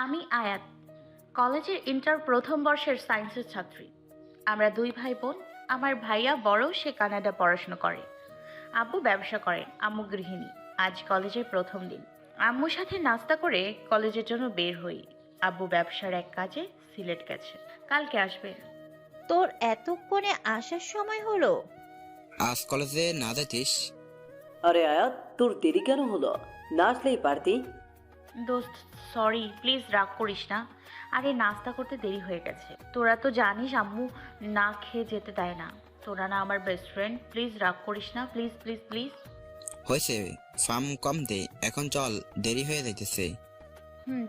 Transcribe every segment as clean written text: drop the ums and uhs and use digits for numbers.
আমি আয়াত, কলেজের ইন্টার প্রথম বর্ষের সায়েন্সের ছাত্রী। আমরা দুই ভাই বোন। আমার ভাইয়া বড়, সে কানাডা পড়াশোনা করে। আব্বু ব্যবসা করেন, আম্মু গৃহিণী। আজ কলেজের প্রথম দিন। আম্মুর সাথে নাস্তা করে কলেজের জন্য বের হই। আব্বু ব্যবসার এক কাজে সিলেট গেছে, কালকে আসবে। তোর এতক্ষণে আসার সময় হলো? আজ কলেজে না যাইতিস? আরে আয়াত, তোর দেরি কেন হলো? না আসলেই পারতি। দোস্ত, সরি, প্লিজ রাগ করিস না। আরে নাস্তা করতে দেরি হয়ে গেছে। তোরা তো জানিস আম্মু না খেয়ে যেতে দেয় না। তোরা না আমার বেস্ট ফ্রেন্ড, প্লিজ রাগ করিস না, প্লিজ প্লিজ প্লিজ। হয়েছে, ফার্ম কম দে, এখন চল, দেরি হয়ে যাইতেছে।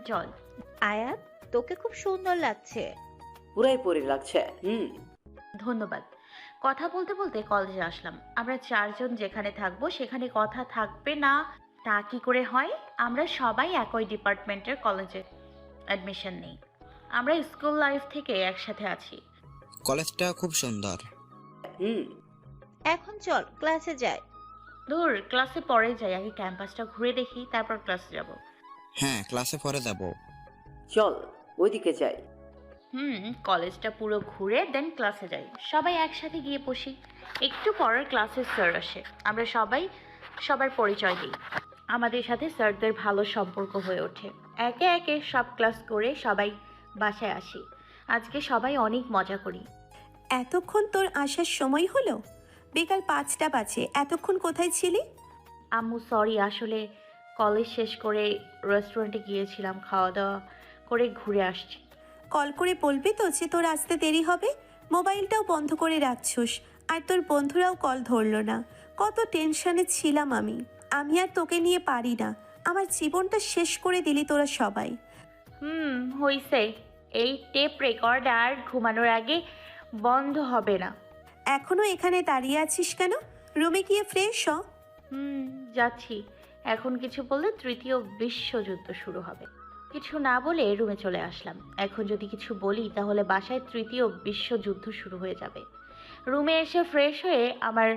চল। আয়াত, তোকে খুব সুন্দর লাগছে। পুরাই পরি লাগছে। ধন্যবাদ। কথা বলতে বলতে কলেজে আসলাম। আমরা চারজন যেখানে থাকবো সেখানে কথা থাকবে না তা কি করে হয়? আমরা সবাই একই ডিপার্টমেন্টের কলেজে অ্যাডমিশন নেই। আমরা স্কুল লাইফ থেকে একসাথে আছি। কলেজটা খুব সুন্দর। হুম। এখন চল ক্লাসে যাই। দূর, ক্লাসে পরে যাই, আগে ক্যাম্পাসটা ঘুরে দেখি, তারপর ক্লাসে যাব। হ্যাঁ, ক্লাসে পরে যাব। চল ওইদিকে যাই। কলেজটা পুরো ঘুরে দেন ক্লাসে যাই। সবাই একসাথে গিয়ে বসি। একটু পর ক্লাসের স্যার আসে। আমরা সবাই সবার পরিচয় দিই। আমাদের সাথে স্যারদের ভালো সম্পর্ক হয়ে ওঠে। একে একে সব ক্লাস করে সবাই বাসায় আসি। আজকে সবাই অনেক মজা করি। এতক্ষণ তোর আসার সময় হলো? বিকাল 5টা বাজে, এতক্ষণ কোথায় ছিলি? আম্মু সরি, আসলে কলেজ শেষ করে রেস্টুরেন্টে গিয়েছিলাম, খাওয়া দাওয়া করে ঘুরে আসছি। কল করে বলবি তো যে তোর আসতে দেরি হবে? মোবাইলটাও বন্ধ করে রাখছুস, আর তোর বন্ধুরাও কল ধরলো না। কত টেনশনে ছিলাম আমি। আমি আর তোকে নিয়ে পারি না। আমার জীবনটা শেষ করে দিলি তোরা সবাই। হইছে। এই টেপ রেকর্ড আর ঘুমানোর আগে বন্ধ হবে না। এখনো এখানে দাঁড়িয়ে আছিস কেন? রুমে গিয়ে ফ্রেশ হ। যাচ্ছি। এখন কিছু বললে তৃতীয় বিশ্বযুদ্ধ শুরু হবে। কিছু না বলে রুমে চলে আসলাম। এখন যদি কিছু বলি তাহলে বাসায় তৃতীয় বিশ্বযুদ্ধ শুরু হয়ে যাবে। রুমে এসে ফ্রেশ হয়ে আমার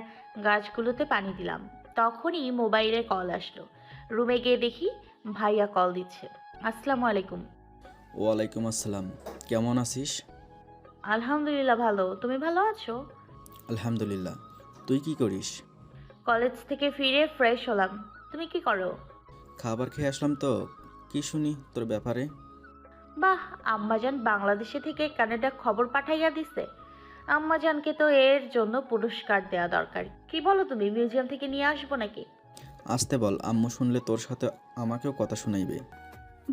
গাছগুলোতে পানি দিলাম। তখনই মোবাইলে কল আসলো। রুমে গিয়ে দেখি ভাইয়া কল দিচ্ছে। আসসালামু আলাইকুম। ওয়ালাইকুম আসসালাম। কেমন আছিস? আলহামদুলিল্লাহ ভালো। তুমি ভালো আছো? আলহামদুলিল্লাহ। তুই কি করিস? কলেজ থেকে ফিরে ফ্রেশ হলাম। তুমি কি করো? খাবার খেয়ে আসলাম তো। কি শুনি তোর ব্যাপারে? বাহ, আম্মাজান বাংলাদেশে থেকে কানাডা খবর পাঠাইয়া দিছে। আম্মাজানকে তো এর জন্য পুরস্কার দেয়া দরকার। কি বলো তুমি, মিউজিয়াম থেকে নিয়ে আসবো নাকি? আসতে বল, আম্মু শুনলে তোর সাথে আমাকেও কথা শুনাইবে।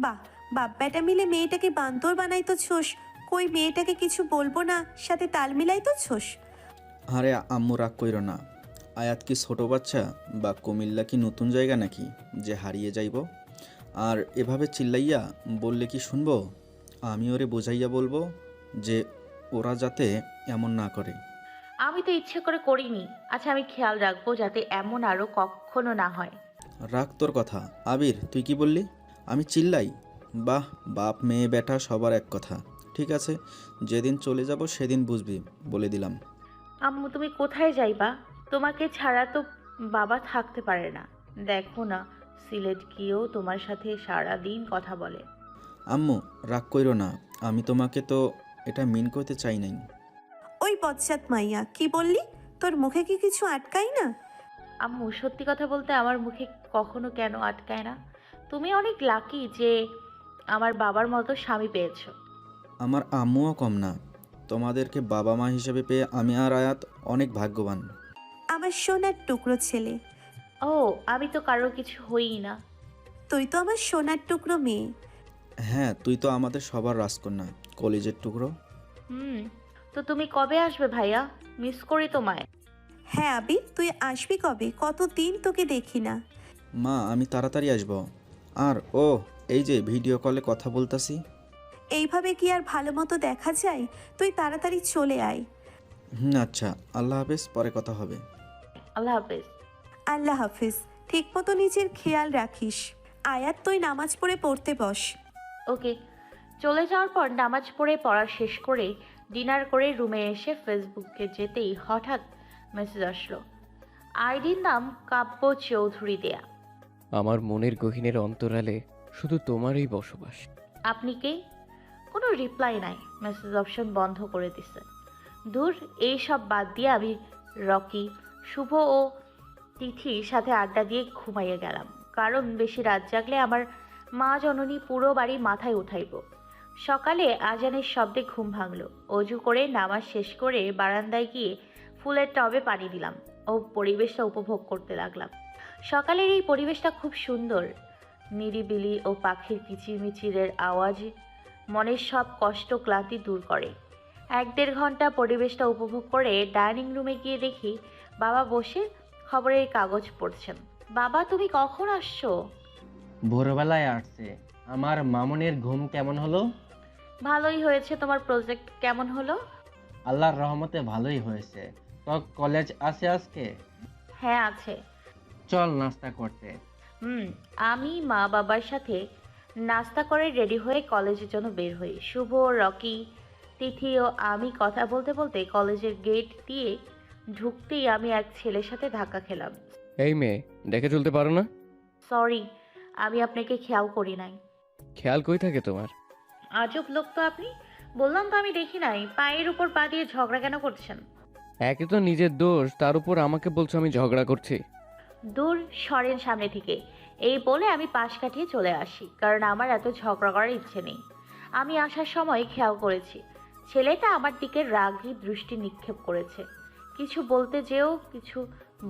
বাহ, বাপ বেটা মিলে মেয়েটাকে বান্দর বানাইতো ছোস। কই মেয়েটাকে কিছু বলবো না, সাথে তাল মিলাইতো ছোস। আরে আম্মু রাগ কইর না। আয়াত কি ছোট বাচ্চা, বা কুমিল্লা কি নতুন জায়গা নাকি যে হারিয়ে যাইব? আর এভাবে চিল্লাইয়া বললে কি শুনবো? আমি ওরে বোঝাইয়া বলবো যে ওরা যাতে এমন না করে। আমি তো ইচ্ছে করে করিনি। আচ্ছা, আমি খেয়াল রাখবো যাতে এমন আরো কখনো না হয়। রাখ তোর কথা। আবির, তুই কি বললি? আমি চিল্লাই? বাহ, বাপ মেয়ে বেটা সবার এক কথা। ঠিক আছে, যেদিন চলে যাব সেদিন বুঝবি, বলে দিলাম। আম্মু, তুমি কোথায় যাইবা? তোমাকে ছাড়া তো বাবা থাকতে পারে না। দেখো না, সিলেট গিয়েও তোমার সাথে সারা দিন কথা বলে। আম্মু রাগ কইরো না, আমি তোমাকে তো এটা মিন করতে চাই নাই। ওই বজ্জাত মাইয়া, কি বললি? তোর মুখে কি কিছু আটকাই না? আম্মু, সত্যি কথা বলতে আমার মুখে কখনো কেন আটকায় না। তুমি অনেক লাকি যে আমার বাবার মতো স্বামী পেয়েছো। আমার আম্মুও কম না। তোমাদেরকে বাবা মা হিসেবে পেয়ে আমি আর আয়াত অনেক ভাগ্যবান। আমার সোনার টুকরো ছেলে। ও, আমি তো কারোর কিছু হইই না। তুই তো আমার সোনার টুকরো মেয়ে। হ্যাঁ, তুই তো আমাদের সবার রাজকন্যা, কলিজের টুকরো। হুম তো তুমি কবে আসবে ভাইয়া? মিস করি তোমায়। হ্যাঁ আবি, তুই আসবি কবে? কতদিন তোকে দেখি না। মা, আমি তাড়াতাড়ি আসবো। আর ও, এই যে ভিডিও কলে কথা বলতাছি। এইভাবে কি আর ভালো মতো দেখা যায়? তুই তাড়াতাড়ি চলে আয়। আচ্ছা, আল্লাহ হাফেজ, পরে কথা হবে। আল্লাহ হাফেজ। আল্লাহ হাফিজ। ঠিক মতো নিজের খেয়াল রাখিস। আয়াত, তুই নামাজ পড়তে বস। ওকে। চলে যাওয়ার পর নামাজ পড়ে পড়া শেষ করে ডিনার করে রুমে এসে ফেসবুকে যেতেই হঠাৎ মেসেজ আসলো। আইডির নাম কাব্য চৌধুরী দেয়া। আমার মনের গহীনের অন্তরালে শুধু তোমারই বসবাস। আপনি কে? কোনো রিপ্লাই নাই, মেসেজ অপশন বন্ধ করে দিছে। দূর, এই সব বাদ দিয়ে আমি রকি, শুভ ও তিথির সাথে আড্ডা দিয়ে ঘুমাইয়ে গেলাম। কারণ বেশি রাত জাগলে আমার মা জননী পুরো বাড়ি মাথায় উঠাইব। সকালে আজানের শব্দে ঘুম ভাঙলো। অজু করে নামাজ শেষ করে বারান্দায় গিয়ে ফুলের টবে পানি দিলাম ও পরিবেশটা উপভোগ করতে লাগলাম। সকালের এই পরিবেশটা খুব সুন্দর। নিরিবিলি ও পাখির কিচিরমিচিরের আওয়াজ মনের সব কষ্ট ক্লান্তি দূর করে। 1-1.5 ঘন্টা পরিবেশটা উপভোগ করে ডাইনিং রুমে গিয়ে দেখি বাবা বসে খবরের কাগজ পড়ছেন। বাবা, তুমি কখন আসছো? ভোরবেলায় আসছে। আমার মামুনের ঘুম কেমন হলো? ভালোই হয়েছে। তোমার প্রজেক্ট কেমন হলো? আল্লাহর রহমতে ভালোই হয়েছে। তো কলেজ আছে আজকে? হ্যাঁ আছে। চল নাস্তা করতে। আমি মা বাবার সাথে নাস্তা করে রেডি হয়ে কলেজের জন্য বের হই। শুভ, রকি, তিথি ও আমি কথা বলতে বলতে কলেজের গেট দিয়ে ঢুকতেই আমি এক ছেলের সাথে ধাক্কা খেলাম। এই মেয়ে, দেখে চলতে পারো না? সরি, আমি আপনাকে খেয়াল করি নাই। খেয়াল কই থাকে তোমার? আজব লোক তো আপনি। বললাম তো আমি দেখি নাই। পায়ের উপর পা দিয়ে ঝগড়া কেন করছেন? একে তো নিজের দোষ, তার উপর আমাকে বলছো আমি ঝগড়া করছি। দূর সরেন সামনে থেকে। এই বলে আমি পাশ কাটিয়ে চলে আসি, কারণ আমার এত ঝগড়া করার ইচ্ছে নেই। আমি আসার সময় খেয়াল করেছি ছেলেটা আমার দিকে রাগী দৃষ্টি নিক্ষেপ করেছে। কিছু বলতে যেও কিছু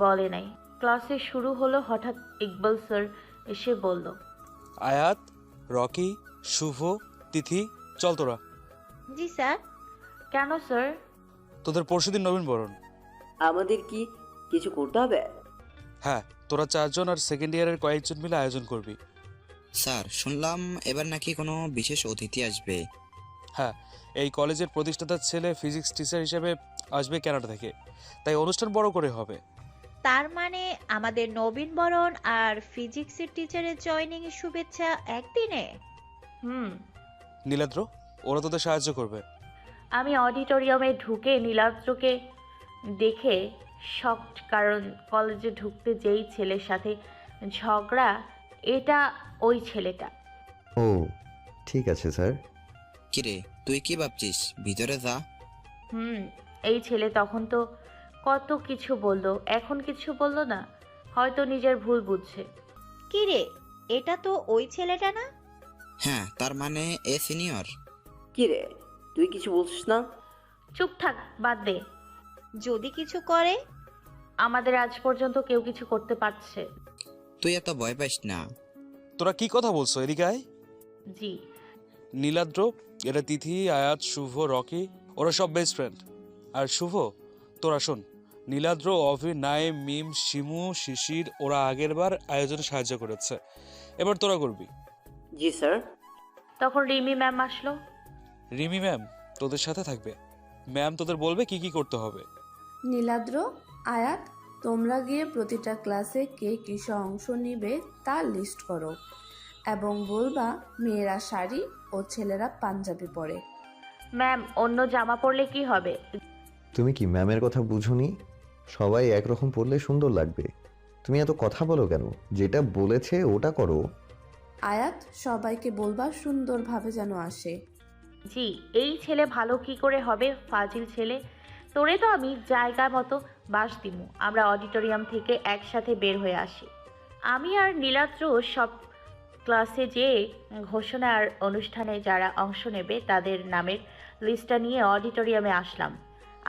বলে নাই। ক্লাসে শুরু হলো। হঠাৎ ইকবাল স্যার এসে বলল, আয়াত, রকি, শুভ, তিথি, চল তোরা। জি স্যার। কেন স্যার? তোদের পরশুদিন নবীনবরণ। আমাদের কি কিছু করতে হবে? হ্যাঁ, তোরা 4 জন আর সেকেন্ড ইয়ারের কয়েকজন মিলে আয়োজন করবি। স্যার, শুনলাম এবার নাকি কোনো বিশেষ অতিথি আসবে। হ্যাঁ, এই কলেজের প্রতিষ্ঠাতার ছেলে ফিজিক্স টিচার হিসেবে আসবে কানাডা থেকে, তাই অনুষ্ঠান বড় করে হবে। তার মানে আমাদের নবীনবরণ আর ফিজিক্সের টিচারের জয়েনিং এর শুভেচ্ছা একদিনে? নীলাদ্র, ওরা তোদের সাহায্য করবে। আমি অডিটোরিয়ামে ঢুকে নীলাদ্রকে দেখে শকড, কারণ কলেজে ঢুকতে যেই ছেলের সাথে ঝগড়া, এটা ওই ছেলেটা। ও ঠিক আছে স্যার। কিরে, তুই কি ভাবছিস? ভিতরে যা। এই ছেলে তখন তো কত কিছু বললো, এখন কিছু বললো না। হয়তো নিজের ভুল বুঝছে। কি রে, এটা তো ওই ছেলেটা না? হ্যাঁ, তার মানে এ সিনিয়র। কি রে, তুই কিছু বলছিস না? চুপ থাক, বাদ দে। যদি কিছু করে? আমাদের আজ পর্যন্ত কেউ কিছু করতে পারছে। তুই এত ভয় পাস না। তোরা কি কথা বলছো? এদিকে আয়। জি। নীলাদ্র, এরা তিথি, আয়াত, শুভ, রকি, ওরা সব বেস্ট ফ্রেন্ড। আর শুভ, তোরা শোন, নীলাদ্র, অভি, নাইম, মিম, শিমু, শিশির ওরা আগের বার আয়োজনে সাহায্য করেছে, এবার তোরা করবি। জি স্যার। তখন রিমি ম্যাম আসলো। রিমি ম্যাম তোদের সাথে থাকবে। ম্যাম তোদের বলবে কি কি করতে হবে। নীলাদ্র, আয়াত, তোমরা গিয়ে প্রতিটা ক্লাসে কে কিসে অংশ নিবে তার লিস্ট করো এবং বলবা মেয়েরা শাড়ি ও ছেলেরা পাঞ্জাবি পরে। ম্যাম, অন্য জামা পরলে কি হবে? তুমি কি ম্যামের কথা বুঝোনি? সবাই একরকম পড়লে সুন্দর লাগবে। তুমি এত কথা বলো কেন? যেটা বলেছে ওটা করো। আয়াত, সবাইকে বলবা সুন্দরভাবে যেন আসে। জি। এই ছেলে ভালো কি করে হবে? ফাজিল ছেলে। তোরে তো আমি জায়গা মতো বাস দিমু। আমরা অডিটোরিয়াম থেকে একসাথে বের হয়ে আসি। আমি আর নীলাদ্র সব ক্লাসে যেয়ে ঘোষণার অনুষ্ঠানে যারা অংশ নেবে তাদের নামের লিস্টটা নিয়ে অডিটোরিয়ামে আসলাম।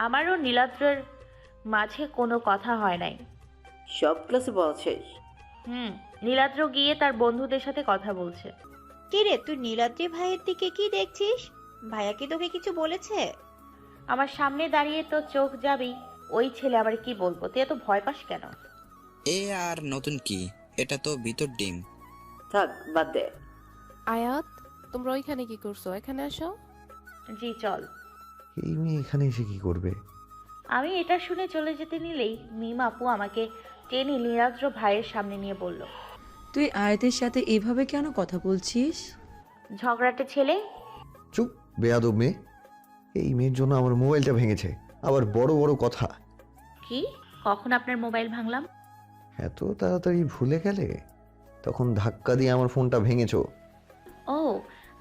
আমারও নীলাদ্রের মাঝে কোনো কথা হয় নাই। সব ক্লাসে বলছিস? নীলাদ্র গিয়ে তার বন্ধুদের সাথে কথা বলছে। কি রে, তুই নীলাদ্রি ভাইয়ের দিকে কি দেখছিস? ভাইয়া কি তোকে কিছু বলেছে? আমার সামনে দাঁড়িয়ে তো চোখ যাবেই। ওই ছেলে আবার কি বলবো? তুই এত ভয় পাস কেন? এ আর নতুন কি, এটা তো ভিতর ডিম। থাক, বাদ দে। আয়াত, তোমরা ওইখানে কি করছো? এখানে আসো। জি চল। এই মেয়ে এখানে এসে কি করবে? আমি এটা শুনে চলে যেতে নিলেই মিম আপু আমাকে টেনে নীলাদ্র ভাইয়ের সামনে নিয়ে বলল, তুই আয়াতের সাথে এভাবে কেন কথা বলছিস? ঝগড়াটে ছেলে। চুপ, বেয়াদব মেয়ে। এই মেয়ের জন্য আমার মোবাইলটা ভেঙেছে, আবার বড় বড় কথা। কি? কখন আপনার মোবাইল ভাঙলাম? এত তাড়াতাড়ি ভুলে গেলে? তখন ধাক্কা দিয়ে আমার ফোনটা ভেঙেছো। ও,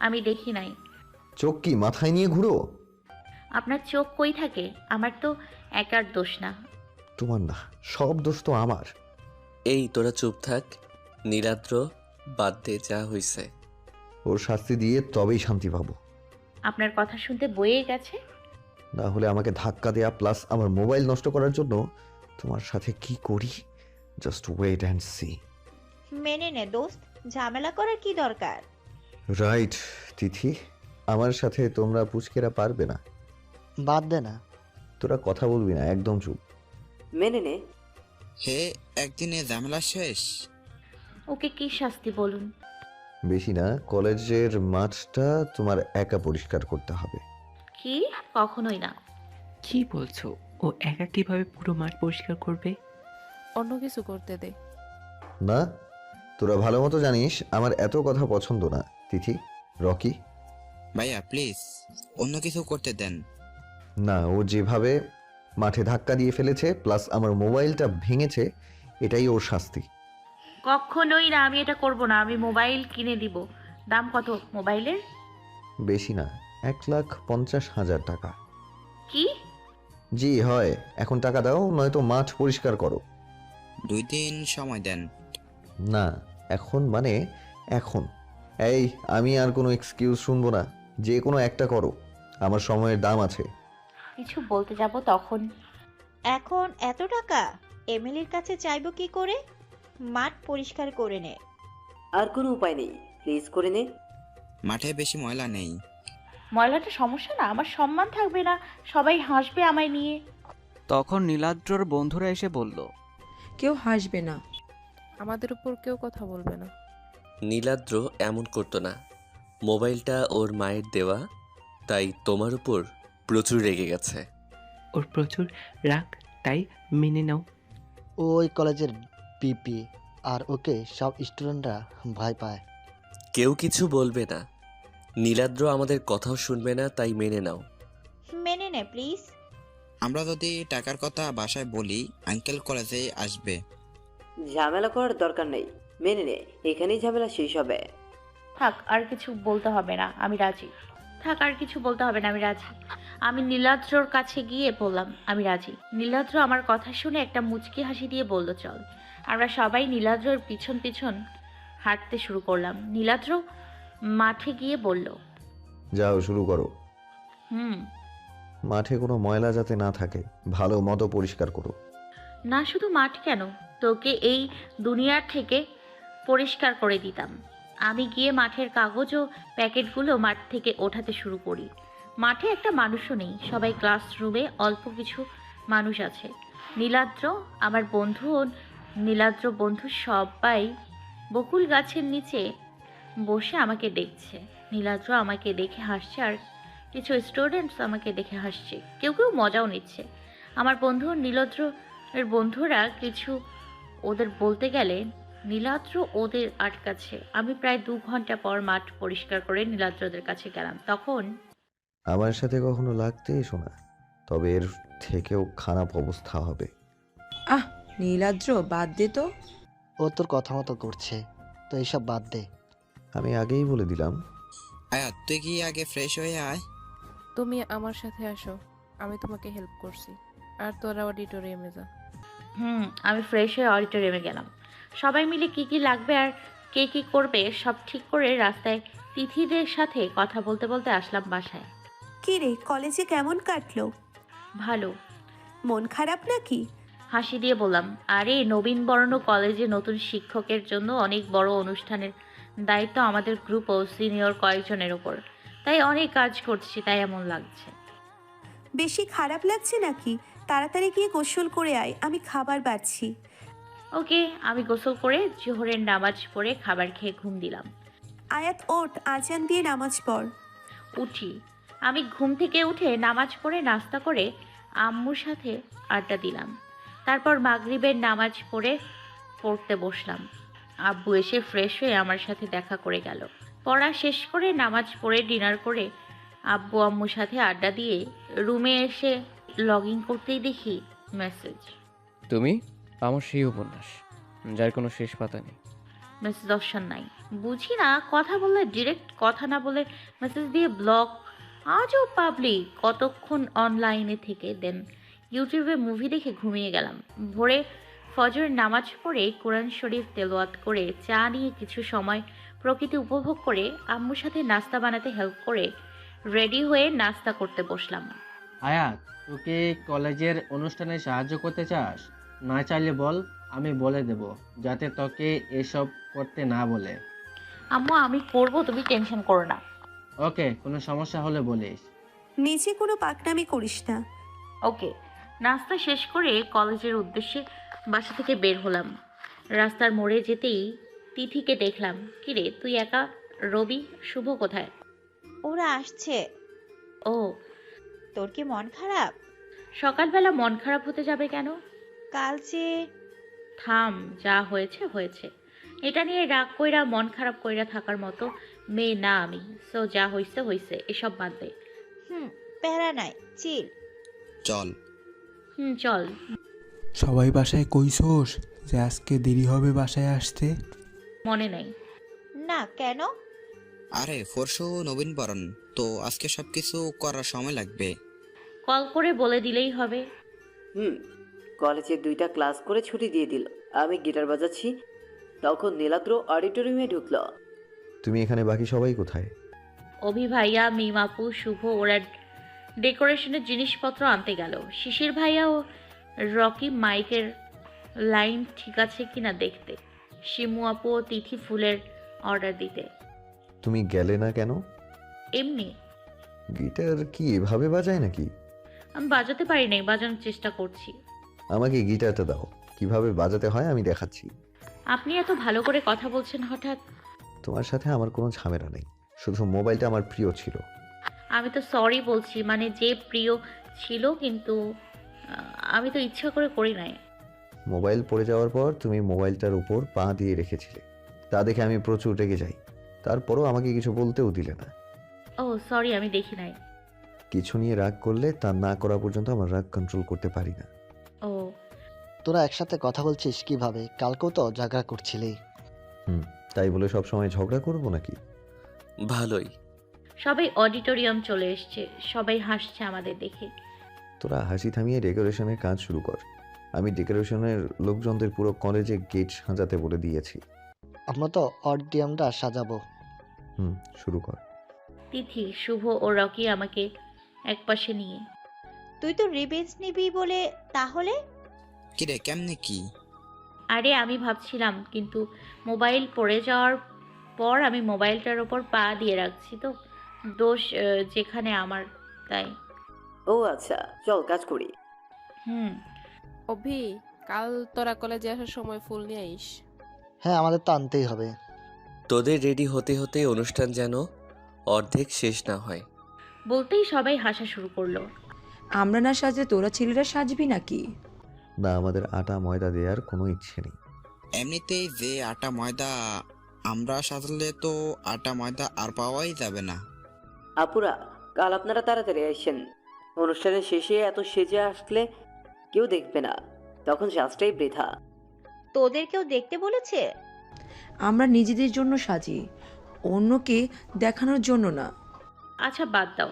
আমি দেখি নাই। চোখ কি মাথায় নিয়ে ঘুরো? আপনার চোখ কই থাকে? আমার তো একার দোষ না। তোমার না, সব দোষ তো আমার। এই তোরা চুপ থাক। নীলাদ্র, বাদ দে, যা হইছে। ওর শাস্তি দিয়ে তবেই শান্তি পাবো। আপনার কথা শুনতে বয়ে গেছে। না হলে আমাকে ধাক্কা দেয়া প্লাস আমার মোবাইল নষ্ট করার জন্য তোমার সাথে কি করি, জাস্ট ওয়েট অ্যান্ড সি। মেনে নে দোস্ত, ঝামেলা করার কি দরকার? রাইট তিথি, আমার সাথে তোমরা পুচকেরা পারবে না। বাদ দে না। তোরা কথা বলবি না, একদম চুপ। মেনে নে। হে, একদিনে ঝামেলা শেষ। ওকে কি শাস্তি বলুন? বেশি না, কলেজের মাঠটা তোমার একা পরিষ্কার করতে হবে। কি? কখনোই না। কি বলছো? ও একা কিভাবে পুরো মাঠ পরিষ্কার করবে? অন্য কিছু করতে দে। না, তোরা ভালো মতো জানিস আমার এত কথা পছন্দ না। তিথি, রকি, ভাইয়া প্লিজ অন্য কিছু করতে দেন। না, ও যেভাবে মাঠে ধাক্কা দিয়ে ফেলেছে প্লাস আমার মোবাইলটা ভেঙেছে, এটাই ওর শাস্তি। কখনোই না, আমি এটা করব না। আমি মোবাইল কিনে দিব। দাম কত মোবাইলের? বেশি না, 1,50,000 টাকা। কি? জি হয়, এখন টাকা দাও, নয়তো মাঠ পরিষ্কার করো। 2 দিন সময় দেন। না, এখন মানে এখন। এই, আমি আর কোনো এক্সকিউজ শুনবো না, যে কোনো একটা করো, আমার সময়ের দাম আছে। কিছু বলতে যাব তখন এখন এত টাকা এমিলির কাছে চাইবো কি করে? মাঠ পরিষ্কার করে নে। আর কোনো উপায় নেই, প্লিজ করে নে। মাঠে বেশি ময়লা নেই। ময়লাটা সমস্যা না, আমার সম্মান থাকবে না, সবাই হাসবে আমায় নিয়ে। তখন নীলাদ্রর বন্ধুরা এসে বলল, কেউ হাসবে না। আমাদের উপর কেউ কথা বলবে না। নীলাদ্র এমন করতো না। মোবাইলটা ওর মায়ের দেওয়া, তাই তোমার উপর প্রচুর রেগে গেছে। ওর প্রচুর রাগ, তাই মেনে নাও। ও ওই কলেজের পিপি, আর ওকে সব স্টুডেন্টরা ভয় পায়। কেউ কিছু বলবে না। নীলাদ্র আমাদের কথাও শুনবে না, তাই মেনে নাও। মেনে নে প্লিজ। আমরা যদি টাকার কথা বাসায় বলি, আঙ্কেল কলেজে আসবে। ঝামেলা করার দরকার নেই, মেনে নে, এখানেই ঝামেলা শেষ হবে। থাক, আর কিছু বলতে হবে না, আমি রাজি। থাক, আর কিছু বলতে হবে না, আমি রাজি। আমি নীলাদ্রর কাছে গিয়ে বললাম আমি রাজি। নীলাদ্র আমার কথা শুনে একটা মুচকি হাসি দিয়ে বলল চল। আমরা সবাই নীলাদ্রর পিছন পিছন হাঁটতে শুরু করলাম। নীলাদ্র মাঠে গিয়ে বলল, যাও শুরু করো। হুম। মাঠে কোনো ময়লা যাতে না থাকে, ভালো মতো পরিষ্কার করো। না, শুধু মাঠ কেন, তোকে এই দুনিয়ার থেকে পরিষ্কার করে দিতাম। আমি গিয়ে মাঠের কাগজ ও প্যাকেটগুলো মাঠ থেকে ওঠাতে শুরু করি। মাঠে একটা মানুষও নেই, সবাই ক্লাসরুমে, অল্প কিছু মানুষ আছে। নীলাদ্র, আমার বন্ধু ও নীলাদ্র বন্ধু সবাই বকুল গাছের নিচে বসে আমাকে দেখছে। নীলাদ্র আমাকে দেখে হাসছে, আর কিছু স্টুডেন্টস আমাকে দেখে হাসছে, কেউ কেউ মজাও নিচ্ছে। আমার বন্ধু ও নীলাদ্র এর বন্ধুরা কিছু ওদের বলতে গেলে নীলাদ্র ওদের আটকাচ্ছে। আমি প্রায় 2 ঘন্টা পর মাঠ পরিষ্কার করে নীলাদ্রদের কাছে গেলাম। তখন আমার সাথে কখনো লাগতে এসো না, তবে এর থেকেও খারাপ অবস্থা হবে। আহ, নীলাদ্র বাদ দে তো। ও তোর কথা মতো করছে, তো এইসব বাদ দে। আমি আগেই বলে দিলাম। আয়াত, তুই কি আগে ফ্রেশ হয়ে আয়। তুমি আমার সাথে আসো, আমি তোমাকে হেল্প করছি। আর তোরা অডিটোরিয়ামে যা। আমি ফ্রেশ হয়ে অডিটোরিয়ামে গেলাম। সবাই মিলে কি কি লাগবে আর কে কি করবে সব ঠিক করে রাস্তায় তিথিদের সাথে কথা বলতে বলতে আসলাম বাসায়। কি রে, কলেজে কেমন কাটলো? ভালো। মন খারাপ নাকি? হাসি দিয়ে বললাম, আরে নবীনবরণ কলেজে নতুন শিক্ষকের জন্য অনেক বড় অনুষ্ঠানের দায়িত্ব আমাদের গ্রুপ ও সিনিয়র কয়েকজনের ওপর, তাই অনেক কাজ করছি, তাই এমন লাগছে। বেশি খারাপ লাগছে নাকি? তাড়াতাড়ি গিয়ে গোসল করে আয়, আমি খাবার বাড়ছি। ওকে। আমি গোসল করে জোহরের নামাজ পড়ে খাবার খেয়ে ঘুম দিলাম। আয়াত ওঠ, আজান দিয়ে নামাজ পড়। উঠি। আমি ঘুম থেকে উঠে নামাজ পড়ে নাস্তা করে আম্মুর সাথে আড্ডা দিলাম। তারপর মাগরিবের নামাজ পড়তে বসলাম। আব্বু এসে ফ্রেশ হয়ে আমার সাথে দেখা করে গেল। পড়া শেষ করে নামাজ পড়ে ডিনার করে আব্বু আম্মুর সাথে আড্ডা দিয়ে রুমে এসে লগ ইন করতেই দেখি মেসেজ। তুমি আমার সেই উপন্যাস, যার কোনো শেষ পাতা নেই। মেসেজ অপশন নাই। বুঝি না, কথা বললে ডিরেক্ট, কথা না বলে মেসেজ দিয়ে ব্লক। আজও পাবলিক। কতক্ষণ অনলাইনে থেকে দেন ইউটিউবে মুভি দেখে ঘুমিয়ে গেলাম। ভোরে ফজরের নামাজ পড়ে কোরআন শরীফ তেলাওয়াত করে চা নিয়ে কিছু সময় প্রকৃতি উপভোগ করে আম্মুর সাথে নাস্তা বানাতে হেল্প করে রেডি হয়ে নাস্তা করতে বসলাম। আয়াত, তোকে কলেজের অনুষ্ঠানে সাহায্য করতে চাস? না চাইলে বল, আমি বলে দেব যাতে তোকে এসব করতে না বলে। আম্মু আমি করব, তুমি টেনশন করো না। ওকে, কোনো সমস্যা হলে বলিস। নিচে কোনো পাকনামি করিস না। ওকে। নাস্তা শেষ করে কলেজের উদ্দেশ্যে বাসা থেকে বের হলাম। রাস্তার মোড়ে যেতেই তিথিকে দেখলাম। কিরে তুই একা? রবি, শুভ কোথায়? ওরা আসছে। ও, তোর কি মন খারাপ? সকালবেলা মন খারাপ হতে যাবে কেন? কাল যে থাম, যা হয়েছে হয়েছে। এটা নিয়ে রাগ কইরা মন খারাপ কইরা থাকার মতো মেয়ে না আমি। সো যা হইছে হইছে, এসব বাদ দে। প্যারা নাই, চিল। চল। চল। সবাই বাসায় কইছোস যে আজকে দেরি হবে বাসায় আসতে? মনে নাই। না, কেন? আরে পরশু নবীনবরণ, তো আজকে সবকিছু করার সময় লাগবে। কল করে বলে দিলেই হবে। কলেজে 2টা ক্লাস করে ছুটি দিয়ে দিল। আমি গিটার বাজাচ্ছি, তখন নীলাদ্র অডিটোরিয়ামে ঢুকলো। তুমি এখানে, বাকি সবাই কোথায়? অভি ভাইয়া, মিমাপু, শুভ ওরা ডেকোরেশনের জিনিসপত্র আনতে গেল। শিশির ভাইয়া ও রকি মাইকের লাইন ঠিক আছে কিনা দেখতে। শিমু আপু ও তিথি ফুলের অর্ডার দিতে। তুমি গেলে না কেন? এমনি। গিটার কি এভাবে বাজায় নাকি? আমি বাজাতে পারি নাই, বাজানোর চেষ্টা করছি। আমাকে গিটারটা দাও, কিভাবে বাজাতে হয় আমি দেখাচ্ছি। আপনি এত ভালো করে কথা বলছেন হঠাৎ? তোমার সাথে আমার কোনো ঝামেলা নেই, শুধু মোবাইলটা আমার প্রিয় ছিল। আমি তো সরি বলছি, মানে যে প্রিয় ছিল, কিন্তু আমি তো ইচ্ছা করে করি নাই। মোবাইল পড়ে যাওয়ার পর তুমি মোবাইলটার উপর পা দিয়ে রেখেছিলে, তা দেখে আমি প্রচুর রেগে যাই। তারপরও আমাকে কিছু বলতেও দিলে না। ও সরি, আমি দেখি নাই। কিছু নিয়ে রাগ করলে তা না করা পর্যন্ত আমার রাগ কন্ট্রোল করতে পারি না। ও, তোরা একসাথে কথা বলছিস কিভাবে? কালকেও তো ঝগড়া করছিলি। তাই বলে সব সময় ঝগড়া করব নাকি? ভালোই। সবাই অডিটোরিয়াম চলে এসছে, সবাই হাসছে আমাদের দেখে। তোরা হাসি থামিয়ে ডেকোরেশনের কাজ শুরু কর। আমি ডেকোরেশনের লোকজনদের পুরো কলেজে গেট সাজাতে বলে দিয়েছি। আমরা তো অডিটোরিয়ামটা সাজাবো। শুরু কর। তিথি, শুভ ও রকি আমাকে একপাশে নিয়ে। তুই তো রিবেন্স নিবি বলে, তাহলে? কিরে কেমনে কি? আরে আমি ভাবছিলাম, কিন্তু মোবাইল পড়ে যাওয়ার পর আমি মোবাইলটার ওপর পা দিয়ে রাখছি, তো দোষ যেখানে আমার, তাই। ও আচ্ছা, চল কাজ করি। অভি, কাল তোরা কলেজে আসার সময় ফুল নিয়ে আইস। হ্যাঁ, আমাদের তো আনতেই হবে। তোদের রেডি হতে হতে অনুষ্ঠান যেন অর্ধেক শেষ না হয়। বলতেই সবাই হাসা শুরু করলো। আমরা না সাজে তোরা ছেলেরা সাজবি নাকি? না, আমাদের আটা ময়দা দেওয়ার কোনো ইচ্ছে নেই। এমনিতেই যে আটা ময়দা আমরা সাজালে তো আটা ময়দা আর পাওয়াই যাবে না। আপুরা, কাল আপনারা তাড়াতাড়ি আসেন। অনুষ্ঠানের শেষে এত সেজে আসলে কেউ দেখবে না, তখন সাজটাই বৃথা। তোদের কেউ দেখতে বলেছে? আমরা নিজেদের জন্য সাজি, অন্যকে দেখানোর জন্য না। আচ্ছা বাদ দাও,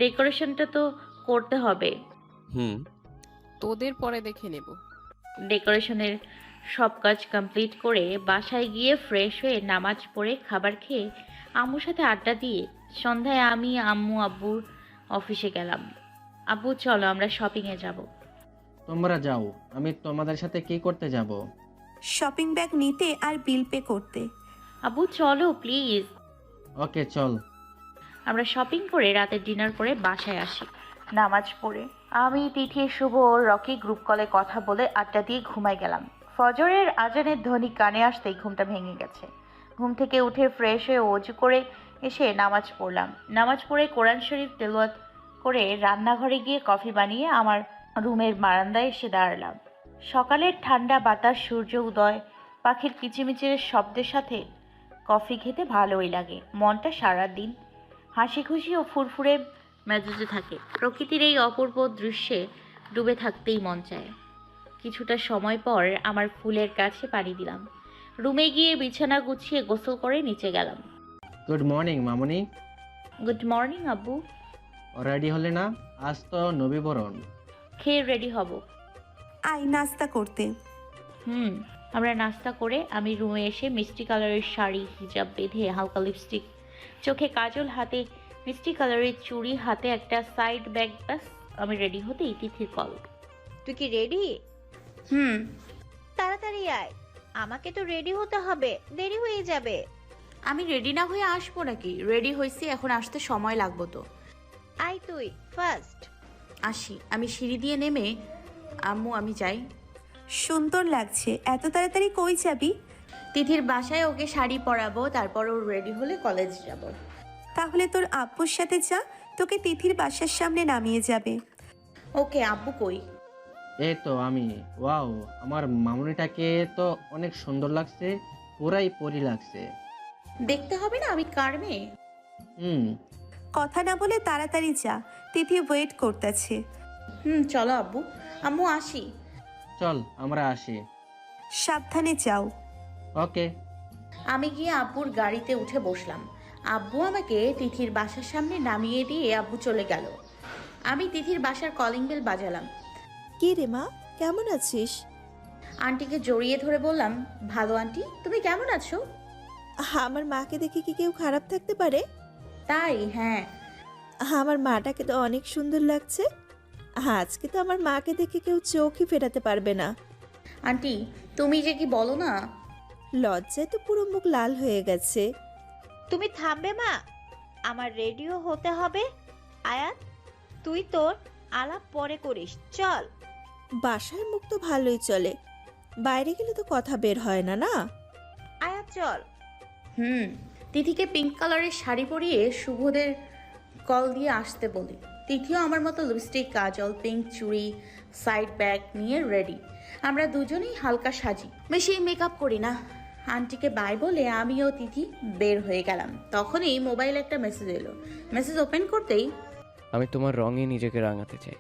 ডেকোরেশনটা তো করতে হবে। তোদের পরে দেখে নেব। ডেকোরেশনের সব কাজ কমপ্লিট করে বাসায় গিয়ে ফ্রেশ হয়ে নামাজ পড়ে খাবার খেয়ে আম্মুর সাথে আড্ডা দিয়ে সন্ধ্যায় আমি, আম্মু, আব্বুর অফিসে গেলাম। আব্বু চলো আমরা শপিংয়ে যাব। তোমরা যাও, আমি তোমাদের সাথে কি করতে যাব? শপিং ব্যাগ নিতে আর বিল পে করতে। আব্বু চলো প্লিজ। ওকে চল। আমরা শপিং করে রাতের ডিনার করে বাসায় আসি। নামাজ পড়ে আমি, তিথি, শুভ ও রকি গ্রুপ কলে কথা বলে আড্ডা দিয়ে ঘুমাই গেলাম। ফজরের আজানের ধ্বনি কানে আসতেই ঘুমটা ভেঙে গেছে। ঘুম থেকে উঠে ফ্রেশ হয়ে অজু করে এসে নামাজ পড়লাম। নামাজ পড়ে কোরআন শরীফ তেলাওয়াত করে রান্নাঘরে গিয়ে কফি বানিয়ে আমার রুমের বারান্দায় এসে দাঁড়ালাম। সকালের ঠান্ডা বাতাস, সূর্য উদয়, পাখির কিচিমিচির শব্দের সাথে কফি খেতে ভালোই লাগে। মনটা সারাদিন হাসি খুশি ও ফুরফুরে মেজাজে থাকে। প্রকৃতির এই অপূর্ব দৃশ্যে ডুবে থাকতেই মন চায়। কিছুটা সময় পর আমার ফুলের কাছে পানি দিলাম। রুমে গিয়ে বিছানা গুছিয়ে গোসল করে নিচে গেলাম। গুড মর্নিং মামুনি। গুড মর্নিং আব্বু। রেডি হলে না? আজ তো নবীবরণ। খেয়ে রেডি হব। আই নাস্তা করতে। আমরা নাস্তা করে আমি রুমে এসে মিষ্টি কালারের শাড়ি হিজাব বেঁধে হালকা লিপস্টিক, চোখে কাজল, হাতে মিষ্টি কালারের চুড়ি, হাতে একটা সাইড ব্যাগ, ব্যাস আমি রেডি হতেই তিথির কল। তুই কি রেডি? তাড়াতাড়ি আয়, আমাকে তো রেডি হতে হবে, দেরি হয়ে যাবে। আমি রেডি না হয়ে আসবো নাকি? রেডি হয়েছি, এখন আসতে সময় লাগবো তো। আয় তুই ফার্স্ট। আসি। আমি সিঁড়ি দিয়ে নেমে আম্মু আমি যাই। সুন্দর লাগছে, এত তাড়াতাড়ি কই যাবি? তিথির বাসায় ওকে শাড়ি পরাবো, তারপর ও রেডি হলে কলেজ যাব। তাহলে তোর আব্বুর সাথে যা, তোকে তিথির বাসার সামনে নামিয়ে যাবে। ওকে, আব্বু কই? এই তো আমি। ওয়াও, আমার মামুনিটাকে তো অনেক সুন্দর লাগছে, পুরাই পরি লাগছে। দেখতে হবে না আমি কার মেয়ে? কথা না বলে তাড়াতাড়ি যা, তিথি ওয়েট করতেছে। চলো আব্বু। আম্মু আসি। চল আমরা আসি। সাবধানে যাও। ওকে। আমি গিয়ে আব্বুর গাড়িতে উঠে বসলাম। আব্বু আমাকে তিথির বাসার সামনে নামিয়ে দিয়ে আব্বু চলে গেল। আমি তিথির বাসার কলিং বেল বাজালাম। কি রে মা, কেমন আছিস? আন্টিকে জড়িয়ে ধরে বললাম, ভালো আন্টি, তুমি কেমন আছো? আমার মাকে দেখে কি কেউ খারাপ থাকতে পারে? তাই? হ্যাঁ। আমার মাটাকে তো অনেক সুন্দর লাগছে। আজকে তো আমার মাকে দেখে কেউ চোখই ফেরাতে পারবে না। আন্টি তুমি যে কি বলো না। লজ্জায় তো পুরো মুখ লাল হয়ে গেছে। তুমি থামবে মা, আমার রেডিও হতে হবে। আয়াত, তুই তোর আলাপ পরে করিস, চল। বাসায় মুখ তো ভালোই চলে, বাইরে গেলে তো কথা বের হয় না। না আয়াত চল। তিথিকে পিঙ্ক কালারের শাড়ি পরিয়ে শুভদের কল দিয়ে আসতে বলি। তিথিও আমার মতো লিপস্টিক, কাজল, পিঙ্ক চুড়ি, সাইড ব্যাগ নিয়ে রেডি। আমরা দুজনেই হালকা সাজি, বেশি মেকআপ করি না। আন্টিকে বাই বলে আমিও তিথি বের হয়ে গেলাম। তখনই মোবাইলে একটা মেসেজ এলো। মেসেজ ওপেন করতেই, আমি তোমার রঙে নিজেকে রাঙাতে চাই,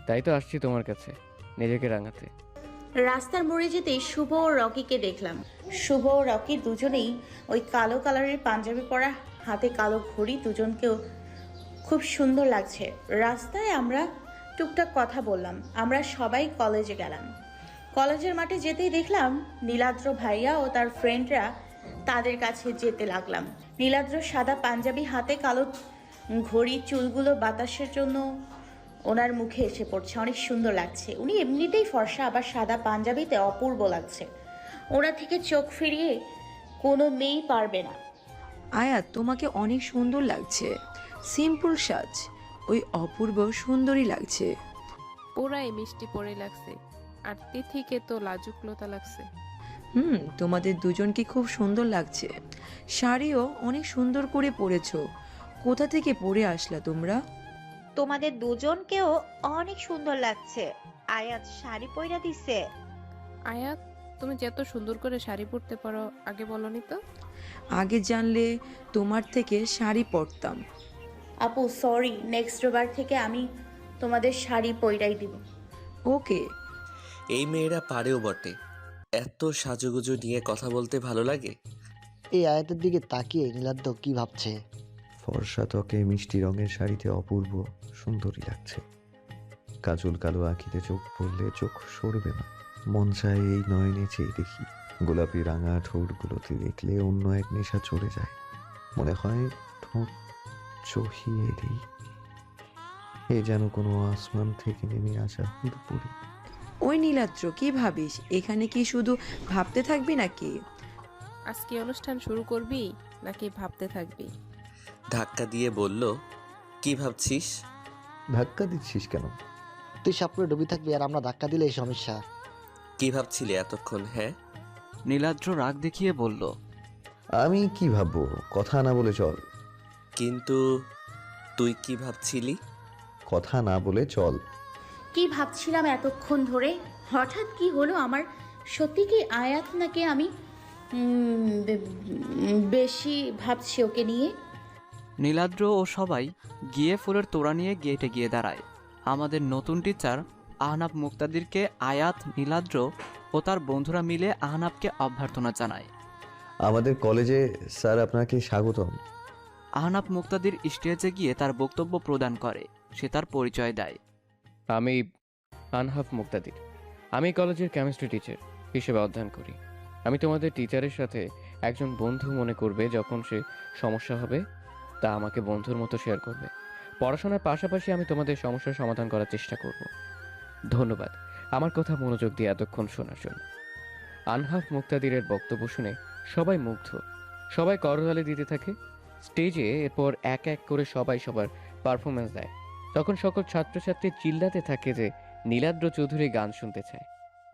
তাই তো আসছি তোমার কাছে নিজেকে রাঙাতে। রাস্তার মোড়ে যেতেই শুভ ও রকিকে দেখলাম। শুভ ও রকি দুজনেই ওই কালো কালারের পাঞ্জাবি পরা, হাতে কালো ঘড়ি, দুজনকেও খুব সুন্দর লাগছে। রাস্তায় আমরা টুকটাক কথা বললাম। আমরা সবাই কলেজে গেলাম। কলেজের মাঠে যেতেই দেখলাম নীলাদ্র ভাইয়া ও তার ফ্রেন্ডরা, তাদের কাছে যেতে লাগলাম। নীলাদ্র সাদা পাঞ্জাবি, হাতে কালো ঘড়ি, চুলগুলো বাতাসের জন্য ওনার মুখে এসে পড়ছে, অনেক সুন্দর লাগছে। উনি এমনিতেই ফর্সা, আবার সাদা পাঞ্জাবিতে অপূর্ব লাগছে। ওরা থেকে চোখ ফিরিয়ে কোনো মেয়েই পারবে না। আয়াত, তোমাকে অনেক সুন্দর লাগছে। সিম্পল সাজ, ওই অপূর্ব সুন্দরী লাগছে। পুরাই মিষ্টি পরে লাগছে, আর তিথিকে তো লাজুকলতা লাগছে। তোমাদের দুজনকে খুব সুন্দর লাগছে। শাড়িও অনেক সুন্দর করে পরেছো। কোথা থেকে পরে আসলা তোমরা? তোমাদের দুজনকেও অনেক সুন্দর লাগছে। আয়াত শাড়ি পয়রা দিছে। আয়াত, তুমি যে এত সুন্দর করে শাড়ি পরতে পারো আগে বলনি তো? আগে জানলে তোমার থেকে শাড়ি পরতাম। আপু সরি, নেক্সট বার থেকে আমি তোমাদের শাড়ি পয়রাই দিব। ওকে। এই মেয়েরা পারেও বটে, এত সাজুগুজু নিয়ে কথা বলতে ভালো লাগে। এই আয়াতের দিকে তাকিয়ে নীলাদ্র কি ভাবছে? ফর্সা ত্বকে মিষ্টি রঙের শাড়িতে অপূর্ব সুন্দরী লাগছে। কাজল কালো আঁখিতে চোখ পড়লে চোখ সরবে না। মন চায় এই নয়নে চেয়ে দেখি। গোলাপি রাঙা ঠোঁটগুলোতে দেখলে অন্য এক নেশা চলে যায়। মনে হয় ঠোঁট চহিয়ে দিই। এ যেন কোনো আসমান থেকে নেমে আসা হুড়পুরি। ওই নীলাদ্র, কি ভাবিস? এখানে কি শুধু ভাবতে থাকবি নাকি? আজকে অনুষ্ঠান শুরু করবি নাকি ভাবতে থাকবি? ধাক্কা দিয়ে বলল, কি ভাবছিস? ধাক্কা দিচ্ছিস কেন? তুই সাপুরে ডুবি থাকবি আর আমরা ধাক্কা দিলে এই সমস্যা। কি ভাবছিলে এতক্ষণ? হ্যাঁ, নীলাদ্র রাগ দেখিয়ে বলল, আমি কি ভাববো? কথা না বলে চল। কিন্তু তুই কি ভাবছিলি? কথা না বলে চল। কি ভাবছিলাম এতক্ষণ ধরে? হঠাৎ কি হলো আমার? সত্যি কি আয়াত নাকি আমি বেশি ভাবছি ওকে নিয়ে? নীলাদ্র ও সবাই গিয়ে ফুলের তোড়া নিয়ে গেটে গিয়ে দাঁড়ায়। আমাদের নতুন টিচার আহনাব মুক্তাদিরকে আয়াত, নীলাদ্র ও তার বন্ধুরা মিলে আহনাবকে অভ্যর্থনা জানায়। আমাদের কলেজে স্যার আপনাকে স্বাগতম। আহনাফ মুক্তাদির স্টেজে গিয়ে তার বক্তব্য প্রদান করে। সে তার পরিচয় দেয়। আমি আনহাফ মুক্তাদির। আমি কলেজের কেমিস্ট্রি টিচার হিসেবে অধ্যয়ন করি। আমি তোমাদের টিচারের সাথে একজন বন্ধু মনে করবে। যখন সে সমস্যা হবে তা আমাকে বন্ধুর মতো শেয়ার করবে। পড়াশোনার পাশাপাশি আমি তোমাদের সমস্যার সমাধান করার চেষ্টা করব। ধন্যবাদ আমার কথা মনোযোগ দিয়ে এতক্ষণ শোনার জন্য। আনহাফ মুক্তাদিরের বক্তব্য শুনে সবাই মুগ্ধ। সবাই করতালি দিতে থাকে স্টেজে। এরপর এক এক করে সবাই সবার পারফরমেন্স দেয়। তখন সকল ছাত্রছাত্রী চিল্লাতে থাকে যে নীলাদ্র চৌধুরী গান শুনতে চায়।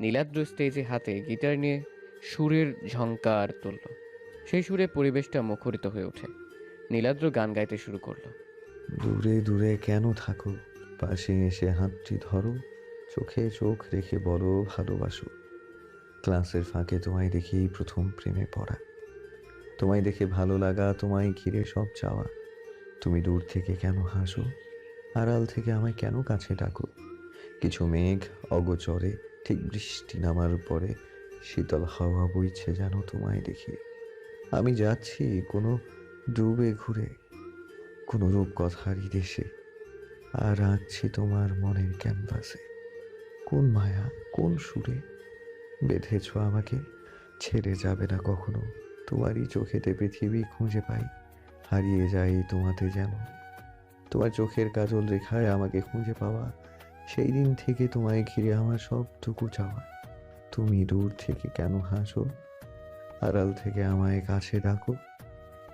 নীলাদ্র স্টেজে হাতে গিটার নিয়ে সুরের ঝংকার তুলল। সেই সুরে পরিবেশটা মুখরিত হয়ে ওঠে। নীলাদ্র গান গাইতে শুরু করলো। দূরে দূরে কেন থাকো, পাশে এসে হাতটি ধরো, চোখে চোখ রেখে বলো ভালোবাসো। ক্লাসের ফাঁকে তোমায় দেখেই প্রথম প্রেমে পড়া, তোমায় দেখে ভালো লাগা, তোমায় ঘিরে সব চাওয়া। তুমি দূর থেকে কেন হাসো, আড়াল থেকে আমায় কেন কাছে ডাকো। কিছু মেঘ অগোচরে, ঠিক বৃষ্টি নামার পরে শীতল হাওয়া বইছে যেন তোমায় দেখে। আমি যাচ্ছি কোনো ডুবে ঘুরে, কোনো রূপকথারই দেশে, আর আঁকছি তোমার মনের ক্যানভাসে। কোন মায়া কোন সুরে বেঁধেছ আমাকে, ছেড়ে যাবে না কখনো। তোমারই চোখেতে পৃথিবী খুঁজে পাই, হারিয়ে যাই তোমাতে যেন। তোমার চোখের কাজল রেখায় আমাকে খুঁজে পাওয়া, সেই দিন থেকে তোমায় ঘিরে আমার সবটুকু চাওয়া। তুমি দূর থেকে কেন হাসো, আড়াল থেকে আমায় কাছে ডাকো।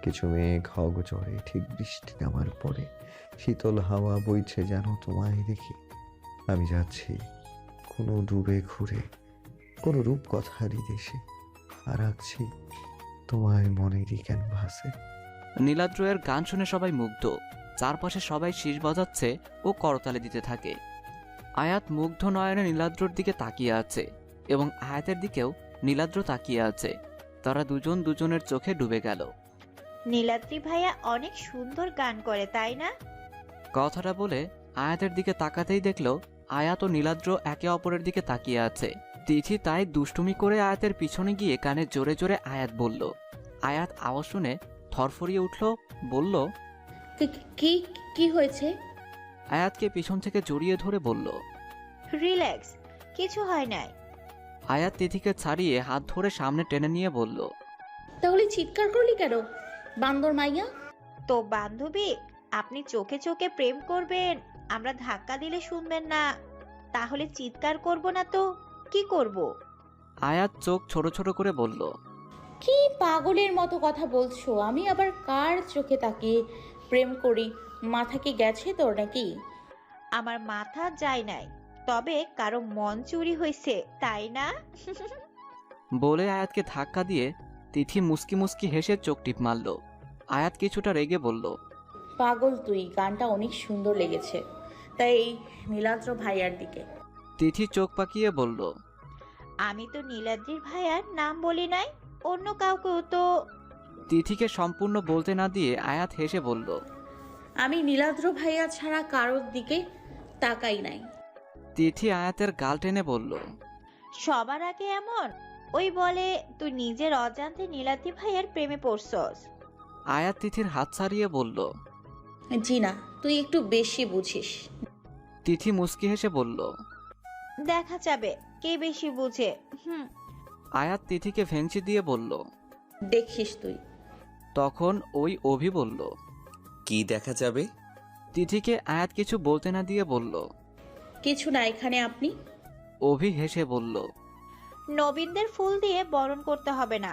কিছু মেঘ অগোচরে, ঠিক বৃষ্টি নামার পরে শীতল হাওয়া বইছে যেন তোমায় দেখে। আমি যাচ্ছি কোনো ডুবে ঘুরে, কোনো রূপকথারই দেশে, আর আঁকছি তোমায় মনেরই ক্যানভাসে। নীলাদ্রয়ের গান শুনে সবাই মুগ্ধ। চারপাশে সবাই শীষ বাজাচ্ছে ও করতালি দিতে থাকে। আয়াত মুগ্ধ নয়নে নীলাদ্রর দিকে তাকিয়ে আছে এবং আয়াতের দিকেও নীলাদ্র তাকিয়ে আছে। তারা দুজন দুজনের চোখে ডুবে গেল। নীলাদ্রি ভাইয়া অনেক সুন্দর গান করে, তাই না? কথাটা বলে আয়াতের দিকে তাকাতেই দেখল আয়াত ও নীলাদ্র একে অপরের দিকে তাকিয়ে আছে। তিথি তাই দুষ্টুমি করে আয়াতের পিছনে গিয়ে কানে জোরে জোরে আয়াত বলল। আয়াত আওয়াজ শুনে থরফরিয়ে উঠল, বলল, কি কি হয়েছে? আয়াতকে পিছন থেকে জড়িয়ে ধরে বলল, রিল্যাক্স, কিছু হয় নাই। আয়াত তিথিকে ছাড়িয়ে হাত ধরে সামনে টেনে নিয়ে বলল, তাহলে চিৎকার করলি কেন বান্দর মাইয়া? তো বান্ধবী, আপনি চোখে চোখে প্রেম করবেন, আমরা ধাক্কা দিলে শুনবেন না, তাহলে চিৎকার করব না তো কি করব? আয়াত চোখ ছোট ছোট করে বলল, কি পাগলের মতো কথা বলছো? আমি আবার কার চোখে তাকিয়ে প্রেম করি? মাথা কি গেছে তোর নাকি? আমার মাথা যায় নাই, তবে কারো মন চুরি হয়েছে, তাই না? বলে আয়াতকে ধাক্কা দিয়ে তিথি মুস্কি মুস্কি হেসে চোখ টিপ মারল। আয়াত কিছুটা রেগে বলল, পাগল তুই, গানটা অনেক সুন্দর লেগেছে, তাই নীলাদ্র ভাইয়ার দিকে। তিথি চোখ পাকিয়ে বলল, আমি তো নীলাদ্রির ভাইয়ার নাম বলি নাই, অন্য কাউকেও তো। তিথিকে সম্পূর্ণ বলতে না দিয়ে আয়াত হেসে বলল, আমি নীলাদ্র ভাইয়া ছাড়া কারোর দিকে তাকাই নাই। তিথি আয়াতের গাল টেনে বলল, সবার আগে এমন? ওই বলে তুই নিজের অজান্তে নীলাদ্রি ভাইয়ার প্রেমে পড়ছস। আয়াত তিথির হাত ছাড়িয়ে বলল, জি না, তুই একটু বেশি বুঝিস। তিথি মুস্কি হেসে বলল, দেখা যাবে কে বেশি বুঝে। আয়াত তিথিকে ভেঞ্চি দিয়ে বলল, দেখিস তুই। তখন ওই অভি বলল, কি দেখা যাবে? তিথিকে আয়াত কিছু বলতে না দিয়ে বলল, কিছু না, এখানে আপনি। অভি হেসে বলল, নবীনদের ফুল দিয়ে বরণ করতে হবে না।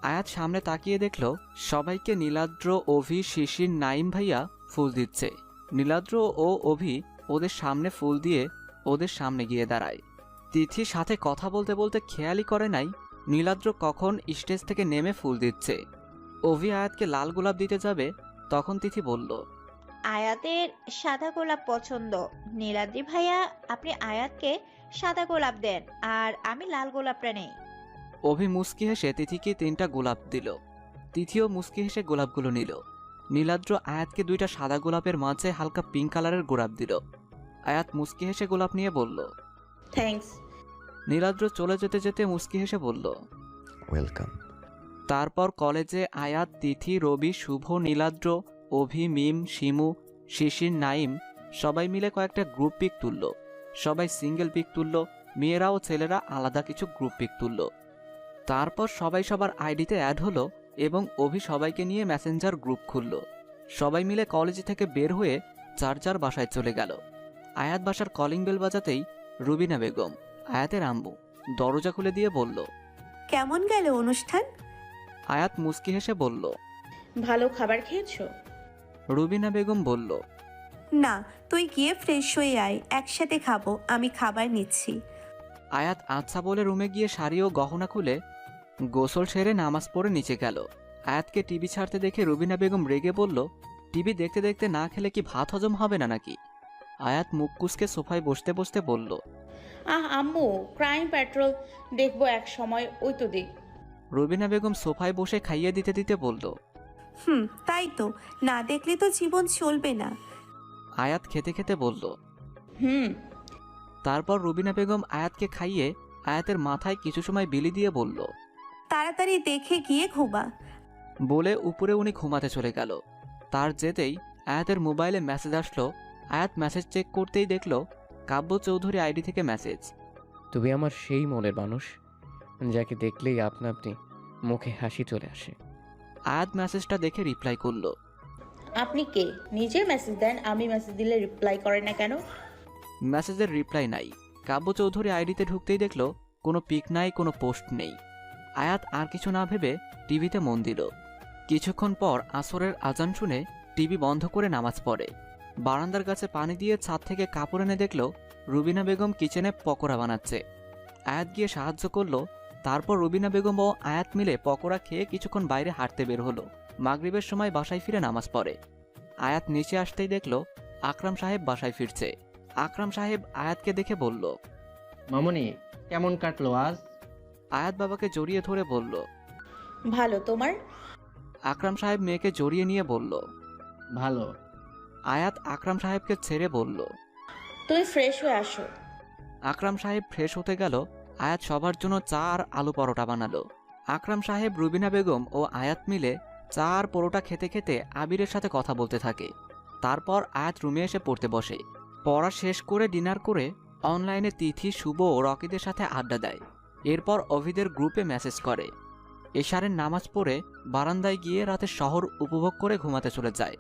আয়াত সামনে তাকিয়ে দেখল সবাইকে নীলাদ্র, অভি, শিশির, নাইম ভাইয়া ফুল দিচ্ছে। নীলাদ্র ও অভি ওদের সামনে ফুল দিয়ে ওদের সামনে গিয়ে দাঁড়ায়। তিথির সাথে কথা বলতে বলতে খেয়ালই করে নাই নীলাদ্র কখন স্টেজ থেকে নেমে ফুল দিচ্ছে। অভি আয়াতকে লাল গোলাপ দিতে যাবে, তখন তিথি বলল, আয়াতের সাদা গোলাপ পছন্দ। নীলাদ্রি ভাইয়া, আপনি আয়াতকে সাদা গোলাপ দেন, আর আমি লাল গোলাপটা নেই। অভি মুস্কি হেসে তিথিকে 3টা গোলাপ দিল। তিথিও মুস্কি হেসে গোলাপগুলো নিল। নীলাদ্র আয়াতকে 2টা সাদা গোলাপের মাঝে হালকা পিঙ্ক কালারের গোলাপ দিল। আয়াত মুস্কি হেসে গোলাপ নিয়ে বলল, থ্যাঙ্কস। নীলাদ্র চলে যেতে যেতে মুস্কি হেসে বলল, ওয়েলকাম। তারপর কলেজে আয়াত, তিথি, রবি, শুভ, নীলাদ্র, অভি, মিম, শিমু, শিশির, নাইম সবাই মিলে কয়েকটা গ্রুপ পিক তুলল। সবাই সিঙ্গেল পিক তুলল, মেয়েরা ও ছেলেরা আলাদা কিছু গ্রুপ পিক তুলল। তারপর সবাই সবার আইডিতে অ্যাড হলো এবং অভি সবাইকে নিয়ে মেসেঞ্জার গ্রুপ খুলল। সবাই মিলে কলেজ থেকে বের হয়ে যার যার বাসায় চলে গেল। আয়াত বাসার কলিং বেল বাজাতেই রুবিনা বেগম, আয়াতের আম্মু, দরজা খুলে দিয়ে বলল, কেমন গেল অনুষ্ঠান? আয়াত মুচকি হেসে বলল, ভালো খাবার খেয়েছো? রুবিনা বেগম বলল, না, তুই গিয়ে ফ্রেশ হয়ে আয়, একসাথে খাবো, আমি খাবার নিচ্ছি। আয়াত আচ্ছা বলে রুমে গিয়ে শাড়ি ও গহনা খুলে গোসল সেরে নামাজ পড়ে নিচে গেল। আয়াতকে টিভি ছাড়তে দেখে রুবিনা বেগম রেগে বলল, টিভি দেখতে দেখতে না খেলে কি ভাত হজম হবে না নাকি? আয়াত মুখ কুঁচকে সোফায় বসতে বসতে বলল, আম্মু, ক্রাইম পেট্রোল দেখবো এক সময়, ওই তো দেখ। রুবিনা বেগম সোফায় বসে খাইয়ে দিতে দিতে বলল, তাই তো, না দেখলে তো জীবন চলবে না। আয়াত খেতে খেতে বলল, তারপর রুবিনা বেগম আয়াতকে খাইয়ে আয়াতের মাথায় কিছু সময় বিলি দিয়ে বলল, তাড়াতাড়ি দেখে গিয়ে ঘুমা। বলে উপরে উনি ঘুমাতে চলে গেল। তার যেতেই আয়াতের মোবাইলে মেসেজ আসলো। আয়াত মেসেজ চেক করতেই দেখল কাব্য চৌধুরী আইডি থেকে মেসেজ। তুমি আমার সেই মনের মানুষ যাকে দেখলেই আপনা আপনি মুখে হাসি চলে আসে। আয়াত মেসেজটা দেখে রিপ্লাই করল, আপনি কে? নিজে মেসেজ দেন, আমি মেসেজ দিলে রিপ্লাই করেন না কেন? মেসেজের রিপ্লাই নাই। কাব্য চৌধুরী আইডিতে ঢুকতেই দেখল কোনো পিক নাই, কোনো পোস্ট নেই। আয়াত আর কিছু না ভেবে টিভিতে মন দিল। কিছুক্ষণ পর আসরের আজান শুনে টিভি বন্ধ করে নামাজ পড়ে। বারান্দার কাছে পানি দিয়ে ছাদ থেকে কাপড় এনে দেখল রুবিনা বেগম কিচেনে পকোড়া বানাচ্ছে। আয়াত গিয়ে সাহায্য করলো। তারপর রুবিনা বেগম ও আয়াত মিলে পকোড়া খেয়ে কিছুক্ষণ বাইরে হাঁটতে বের হলো। মাগরিবের সময় বাসায় ফিরে নামাজ পড়ে। আয়াত নিচে আসতেই দেখল আকরাম সাহেব বাসায় ফিরছে। আকরাম সাহেব আয়াতকে দেখে বলল, মামুনি, কেমন কাটলো আজ? আয়াত বাবাকে জড়িয়ে ধরে বলল, ভালো। তোমার? আকরাম সাহেব মেয়েকে জড়িয়ে নিয়ে বলল, ভালো। আয়াত আকরাম সাহেবকে ছেড়ে বলল, তুমি ফ্রেশ হয়ে আসো। আকরাম সাহেব ফ্রেশ হতে গেল। আয়াত সবার জন্য চা আর আলু পরোটা বানালো। আকরাম সাহেব, রুবিনা বেগম ও আয়াত মিলে চা আর পরোটা খেতে খেতে আবিরের সাথে কথা বলতে থাকে। তারপর আয়াত রুমে এসে পড়তে বসে। পড়া শেষ করে ডিনার করে অনলাইনে তিথি, শুভ ও রকিদের সাথে আড্ডা দেয়। এরপর অভিদের গ্রুপে মেসেজ করে। এশারের নামাজ পড়ে বারান্দায় গিয়ে রাতের শহর উপভোগ করে ঘুমাতে চলে যায়।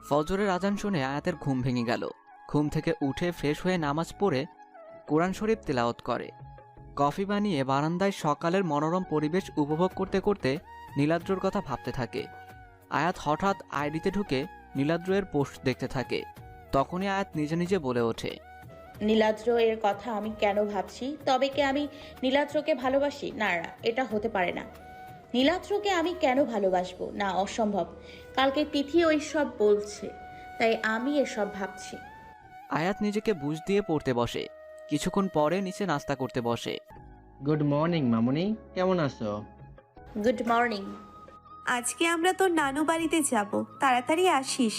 ফজরের আজান শুনে আয়াতের ঘুম ভেঙে গেল। ঘুম থেকে উঠে ফ্রেশ হয়ে নামাজ পড়ে কোরআন শরীফ তেলাওয়াত করে। কফি বানিয়ে বারান্দায় সকালের মনোরম পরিবেশ উপভোগ করতে করতে নীলাদ্রর কথা ভাবতে থাকে। আয়াত হঠাৎ আইডিতে ঢুকে নীলাদ্রের পোস্ট দেখতে থাকে। তখনই আয়াত নিজে নিজে বলে ওঠে, নীলাদ্র এর কথা আমি কেন ভাবছি? তবে কি আমি নীলাদ্রকে ভালোবাসি? না, এটা হতে পারে না। নীলাদ্রকে আমি কেন ভালোবাসবো? না, অসম্ভব। কালকে তিথি ওই সব বলছে, তাই আমি এসব ভাবছি। আয়াত নিজেকে বুঝ দিয়ে পড়তে বসে। কিছুক্ষণ পরে নিচে নাস্তা করতে বসে। গুড মর্নিং মামুনি, কেমন আছো? Good morning. আজকে আমরা তোর নানু বাড়িতে যাব, তাড়াতাড়ি আসিস।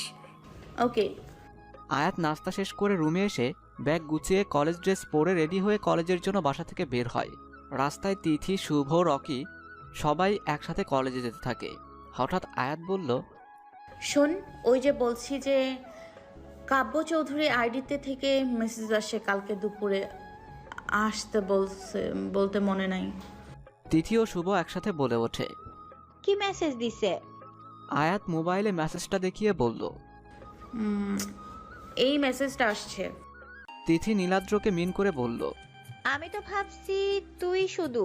ওকে। আয়াত নাস্তা শেষ করে রুমে এসে ব্যাগ গুছিয়ে কলেজ ড্রেস পরে রেডি হয়ে কলেজের জন্য বাসা থেকে বের হয়। রাস্তায় তিথি, শুভ, রকি সবাই একসাথে কলেজে যেতে থাকে। হঠাৎ আয়াত বলল, শোন, ওই যে বলছি যে কাব্য চৌধুরী আইডিতে থেকে মেসেজ আসে, কালকে দুপুরে আসতে বলতে মনে নাই। তিথি ও শুভ একসাথে বলে ওঠে, কি মেসেজ দিছে? আয়াত মোবাইলে মেসেজটা দেখিয়ে বলল, এই মেসেজটা আসছে। তিথি নীলাদ্রকে মিন করে বলল, আমি তো ভাবছি তুই শুধু,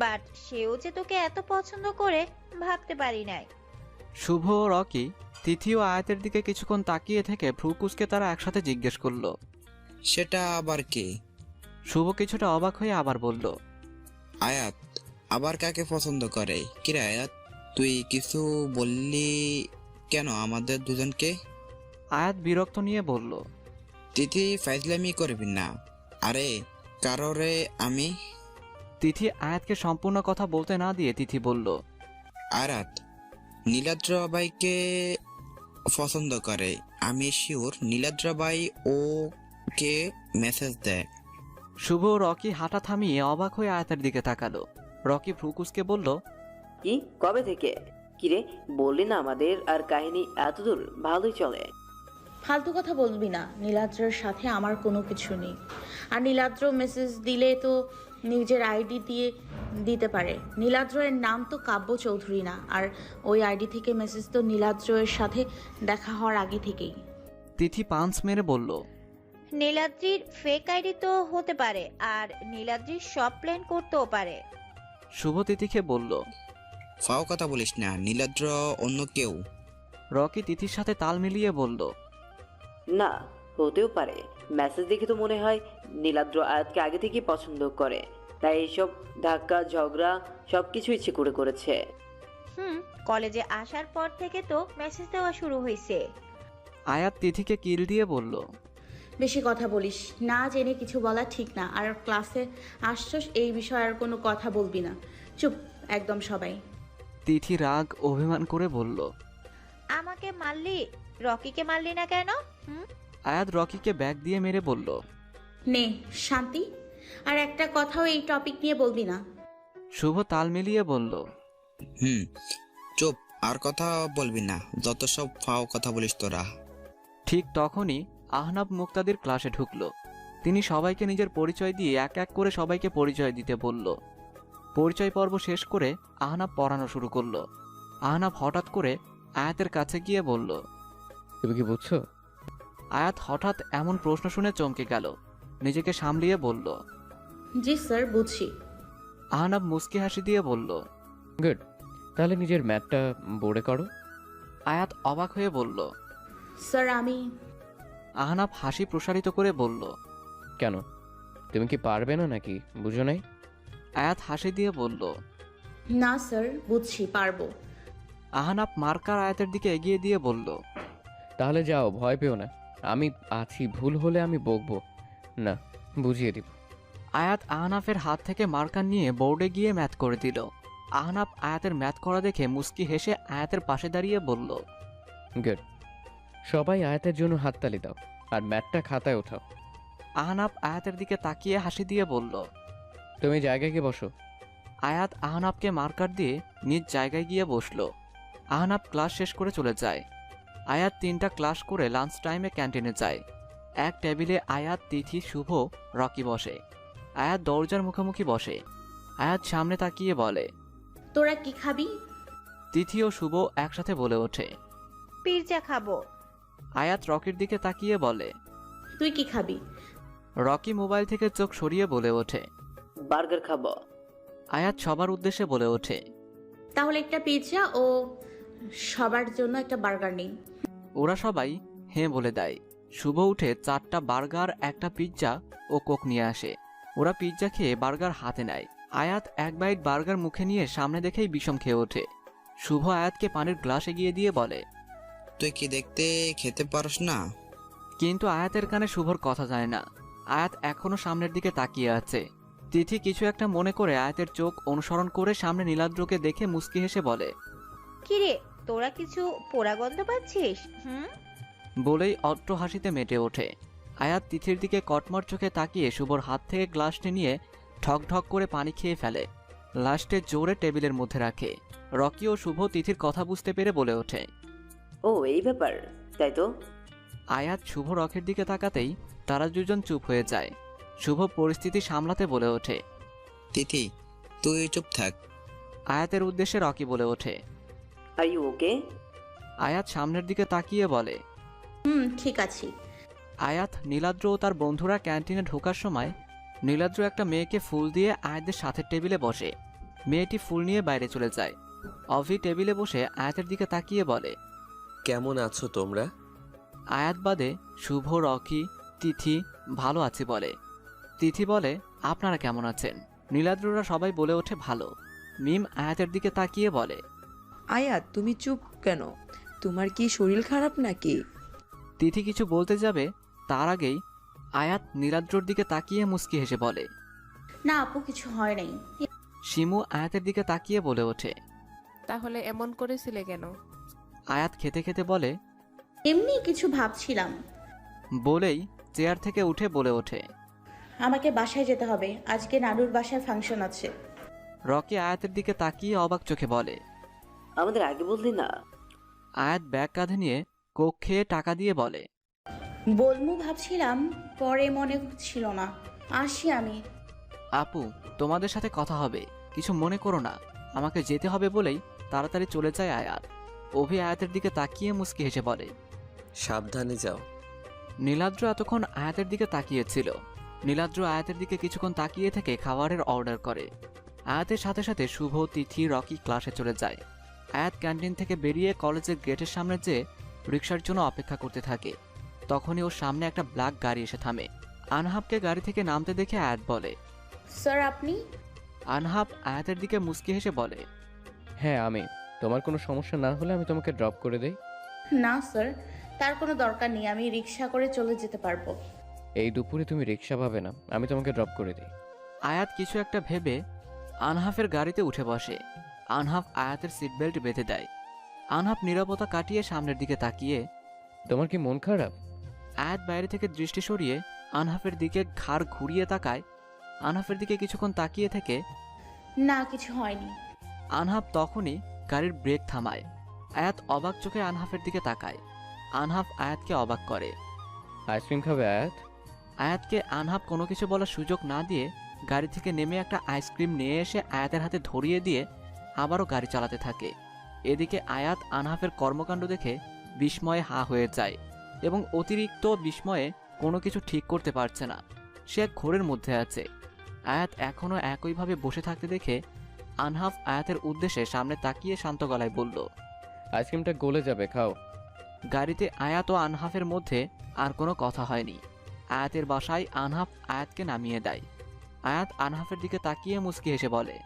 বাট সেও যে তোকে এত পছন্দ করে ভাবতে পারি নাই। শুভ ও রকি তিথি ও আয়াতের দিকে কিছুক্ষণ তাকিয়ে থেকে ফ্রুকুসকে তারা একসাথে জিজ্ঞেস করলো, সেটা আবার কে? শুভ কিছুটা অবাক হয়ে আবার বলল, আয়াত আবার কাকে পছন্দ করে? কিরে আয়াত, তুই কিছু বললি কেন আমাদের দুজনকে? আয়াত বিরক্ত নিয়ে বলল, তিথি ফাইজলামি করবি না। আরে কারোরে আমি। তিথি আয়াতকে সম্পূর্ণ কথা বলতে না দিয়ে তিথি বলল, আয়াত নীলাদ্র ভাইকে পছন্দ করে। আমি শিওর নীলাদ্র ভাই ওকে মেসেজ দেয়। শুভ ও রকি হাঁটা থামিয়ে অবাক হয়ে আয়াতের দিকে তাকালো। রকি ফ্রুকুসকে বলল, কি কবে থেকে? কিরে বললি না আমাদের আর কাহিনী এতদূর ভালোই চলে। ফালতু কথা বলবি না, নীলাদ্রের সাথে আমার কোনো কিছু নেই। আর নীলাদ্র মেসেজ দিলে তো নিজের আইডি দিয়ে দিতে পারে। নীলাদ্রের নাম তো কাব্য চৌধুরী না, আর ওই আইডি থেকে মেসেজ তো নীলাদ্রের সাথে দেখা হওয়ার আগে থেকেই। তিথি পাঞ্চ মেরে বলল, নীলাদ্রির ফেক আইডি তো হতে পারে, আর নীলাদ্রির সব প্ল্যান করতেও পারে। শুভ তিথিকে বলল, ফাও কথা বলিস না, নীলাদ্র অন্য কেউ। রকি তিথির সাথে তাল মিলিয়ে বলল, না হতেও পারে, মেসেজ দেখে তো মনে হয় নীলাদ্র আয়াতকে আগে থেকেই পছন্দ করে, তাই এইসব ধাক্কা ঝগড়া সবকিছু ইচ্ছে করে করেছে। কলেজে আসার পর থেকে তো মেসেজ দেওয়া শুরু হয়েছে। আয়াত তিথিকে কিল দিয়ে বলল, বেশি কথা বলিস না, জেনে কিছু বলা ঠিক না। আর ক্লাসে আসছস, এই বিষয়ে আর কোনো কথা বলবি না। চুপ একদম সবাই। তিথি রাগ অভিমান করে বলল, আমাকে মারলি, রকিকে মারলি না কেন? আয়াত রকিকে ব্যাগ দিয়ে মেরে বলল, নে শান্তি, আর একটা কথাও এই টপিক নিয়ে বলবি না। শুভ তাল মিলিয়ে বলল, চুপ, আর কথা বলবি না, যত সব ফাও কথা বলিস তোরা। ঠিক তখনই আহনাব মুক্তাদির ক্লাসে ঢুকলো। তিনি সবাইকে নিজের পরিচয় দিয়ে এক এক করে সবাইকে পরিচয় দিতে বলল। পরিচয় পর্ব শেষ করে আহনাব পড়ানো শুরু করলো। আহনাব হঠাৎ করে আয়াতের কাছে গিয়ে বলল, তুমি কি বুঝছো? আয়াত হঠাৎ এমন প্রশ্ন শুনে চমকে গেল, নিজেকে সামলিয়ে বলল, জি স্যার বুঝছি। আহনাব মুস্কি হাসি দিয়ে বলল, গুড, তাহলে নিজের ম্যাথটা বোর্ডে করো। আয়াত অবাক হয়ে বলল, স্যার আমি। আহনাব হাসি প্রসারিত করে বলল, কেন, তুমি কি পারবে না নাকি, বুঝো নাই? আয়াত হাসি দিয়ে বলল, না স্যার বুঝছি, পারবো। আহনাব মার্কার আয়াতের দিকে এগিয়ে দিয়ে বলল, তাহলে যাও, ভয় পেও না, আমি আছি, ভুল হলে আমি বকবো না, বুঝিয়ে দিব। আয়াত আহনাফের হাত থেকে মার্কার নিয়ে বোর্ডে গিয়ে ম্যাথ করে দিল। আহনাফ আয়াতের ম্যাথ করা দেখে মুস্কি হেসে আয়াতের পাশে দাঁড়িয়ে বলল, গুড, সবাই আয়াতের জন্য হাততালি দাও আর ম্যাথটা খাতায় ওঠাও। আহনাফ আয়াতের দিকে তাকিয়ে হাসি দিয়ে বলল, তুমি জায়গায় গিয়ে বসো। আয়াত আহনাফকে মার্কার দিয়ে নিজ জায়গায় গিয়ে বসলো। আহনাফ ক্লাস শেষ করে চলে যায়। আয়াত 3টা ক্লাস করে লাঞ্চ টাইমে ক্যান্টিনে যায়। এক টেবিলে আয়াত, তিথি, শুভ, রকি বসে। আয়াত দরজার মুখোমুখি বসে। আয়াত সামনে তাকিয়ে বলে, তোরা কি খাবি? তিথি ও শুভ একসাথে বলে ওঠে, পিৎজা খাবো। আয়াত রকির দিকে তাকিয়ে বলে, তুই কি খাবি? রকি মোবাইল থেকে চোখ সরিয়ে বলে ওঠে, বার্গার খাবো। আয়াত সবার উদ্দেশ্যে বলে ওঠে, তাহলে একটা পিৎজা ও সবার জন্য একটা বার্গার নেই। ওরা সবাই হ্যাঁ বলে দেয়। শুভ উঠে 4টা বার্গার, একটা পিৎজা ও কোক নিয়ে আসে। ওরা পিৎজা খেয়ে বার্গার হাতে নেয়। আয়াত এক বাইট বার্গার মুখে নিয়ে সামনে দেখেই বিষম খেয়ে ওঠে। শুভ আয়াতকে পানির গ্লাস এগিয়ে দিয়ে বলে, তুই কি দেখতে খেতে পারস না? কিন্তু আয়াতের কানে শুভর কথা যায় না। আয়াত এখনো সামনের দিকে তাকিয়ে আছে। তিথি কিছু একটা মনে করে আয়াতের চোখ অনুসরণ করে সামনে নীলাদ্রকে দেখে মুস্কি হেসে বলে, কিরে তোরা কিছু পোড়া গন্ধ পাচ্ছিস? বলেই অট্ট হাসিতে মেতে ওঠে। আয়াত তিথির দিকে কটমট চোখে তাকিয়ে শুভর হাত থেকে গ্লাসটি নিয়ে ঠক ঠক করে পানি খেয়ে ফেলে। লাস্টে জোরে টেবিলের মধ্যে রাখে। রকি ও শুভ তিথির কথা বুঝতে পেরে বলে ওঠে, ও এই ব্যাপার, তাই তো। আয়াত শুভ রকির দিকে তাকাতেই তারা দুজন চুপ হয়ে যায়। শুভ পরিস্থিতি সামলাতে বলে ওঠে, তিথি তুই চুপ থাক। আয়াতের উদ্দেশ্যে রকি বলে ওঠে, আর ইউ ওকে? আয়াত সামনের দিকে তাকিয়ে বলে, ঠিক আছে। আয়াত, নীলাদ্র ও তার বন্ধুরা ক্যান্টিনে ঢোকার সময় নীলাদ্র একটা মেয়েকে ফুল দিয়ে আয়াতের সাথে টেবিলে বসে। মেয়েটি ফুল নিয়ে বাইরে চলে যায়। অভি টেবিলে বসে আয়াতের দিকে তাকিয়ে বলে, কেমন আছো তোমরা? আয়াত বাদে শুভ, রকি, তিথি ভালো আছি বলে। তিথি বলে, আপনারা কেমন আছেন? নীলাদ্ররা সবাই বলে ওঠে ভালো। মিম আয়াতের দিকে তাকিয়ে বলে, আয়াত তুমি চুপ কেন? তোমার কি শরীর খারাপ নাকি? তিথি কিছু বলতে যাবে, তার আগেই আয়াত নীলাদ্রর দিকে তাকিয়ে মুস্কি হেসে বলে, না আপু, কিছু হয় নাই। শিমু আয়াতের দিকে তাকিয়ে বলে ওঠে, তাহলে এমন করেছিলে কেন? আয়াত খেতে খেতে বলে, এমনি কিছু ভাবছিলাম। বলেই চেয়ার থেকে উঠে বলে ওঠে, আমাকে বাসায় যেতে হবে, আজকে নানুর বাসায় ফাংশন আছে। রকি আয়াতের দিকে তাকিয়ে অবাক চোখে বলে, আমাদের আগে বললি না? আয়াত ব্যাগ কাঁধে নিয়ে কোক খেয়ে টাকা দিয়ে বলে, বলমু ভাবছিলাম, পরে মনে ছিল না। আসি আমি। আপু, তোমাদের সাথে কথা হবে, কিছু মনে করো না। আমাকে যেতে হবে বলেই তাড়াতাড়ি চলে যায় আয়াত। অভি আয়াতের দিকে তাকিয়ে মুচকি হেসে বলে, সাবধানে যাও। নীলাদ্র এতক্ষণ আয়াতের দিকে তাকিয়েছিল। নীলাদ্র আয়াতের দিকে কিছুক্ষণ তাকিয়ে থেকে খাবারের অর্ডার করে। আয়াতের সাথে সাথে শুভ, তিথি, রকি ক্লাসে চলে যায়। আয়াত ক্যান্টিন থেকে বেরিয়ে কলেজের গেটের সামনে যেয়ে রিকশার জন্য অপেক্ষা করতে থাকে। তখনই ওর সামনে একটা ব্ল্যাক গাড়ি এসে থামে। আনহাবকে গাড়ি থেকে নামতে দেখে আয়াত বলে, স্যার আপনি? আনহাব আয়াতের দিকে মুচকি হেসে বলে, হ্যাঁ আমি। তোমার কোনো সমস্যা না হলে আমি তোমাকে ড্রপ করে দেই। না স্যার, তার কোনো দরকার নেই, আমি রিক্সা করে চলে যেতে পারবো। এই দুপুরে তুমি রিক্সা পাবে না, আমি তোমাকে ড্রপ করে দিই। আয়াত কিছু একটা ভেবে আনহাফের গাড়িতে উঠে বসে। আনহাফ আয়াতের সিট বেল্ট বেঁধে দেয়। আনহাফ নীরবতা কাটিয়ে সামনের দিকে তাকিয়ে, তোমার কি মন খারাপ? আয়াত বাইরে থেকে দৃষ্টি সরিয়ে আনহাফের দিকে ঘাড় ঘুরিয়ে তাকায়। আনহাফের দিকে কিছুক্ষণ তাকিয়ে থেকে না, কিছু হয়নি। আনহাফ তখনই গাড়ির ব্রেক থামায়। আয়াত অবাক চোখে আনহাফের দিকে তাকায়। আনহাফ আয়াতকে অবাক করে। আইসক্রিম খাবে আয়াত? আয়াতকে আনহাফ কোনো কিছু বলার সুযোগ না দিয়ে গাড়ি থেকে নেমে একটা আইসক্রিম নিয়ে এসে আয়াতের হাতে ধরিয়ে দিয়ে আবারও গাড়ি চালাতে থাকে। এদিকে আয়াত আনহাফের কর্মকাণ্ড দেখে বিস্ময়ে হা হয়ে যায় এবং অতিরিক্ত বিস্ময়ে কোনো কিছু ঠিক করতে পারছে না। সে এক ঘোরের মধ্যে আছে। আয়াত এখনও একইভাবে বসে থাকতে দেখে আনহাফ আয়াতের উদ্দেশ্যে সামনে তাকিয়ে শান্ত গলায় বলল, আইসক্রিমটা গলে যাবে, খাও। গাড়িতে আয়াত ও আনহাফের মধ্যে আর কোনো কথা হয়নি। আয়াতের বাসায় আনহাফ আয়াতকে নামিয়ে দেয়। আয়াত আনহাফের দিকে তাকিয়ে মুচকি হেসে বলে,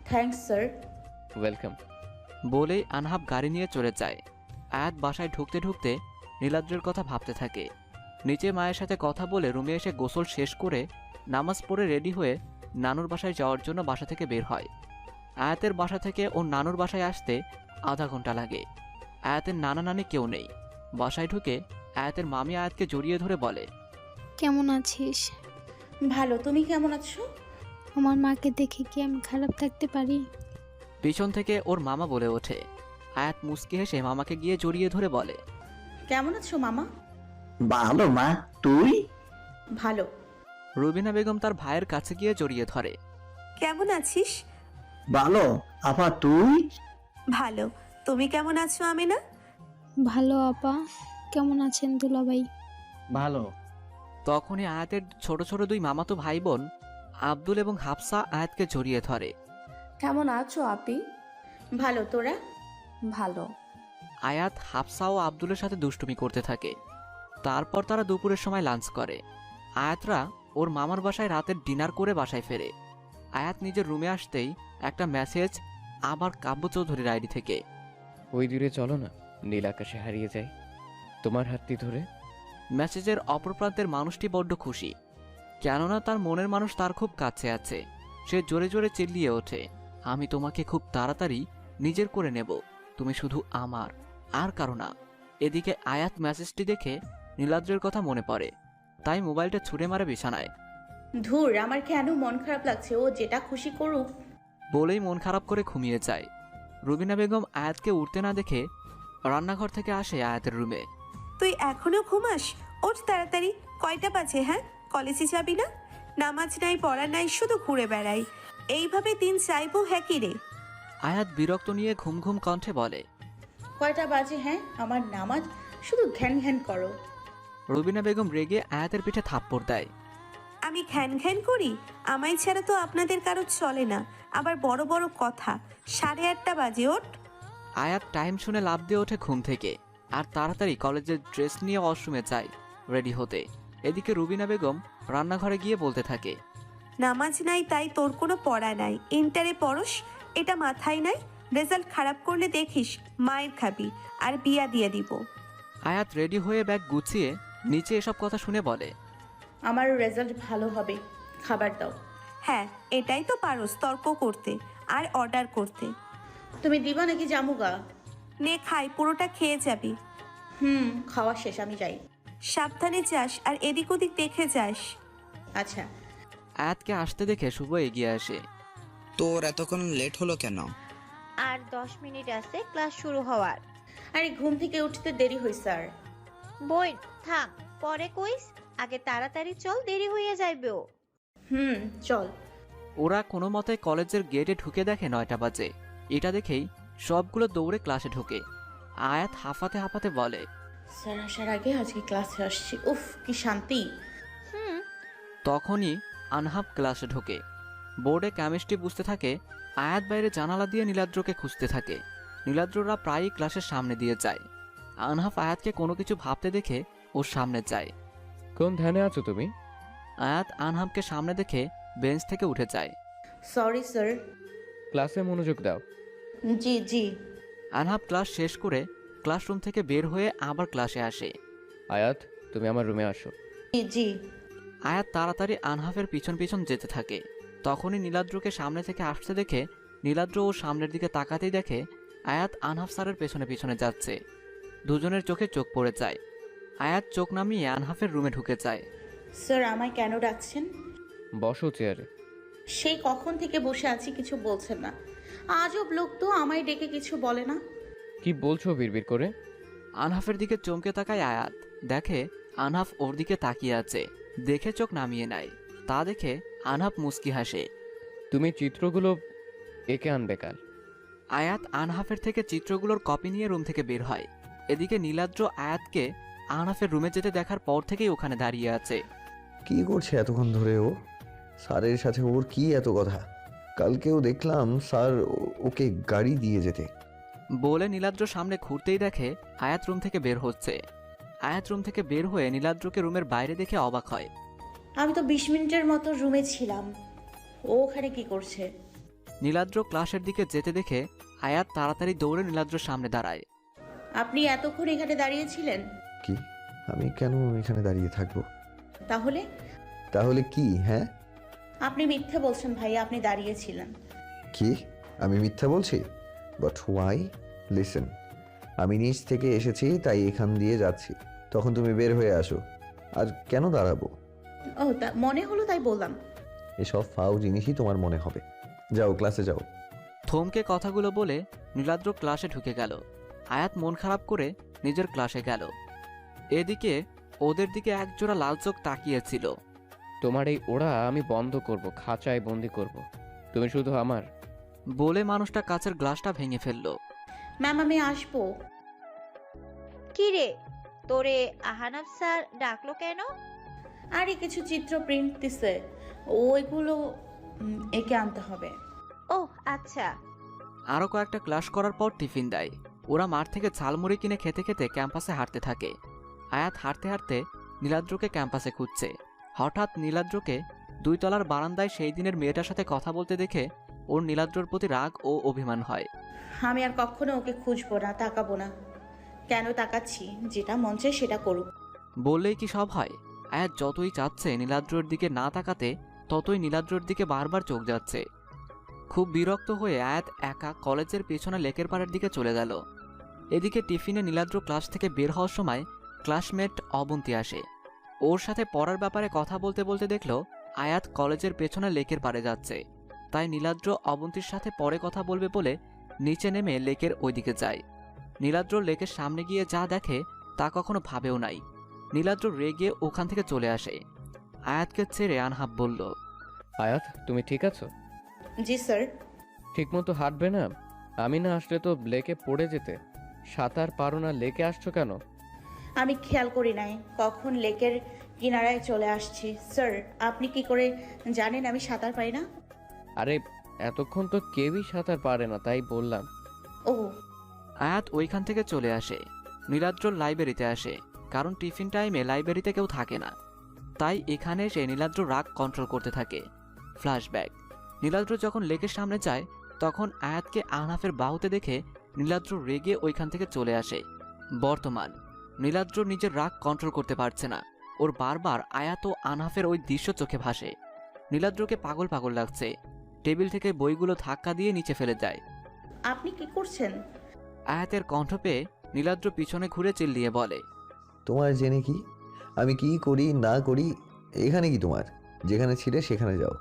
থ্যাঙ্কস স্যার। ওয়েলকাম। বলেই আনহাফ গাড়ি নিয়ে চলে যায়। আয়াত বাসায় ঢুকতে ঢুকতে নীলাদ্রের কথা ভাবতে থাকে। নিচে মায়ের সাথে কথা বলে রুমে এসে গোসল শেষ করে নামাজ পড়ে রেডি হয়ে নানুর বাসায় যাওয়ার জন্য বাসা থেকে বের হয়। আয়াতের বাসা থেকে ওর নানুর বাসায় আসতে আধা ঘন্টা লাগে। আয়াতের নানা নানি কেউ নেই। বাসায় ঢুকে আয়াতের মামি আয়াতকে জড়িয়ে ধরে বলে, কেমন আছিস? ভালো, তুমি কেমন আছো? আমার মাকে দেখে কি আমি খারাপ থাকতে পারি? পিছন থেকে ওর মামা বলে ওঠে। আয়াত মুচকি হেসে মামাকে গিয়ে জড়িয়ে ধরে বলে, কেমন আছো মামা? ভালো মা, তুই? ভালো। রুবিনা বেগম তার ভাইয়ের কাছে গিয়ে জড়িয়ে ধরে, কেমন আছিস? ভালো। আপা তুই? ভালো। তুমি কেমন আছো আমিনা? ভালো আপা। কেমন আছেন দুলাভাই? ভালো। তখনই আয়াতের ছোট ছোট দুই মামাতো ভাই বোন আব্দুল এবং হাফসা আয়াতকে জড়িয়ে ধরে। কেমন আছো আপি? ভালো, তোরা? ভালো। আয়াত হাফসা ও আব্দুলের সাথে দুষ্টুমি করতে থাকে। তারপর তারা দুপুরের সময় লাঞ্চ করে। আয়াতরা ওর মামার বাসায় রাতের ডিনার করে বাসায় ফেরে। আয়াত নিজের রুমে আসতেই একটা মেসেজ আবার কাব্য চৌধুরীর আইডি থেকে, ওই দূরে চলো না, নীল আকাশে হারিয়ে যায়, তোমার হাতটি ধরে। মেসেজের অপর প্রান্তের মানুষটি বড্ড খুশি, কেননা তার মনের মানুষ তার খুব কাছে আছে। সে জোরে জোরে চিল্লিয়ে ওঠে, আমি তোমাকে খুব তাড়াতাড়ি নিজের করে নেব, তুমি শুধু আমার, আর কারো না। এদিকে আয়াত মেসেজটি দেখে নীলাদ্রের কথা মনে পড়ে, তাই মোবাইলটা ছুঁড়ে মারে বিছানায়। ধুর, আমার কেন মন খারাপ লাগছে, ও যেটা খুশি করুক। বলেই মন খারাপ করে ঘুমিয়ে যায়। রুবিনা বেগম আয়াতকে উঠতে না দেখে রান্নাঘর থেকে আসে আয়াতের রুমে। তুই এখনো ঘুমাস? ওঠ তাড়াতাড়ি। কয়টা বাজে? হ্যাঁ, কলেজে যাবি না? নামাজ নাই, পড়া নাই, শুধু ঘুরে বেড়াই। এইভাবে দিন চাইবো হ্যাঁ কি রে? আয়াত বিরক্ত নিয়ে ঘুম ঘুম কণ্ঠে বলে, কয়টা বাজে? হ্যাঁ, আমার নামাজ, শুধু ঘ্যান ঘ্যান করো। রুবিনা বেগম রেগে আয়াতের পিঠে থাপ্পড় দেয়। আমি ঘ্যান ঘ্যান করি? আমায় ছাড়া তো আপনাদের কারো চলে না। আবার বড় বড় কথা। 8:30 বাজে, ওঠ। আয়াত টাইম শুনে লাফ দিয়ে ওঠে ঘুম থেকে আর তাড়াতাড়ি কলেজের ড্রেস নিয়ে ওয়াশরুমে যায় রেডি হতে। এদিকে রুবিনা বেগম রান্নাঘরে গিয়ে বলতে থাকে, নামাজ নাই তাই তোর কোনো পড়া নাই, ইন্টারে পড়স, এটা মাথায় নাই। রেজাল্ট খারাপ করলে দেখিস মায়ের খাবি, আর বিয়া দিয়ে দিব। আয়াত রেডি হয়ে ব্যাগ গুছিয়ে নিচে এসব কথা শুনে বলে, আমার রেজাল্ট ভালো হবে, খাবার দাও। হ্যাঁ, এটাই তো পারস, তর্ক করতে আর অর্ডার করতে। তুমি দিবা নাকি জামুগা? নে খাই, পুরোটা খেয়ে যাবি। খাওয়া শেষ, আমি যাই। সাবধানে যাস আর এদিক ওদিক দেখে যাস। আচ্ছা। আয়াতকে আসতে দেখে শুভ এগিয়ে আসে। তোর এতক্ষণ লেট হলো কেন? আর 10 মিনিট আছে ক্লাস শুরু হওয়ার। আরে ঘুম থেকে উঠতে দেরি হই স্যার। বই থাম, পরে কইস, আগে তাড়াতাড়ি চল, দেরি হয়ে যাইবে। চল। ওরা কোনো মতে কলেজের গেটে ঢুকে দেখে 9টা বাজে। এটা দেখেই সবগুলো দৌড়ে ক্লাসে ঢোকে। আয়াত হাঁফাতে হাঁপাতে বলে, স্যার আসার আগে আজকে ক্লাসে আসছি, উফ কি শান্তি। তখনই আনহাব ক্লাসে ঢোকে। বোর্ডে কেমিস্ট্রি বুঝতে থাকে। আয়াত বাইরে জানালা দিয়ে নীলাদ্রকে খুঁজতে থাকে। নীলাদ্ররা প্রায়ই ক্লাসের সামনে দিয়ে যায়। আনহাব আয়াতকে কোনো কিছু ভাবতে দেখে ওর সামনে যায়। কোন ধ্যানে আছো তুমি? আয়াত আনহাবকে সামনে দেখে বেঞ্চ থেকে উঠে যায়। Sorry sir. ক্লাসে মনোযোগ দাও। জি জি। আনহাব ক্লাস শেষ করে ক্লাসরুম থেকে বের হয়ে আবার ক্লাসে আসে। আয়াত, তুমি আমার রুমে আসো। জি জি। আয়াত তাড়াতাড়ি আনহাফের পিছন পিছন যেতে থাকে। তখনই নীলাদ্রকে সামনে থেকে আসতে দেখে নীলাদ্র ও সামনের দিকে তাকাতেই দেখে আয়াত আনহাফ স্যারের পেছনে পিছনে যাচ্ছে। দুজনের চোখে চোখ পড়ে যায়। আয়াত চোখ নামিয়ে আনহাফের রুমে ঢুকে যায়। স্যার আমায় কেন ডাকছেন? বসো চেয়ারে। সেই কখন থেকে বসে আছি, কিছু বলছেন না। আজব লোক তো, আমায় ডেকে কিছু বলে না। কি বলছো বিড়বিড় করে? আনহাফের দিকে চমকে তাকায় আয়াত। দেখে আনহাফ ওর দিকে তাকিয়ে আছে। দেখে চোখ নামিয়ে নেয়। তা দেখে আনহাফ মুচকি হাসে। তুমি চিত্রগুলো এঁকে আনবে কাল। আয়াত আনহাফের থেকে চিত্রগুলোর কপি নিয়ে রুম থেকে বের হয়। এদিকে নীলাদ্র আয়াতকে আনহাফের রুমে যেতে দেখার পর থেকেই ওখানে দাঁড়িয়ে আছে। কি করছে এতক্ষণ ধরে ও? স্যারের সাথে ওর কি এত কথা? কালকেও দেখলাম স্যার ওকে গাড়ি দিয়ে যেতে। বলে নীলাদ্র সামনে ঘুরতেই দেখে আয়াত রুম থেকে বের হচ্ছে। আয়াত রুম থেকে বের হয়ে নীলাদ্রকে রুমের বাইরে দেখে অবাক হয়। আমি তো 20 মিনিটের মতো রুমে ছিলাম, ও ওখানে কি করছে? নীলাদ্র ক্লাসের দিকে যেতে দেখে আয়াত তাড়াতাড়ি দৌড়ে নীলাদ্রর সামনে দাঁড়ায়। আপনি এতক্ষণ এখানে দাঁড়িয়েছিলেন? কি? আমি কেন এখানে দাঁড়িয়ে থাকবো? তাহলে? তাহলে কি? হ্যাঁ, আপনি মিথ্যে বলছেন ভাইয়া, আপনি দাঁড়িয়েছিলেন। কি? আমি মিথ্যা বলছি? But why? লিসেন, আমি নিচ থেকে এসেছি তাই এখান দিয়ে যাচ্ছি, তখন তুমি বের হয়ে আসো। আর কেন দাঁড়াবো? ও তা মনে হলো তাই বললাম। এসব ফাউ জিনিসই তোমার মনে হবে। যাও ক্লাসে যাও। থমকে কথাগুলো বলে নীলাদ্র ক্লাসে ঢুকে গেল। আয়াত মন খারাপ করে নিজের ক্লাসে গেল। এদিকে ওদের দিকে একজোড়া লাল চোখ তাকিয়েছিল। তোমার এই ওড়া আমি বন্ধ করব, খাঁচায় বন্দি করব। তুমি শুধু আমার। বলে মানুষটা কাচের গ্লাসটা ভেঙে ফেললো। ম্যাম আমি আসবো। কি রে, তোরে আহানাফ স্যার ডাকলো কেন? আরে কিছু চিত্র প্রিন্ট দিছে, ওইগুলো এঁকে আনতে হবে। ও আচ্ছা। আরও কয়েকটা ক্লাস করার পর টিফিন দেয়। ওরা মাঠ থেকে ঝালমুড়ি কিনে খেতে খেতে ক্যাম্পাসে হাঁটতে থাকে। আয়াত হাঁটতে হাঁটতে নীলাদ্রকে ক্যাম্পাসে খুঁজছে। হঠাৎ নীলাদ্রকে 2 তলার বারান্দায় সেই দিনের মেয়েটার সাথে কথা বলতে দেখে ওর নীলাদ্রর প্রতি রাগ ও অভিমান হয়। আমি আর কখনো ওকে খুঁজবো না, তাকাবো না। কেন তাকাচ্ছি? যেটা মন চায় সেটা করুক। বললেই কি সব হয়? আয়াত যতই চাচ্ছে নীলাদ্রর দিকে না তাকাতে, ততই নীলাদ্রর দিকে বারবার চোখ যাচ্ছে। খুব বিরক্ত হয়ে আয়াত একা কলেজের পেছনে লেকের পাড়ের দিকে চলে গেল। এদিকে টিফিনে নীলাদ্র ক্লাস থেকে বের হওয়ার সময় ক্লাসমেট অবন্তী আসে। ওর সাথে পড়ার ব্যাপারে কথা বলতে বলতে দেখল আয়াত কলেজের পেছনে লেকের পাড়ে যাচ্ছে। তাই নীলাদ্র অবন্তীর সাথে পরে কথা বলবে বলে নিচে নেমে লেকের ওইদিকে যায়। নীলাদ্র লেকের সামনে গিয়ে যা দেখে তা কখনো ভাবেও নাই। নীলাদ্র রেগে ওখান থেকে চলে আসে। আয়াতকে ছেড়ে আনহাব বলল, আয়াত, তুমি ঠিক আছো? জি স্যার। ঠিক মতো হাঁটবে না? আমি না আসলে তো লেকে পড়ে যেতে। সাঁতার পারো না, লেকে আসছো কেন? আমি খেয়াল করি নাই কখন লেকের কিনারায় চলে আসছি। স্যার আপনি কি করে জানেন আমি সাঁতার পারি না? আরে এতক্ষণ তো কেউই সাঁতার পারে না, তাই বললাম। ও। আয়াত ওইখান থেকে চলে আসে। নীলাদ্র লাইব্রেরিতে আসে, কারণ টিফিন টাইমে লাইব্রেরিতে কেউ থাকে না। তাই এখানে এসে নীলাদ্র রাগ কন্ট্রোল করতে থাকে। ফ্ল্যাশব্যাক। নীলাদ্র যখন লেকের সামনে যায় তখন আয়াতকে আহনাফের বাহুতে দেখে নীলাদ্র রেগে ওইখান থেকে চলে আসে। বর্তমান নীলাদ্র নিজের রাগ কন্ট্রোল করতে পারছে না। ওর বারবার আয়াত ও আহনাফের ওই দৃশ্য চোখে ভাসে। নীলাদ্রকে পাগল পাগল লাগছে। টেবিল থেকে বইগুলো ধাক্কা দিয়ে নিচে ফেলে যায়। আপনি কি করছেন? আয়াতের কণ্ঠ পেয়ে নীলাদ্র পিছনে ঘুরে চিল্লিয়ে বলে, তোমার জেনে কি? আমি কি করি না করি এখানে কি তোমার? যেখানে ছিলে সেখানে যাও।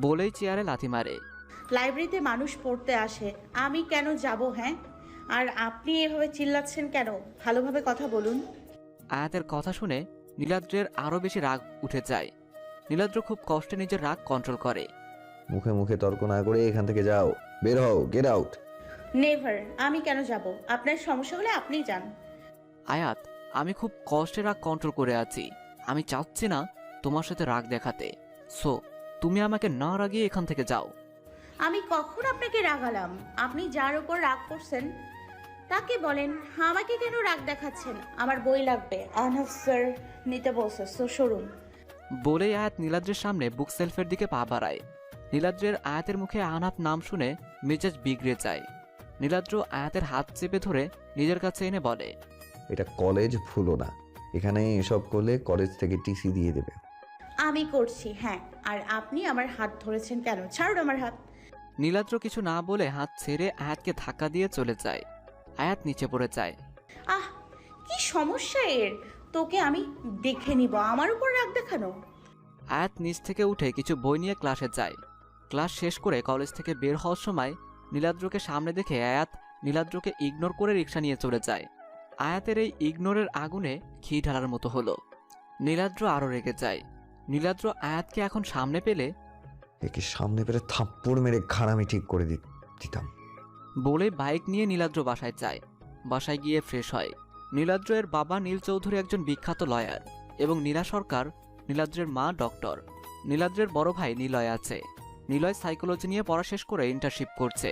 বলেই চেয়ারে লাথি মারে। লাইব্রেরিতে মানুষ পড়তে আসে, আমি কেন যাব? হ্যাঁ, আর আপনি এভাবে চিল্লাচ্ছেন কেন? ভালোভাবে কথা বলুন। আয়াতের কথা শুনে নীলাদ্রের আরও বেশি রাগ উঠে যায়। নীলাদ্র খুব কষ্টে নিজের রাগ কন্ট্রোল করে। মুখে মুখে তর্ক না করে এখান থেকে যাও, বের হও, গেট আউট। নেভার। আমি কেন যাব? আপনার সমস্যা হলে আপনিই যান। আয়াত, আমি খুব কষ্টে রাগ কন্ট্রোল করে আছি। আমি চাচ্ছি না তোমার সাথে রাগ দেখাতে, সো তুমি আমাকে না রাগিয়ে এখান থেকে যাও। আমি কখন আপনাকে রাগালাম? আপনি যার উপর রাগ করছেন তাকে বলেন, আমাকে কেন রাগ দেখাচ্ছেন? আমার বই লাগবে, আনহাফ স্যার নিতে বলছে, সো সরুন। বলেই আয়াত নীলাদ্রের সামনে বুক সেলফের দিকে পা বাড়ায়। নীলাদ্রের আয়াতের মুখে আহনাফ নাম শুনে মেজাজ বিগড়ে যায়। নীলাদ্র আয়াতের হাত চেপে ধরে নিজের কাছে এনে বলে, এটা কলেজ, ভুলো না। এখানে এসব করলে কলেজ থেকে টিসি দিয়ে দেবে। আমি করছি, হ্যাঁ। আর আপনি আমার হাত ধরেছেন কেন? ছাড়ুন আমার হাত। নীলাদ্র কিছু না বলে হাত ছেড়ে আয়াতকে ধাক্কা দিয়ে চলে যায়। আয়াত নিচে পড়ে যায়। আহ, কি সমস্যা এর? তোকে আমি দেখে নিব, আমার উপর রাগ দেখানো। আয়াত নিচ থেকে উঠে কিছু বই নিয়ে ক্লাসে যায়। ক্লাস শেষ করে কলেজ থেকে বের হওয়ার সময় নীলাদ্রকে সামনে দেখে আয়াত নীলাদ্রকে ইগনোর করে রিক্সা নিয়ে চলে যায়। আয়াতের এই ইগনোরের আগুনে ঘি ঢালার মতো হলো। নীলাদ্র আরও রেগে যায়। নীলাদ্র আয়াতকে এখন সামনে পেলে একে সামনে পেলে থাপ্পড় মেরে ঘাড়ামি ঠিক করে দিতাম। বলে বাইক নিয়ে নীলাদ্র বাসায় যায়। বাসায় গিয়ে ফ্রেশ হয়। নীলাদ্রের বাবা নীল চৌধুরী একজন বিখ্যাত লয়ার এবং নীলা সরকার নীলাদ্রের মা ডক্টর। নীলাদ্রের বড় ভাই নিলয় আছে। নিলয় সাইকোলজি নিয়ে পড়া শেষ করে ইন্টার্নশিপ করছে।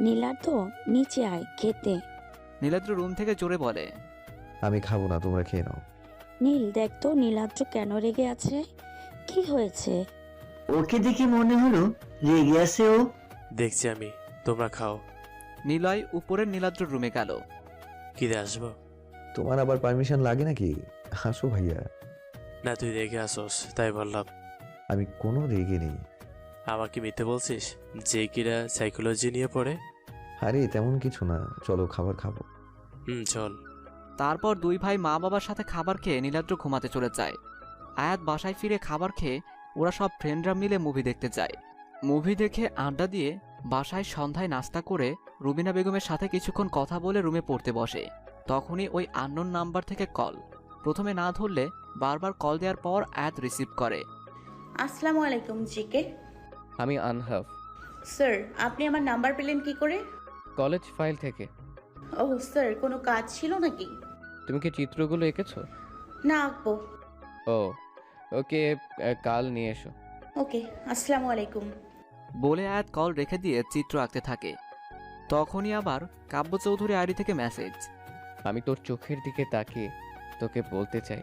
নীলাদ্র নিচে আয় খেতে। নীলাদ্র রুম থেকে জোরে বলে, আমি খাবো না, তোমরা খেয়ে নাও। নীল দেখ তো নীলাদ্র কেন রেগে আছে, কি হয়েছে? ওকে দেখে মনে হলো রেগে আছে ও। দেখছি আমি, তোমরা খাও। নিলয় উপরের নীলাদ্র রুমে গেল। কিরে আসবো? তোমার আবার পারমিশন লাগে নাকি? হাসো ভাইয়া। না, তুই রেগে আসোস তাই বললাম। আমি কোনো রেগে নেই। আমাকে মিথ্যে বলছিস যে কিরা সাইকোলজি নিয়ে পড়ে? আরে তেমন কিছু না, চলো খাবার খাবো। চল। তারপর দুই ভাই মা বাবার সাথে খাবার খেয়ে নীলাদ্র ঘুমাতে চলে যায়। আয়াত বাসায় ফিরে খাবার খেয়ে ওরা সব ফ্রেন্ডরা মিলে মুভি দেখতে যায়। মুভি দেখে আড্ডা দিয়ে বাসায় সন্ধ্যায় নাস্তা করে রুবিনা বেগমের সাথে কিছুক্ষণ কথা বলে রুমে পড়তে বসে। তখনই ওই আননোন নাম্বার থেকে কল। প্রথমে না ধরলে বারবার কল দেওয়ার পর আয়াত রিসিভ করে। আসসালামু আলাইকুম জিকে। আমি আনহাফ। স্যার, আপনি আমার নাম্বার পেলেন কি করে? কলেজ ফাইল থেকে। ও স্যার, কোনো কাজ ছিল নাকি? তুমি কি চিত্রগুলো এঁকেছো? না, আঁকবো। ও ওকে, কাল নিয়ে এসো। ওকে, আসসালামু আলাইকুম। বলে আয়াত কল রেখে দিয়ে চিত্র আঁকতে থাকে। তখনই আবার কাব্য চৌধুরী আইডি থেকে মেসেজ। আমি তোর চোখের দিকে তাকিয়ে তোকে বলতে চাই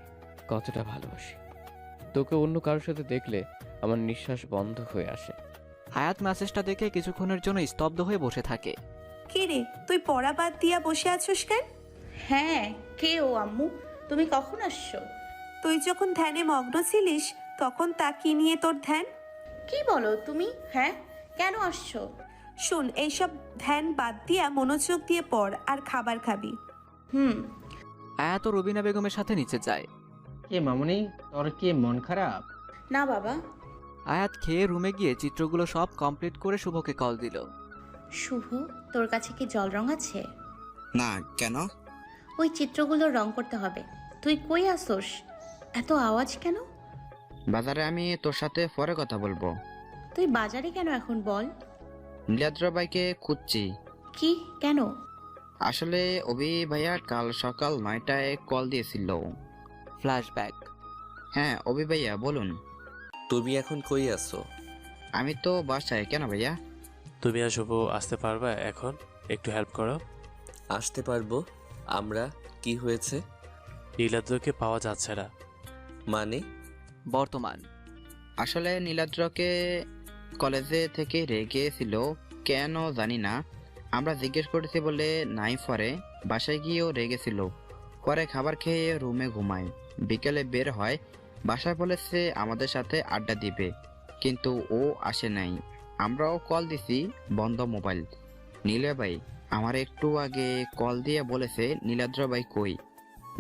কতটা ভালোবাসি। তোকে অন্য কারোর সাথে দেখলে আমার নিঃশ্বাস বন্ধ হয়ে আসে। আয়াত মেসেজটা দেখে কিছুক্ষণের জন্য স্তব্ধ হয়ে বসে থাকে। কি রে, তুই পড়া বাদ দিয়া বসে আছিস কেন? হ্যাঁ, কে ও আম্মু? তুমি কখন আসছো? তুই যখন ধ্যানে মগ্ন ছিলিস তখন তা কি নিয়ে তোর ধ্যান? কি বলো তুমি? হ্যাঁ, কেন আসছো? শুন, এইসব ধ্যান বাদ দিয়া মনোযোগ দিয়ে পড় আর খাবার খাবি। আয়াত ও রুবিনা বেগমের সাথে নিচে যায়। কে মামুনি, তোর কি মন খারাপ? না বাবা। আয়াত খেয়ে রুমে গিয়ে চিত্রগুলো সব কমপ্লিট করে শুভকে কল দিল। শুভ, তোর কাছে কি জল রং আছে? না, কেন? ওই চিত্রগুলো রং করতে হবে। তুই কই আসোস? এত আওয়াজ কেন? বাজারে, আমি তোর সাথে পরে কথা বলবো। তুই বাজারে কেন এখন বল? নীলাদ্র ভাইকে খুঁজছি। কি, কেন? আসলে অভি ভাইয়া কাল সকাল 9টায় কল দিয়েছিল। ফ্ল্যাশব্যাক। হ্যাঁ অভি ভাইয়া বলুন। তুমি এখন কই আছো? আমি তো বাসায়। কেন ভাইয়া? তুমি আর শুভ আসতে পারবা এখন? একটু হেল্প করো। আসতে পারবো আমরা। কি হয়েছে? নীলাদ্রকে পাওয়া যাচ্ছে না। মানে? বর্তমান। আসলে নীলাদ্রকে কলেজে থেকে রেখেছিল, কেন জানি না। আমরা জিজ্ঞেস করেছি বলে নাই, পরে বাসায় গিয়েও রেগেছিল। পরে খাবার খেয়ে রুমে ঘুমায়, বিকেলে বের হয়। বাসায় বলেছে আমাদের সাথে আড্ডা দিবে, কিন্তু ও আসে নাই। আমরাও কল দিছি, বন্ধ মোবাইল। নীলা ভাই আমার একটু আগে কল দিয়ে বলেছে নীলাদ্র ভাই কই,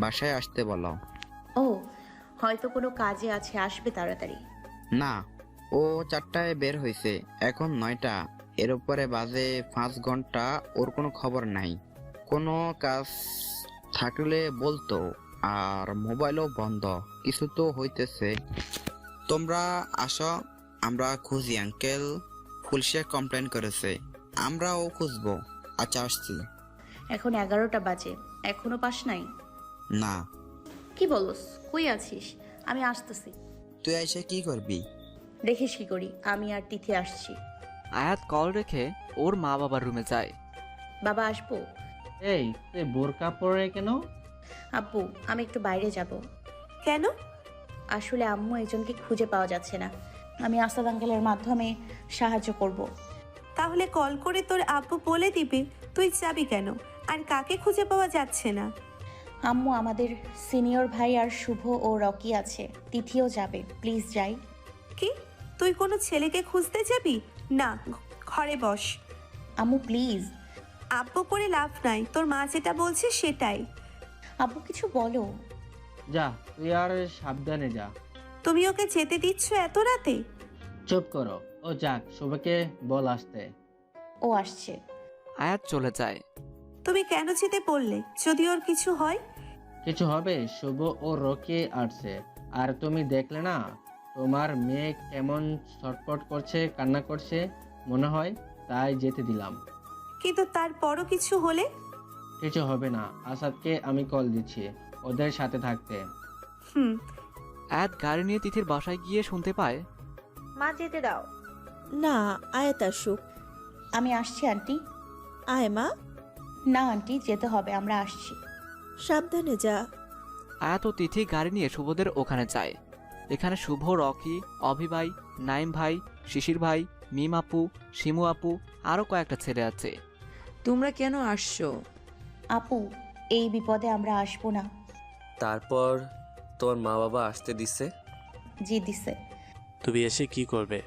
বাসায় আসতে বলো। ও, হয়তো কোনো কাজে আছে, আসবে তাড়াতাড়ি। না, ও 4টায় বের হয়েছে, এখন 9টা, এর উপরে বাজে 5 ঘন্টা, ওর কোনো খবর নাই। কোনো কাজ থাকলে বলতো, আর মোবাইলও বন্ধ, কিছু তো হইতেছে। তোমরা আসো, আমরা খুঁজি। আঙ্কেল পুলিশে কমপ্লেন করেছে, আমরাও খুঁজবো। আচ্ছা আসছি। এখন 11টা বাজে, এখনো পাস নাই? না। কি বলস? কই আছিস? আমি আসতেছি। তুই এসে কি করবি? দেখিস কি করি, আমি আর তিথি আসছি। আয়াত কল রেখে ওর মা বাবার রুমে যায়। বাবা আসবো? এই তুই বোরকা পরে কেন? আব্বু আমি একটু বাইরে যাব। কেন? আসলে আম্মু একজনকে খুঁজে পাওয়া যাচ্ছে না, আমি আসাদ আঙ্কেলের মাধ্যমে সাহায্য করব। তাহলে কল করে তোর আব্বু বলে দিবে তুই যাবি কেন, আর কাকে খুঁজে পাওয়া যাচ্ছে না। আম্মু আমাদের সিনিয়র ভাই আর শুভ ও রকি আছে, তিথিও যাবে, প্লিজ যাই। কি তুই কোনো ছেলেকে খুঁজতে যাবি? না, ঘরে বস। আম্মু প্লিজ। আব্বু করে লাভ নাই, তোর মা যেটা বলছে সেটাই। আব্বু কিছু বলো। যা, তুই আর সাবধানে যা। তুমি ওকে যেতে দিচ্ছ এত রাতে? চুপ করো, ও যাক, শুভকে বল আসতে। ও আসছে। আয়াত চলে যায়। তুমি কেন যেতে বললে? যদি ওর কিছু হয়? কিছু হবে? শুভ ও রকি আসছে, আর তুমি দেখলে না তোমার মেয়ে কেমন ছটফট করছে, কান্না করছে, মনে হয় তাই যেতে দিলাম। কিন্তু তারপরও কিছু হলে? কিছু হবে না, আসাদকে আমি কল দিচ্ছি ওদের সাথে থাকতে। আয়াত গাড়ি নিয়ে তিথির বাসায় গিয়ে শুনতে পায়, মা যেতে দাও। না, আয়াত আসুক। আমি আসছি আন্টি। আয় মা। না আন্টি, যেতে হবে, আমরা আসছি। সাবধানে যা। আয়াত ও তিথি গাড়ি নিয়ে শুভদের ওখানে যায়। এখানে শুভ, রকি, অভি ভাই, নাইম ভাই, শিশির ভাই, মিম আপু, শিমু আপু, আরও কয়েকটা ছেলে আছে। তোমরা কেন আসছো? আপু এই বিপদে আমরা আসবো না। তারপর তোর মা বাবা আসতে দিছে? জি দিছে। তুমি এসে কি করবে?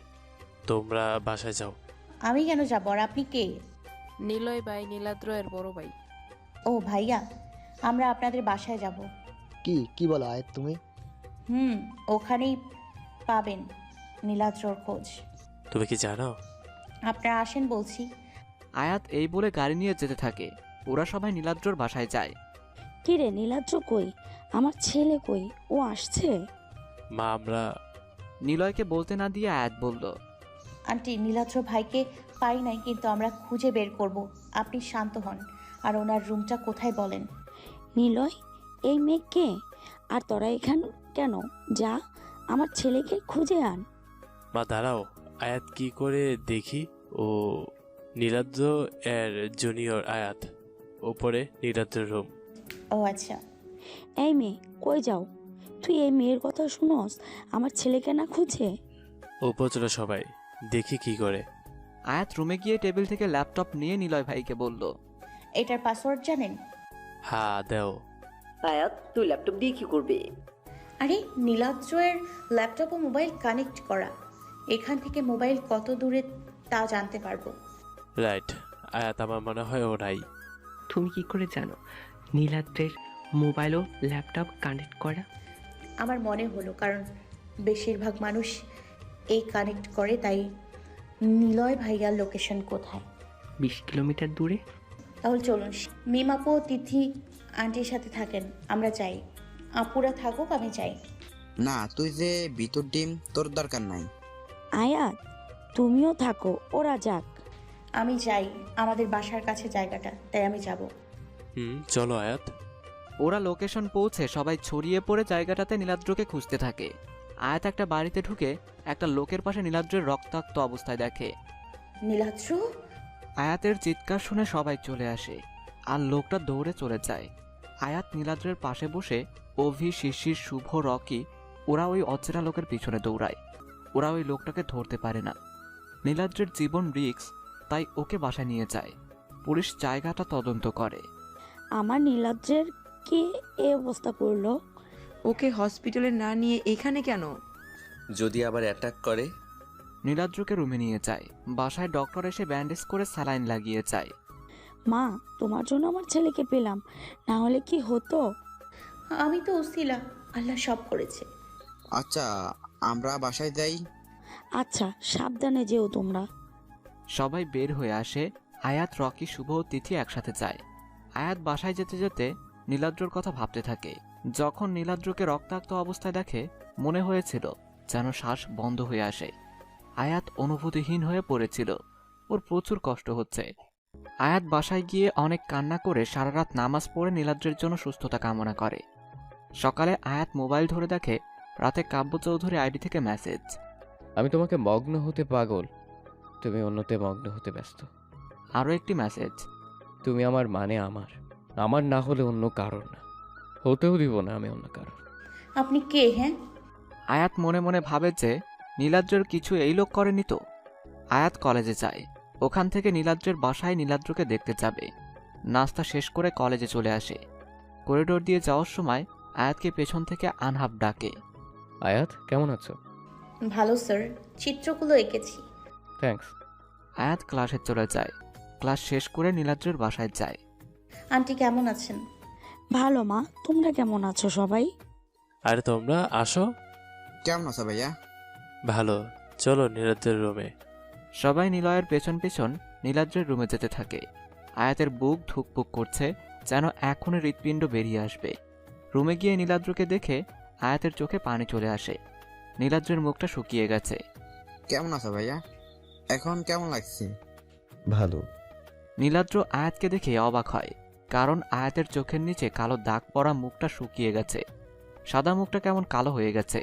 তোমরা বাসায় যাও। আমি কেন যাবো? আর আপনি কে? নিলয় ভাই, নীলাদ্র এর বড় ভাই। ও ভাইয়া, আমরা আপনাদের বাসায় যাব। কি বলো আয়াত তুমি? ওখানেই পাবেন নীলাদ্রর খোঁজ। তুমি কি জানো? আপনারা আসেন বলছি। আয়াত এই বলে গাড়ি নিয়ে যেতে থাকে। ওরা সবাই নীলাদ্রর বাসায় যায়। কি রে নীলাদ্র কই? আমার ছেলে কই? ও আসছে? মা আমরা নিলয়কে বলতে না দিয়ে আয়াত বলল, আন্টি নীলাদ্র ভাইকে পাই নাই, কিন্তু আমরা খুঁজে বের করব, আপনি শান্ত হন। আর ওনার রুমটা কোথায় বলেন। নিলয়, এই মেয়ে কে? আর তোরা এখানে কেন? যা আমার ছেলেকে খুঁজে আন। মা দাঁড়াও, আয়াত কি করে দেখি। ও নীলাদ্র এর জুনিয়র আয়াত, ওপরে নীলাদ্রের রুম। ও আচ্ছা। এই মেয়ে কই যাও? তুই এই মেয়ের কথা শুনস? আমার ছেলেকে না খুঁজে? ওপর চলো সবাই, দেখি কি করে। আয়াত রুমে গিয়ে টেবিল থেকে ল্যাপটপ নিয়ে নিলয় ভাইকে বলল, এটার পাসওয়ার্ড জানেন? হ্যাঁ দেও। আয়াত তুই ল্যাপটপ দিয়ে কি করবি? আরে নীলাদ্রের ল্যাপটপ ও মোবাইল কানেক্ট করা, এখান থেকে মোবাইল কত দূরে তা জানতে পারবো। রাইট, আয়াত আমার মনে হয় ওরাই। তুমি কি করে জানো নীলাদ্রের মোবাইল ও ল্যাপটপ কানেক্ট করা? আমার মনে হলো, কারণ বেশিরভাগ মানুষ এই কানেক্ট করে, তাই। নিলয় ভাইয়ার লোকেশন কোথায়? 20 কিলোমিটার দূরে। তাহলে চলুন, মিম আপু ও তিথি আন্টির সাথে থাকেন, আমরা যাই। আপুরা থাকুক, আমি যাই। না, তুই যে ভিতর ডিম, তোর দরকার নাই। আয়াত তুমিও থাকো, ওরা যাক। আমি যাই, আমাদের বাসার কাছে জায়গাটা, তাই আমি যাব। চলো আয়াত। ওরা লোকেশন পৌঁছে সবাই ছড়িয়ে পড়ে জায়গাটাতে নীলাদ্রকে খুঁজতে থাকে। আয়াত একটা বাড়িতে ঢুকে একটা লোকের পাশে নীলাদ্রের রক্তাক্ত অবস্থায় দেখে। নীলাদ্র! আয়াতের চিৎকার শুনে সবাই চলে আসে, আর লোকটা দৌড়ে চলে যায়। আয়াত নীলাদ্রের পাশে বসে অভি, শিশির, শুভ, রকি ওরা ওই অচেনা লোকের পিছনে দৌড়ায়। ওরা ওই লোকটাকে ধরতে পারে না। নীলাদ্রের জীবন রিস্ক, তাই ওকে বাসায় নিয়ে যায়। পুলিশ জায়গাটা তদন্ত করে। আমার নীলাদ্রের কি এই অবস্থা পড়লো? ওকে হসপিটালে না নিয়ে এখানে কেন? যদি আবার অ্যাটাক করে? নীলাদ্রকে রুমে নিয়ে যায়। বাসায় ডক্টর এসে ব্যান্ডেজ করে স্যালাইন লাগিয়ে যায়। মা, তোমার জন্য আমার ছেলেকে পেলাম, না হলে কি হতো? আমি তো উসিলা, আল্লাহ সব করেছে। আচ্ছা আমরা বাসায় যাই। আচ্ছা, সাবধানে যেও তোমরা। সবাই বের হয়ে আসে। আয়াত, রকি, শুভ ও তিথি একসাথে যায়। আয়াত বাসায় যেতে যেতে নীলাদ্রর কথা ভাবতে থাকে। যখন নীলাদ্রকে রক্তাক্ত অবস্থায় দেখে মনে হয়েছিল যেন শ্বাস বন্ধ হয়ে আসে। আয়াত অনুভূতিহীন হয়ে পড়েছিল, ওর প্রচুর কষ্ট হচ্ছে। আয়াত বাসায় গিয়ে অনেক কান্না করে সারা রাত নামাজ পড়ে নীলাদ্রের জন্য সুস্থতা কামনা করে। সকালে আয়াত মোবাইল ধরে দেখে রাতে কাব্য চৌধুরী আইডি থেকে মেসেজ। আমি তোমাকে মগ্ন হতে পাগল, তুমি অন্যতে মগ্ন হতে ব্যস্ত। আরও একটি মেসেজ। তুমি আমার মানে আমার না হলে অন্য কারণ না, হতেও দিব না আমি অন্য কারণ। আপনি কে? হ্যাঁ, আয়াত মনে মনে ভাবে যে নীলাদ্রের কিছু এই লোক করেনি তো। আয়াত কলেজে যায়। ওখান থেকে নীলাদ্রের বাসায় নীলাদ্রকে দেখতে যাবে। নাস্তা শেষ করে কলেজে চলে আসে। করিডোর দিয়ে যাওয়ার সময় আয়াতকে পেছন থেকে আনহাব ডাকে। আয়াত, কেমন আছো? ভালো স্যার, চিত্রগুলো এঁকেছি। থ্যাঙ্কস। আয়াত ক্লাসে চলে যায়। ক্লাস শেষ করে নীলাদ্রের বাসায় যায়। আন্টি কেমন আছেন? ভালো মা, তোমরা কেমন আছো সবাই? আরে তোমরা আসো। কেমন আছো ভাইয়া? ভালো, চলো নীলাদ্রের রুমে। সবাই নিলয়ের পেছন পেছন নীলাদ্রের রুমে যেতে থাকে। আয়াতের বুক ধুকপুক করছে, যেন এখনই হৃৎপিণ্ড বেরিয়ে আসবে। রুমে গিয়ে নীলাদ্রকে দেখে আয়াতের চোখে পানি চলে আসে। নীলাদ্রের মুখটা শুকিয়ে গেছে। কেমন আছো ভাইয়া? এখন কেমন লাগছে? ভালো। নীলাদ্র আয়াতকে দেখে অবাক হয়, কারণ আয়াতের চোখের নিচে কালো দাগ পড়া মুখটা শুকিয়ে গেছে। সাদা মুখটা কেমন কালো হয়ে গেছে।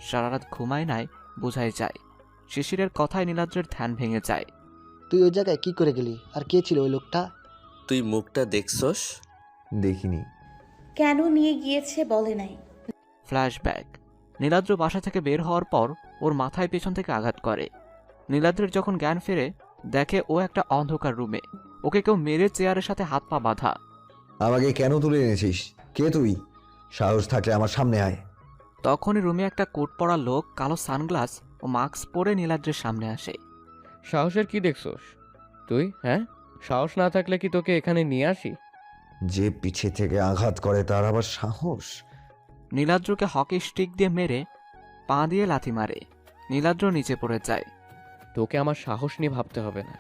সারা রাত ঘুমায় নাই বোঝাই যায়। শিশিরের কথায় নীলাদ্রের ধ্যান ভেঙে যায়। তুই ওই জায়গায় কি করে গেলি? আর কে ছিল ওই লোকটা? তুই মুখটা দেখছস? দেখিনি। কেন নিয়ে গিয়েছে বলে নাই। ফ্ল্যাশব্যাক। নীলাদ্র বাসা থেকে বের হওয়ার পর ওর মাথায় পেছন থেকে আঘাত করে। নীলাদ্রের যখন জ্ঞান ফেরে দেখে ও একটা অন্ধকার রুমে। ওকে কেউ মেরে চেয়ারের সাথে হাত পা বাঁধা। আমাকে কেন তুলে এনেছিস? কে তুই? সাহস থাকলে আমার সামনে আয়। তখনই রুমে একটা কোট পরা লোক কালো সানগ্লাস ও মাস্ক পরে নীলাদ্রের সামনে আসে। সাহসের কি দেখছস তুই? হ্যাঁ, সাহস না থাকলে কি তোকে এখানে নিয়ে আসি? যে পিছে থেকে আঘাত করে তার আবার সাহস? নীলাদ্রকে হকি স্টিক দিয়ে মেরে পা দিয়ে লাথি মারে। নীলাদ্র নিচে পড়ে যায়। তোকে আমার সাহস নিয়ে ভাবতে হবে না।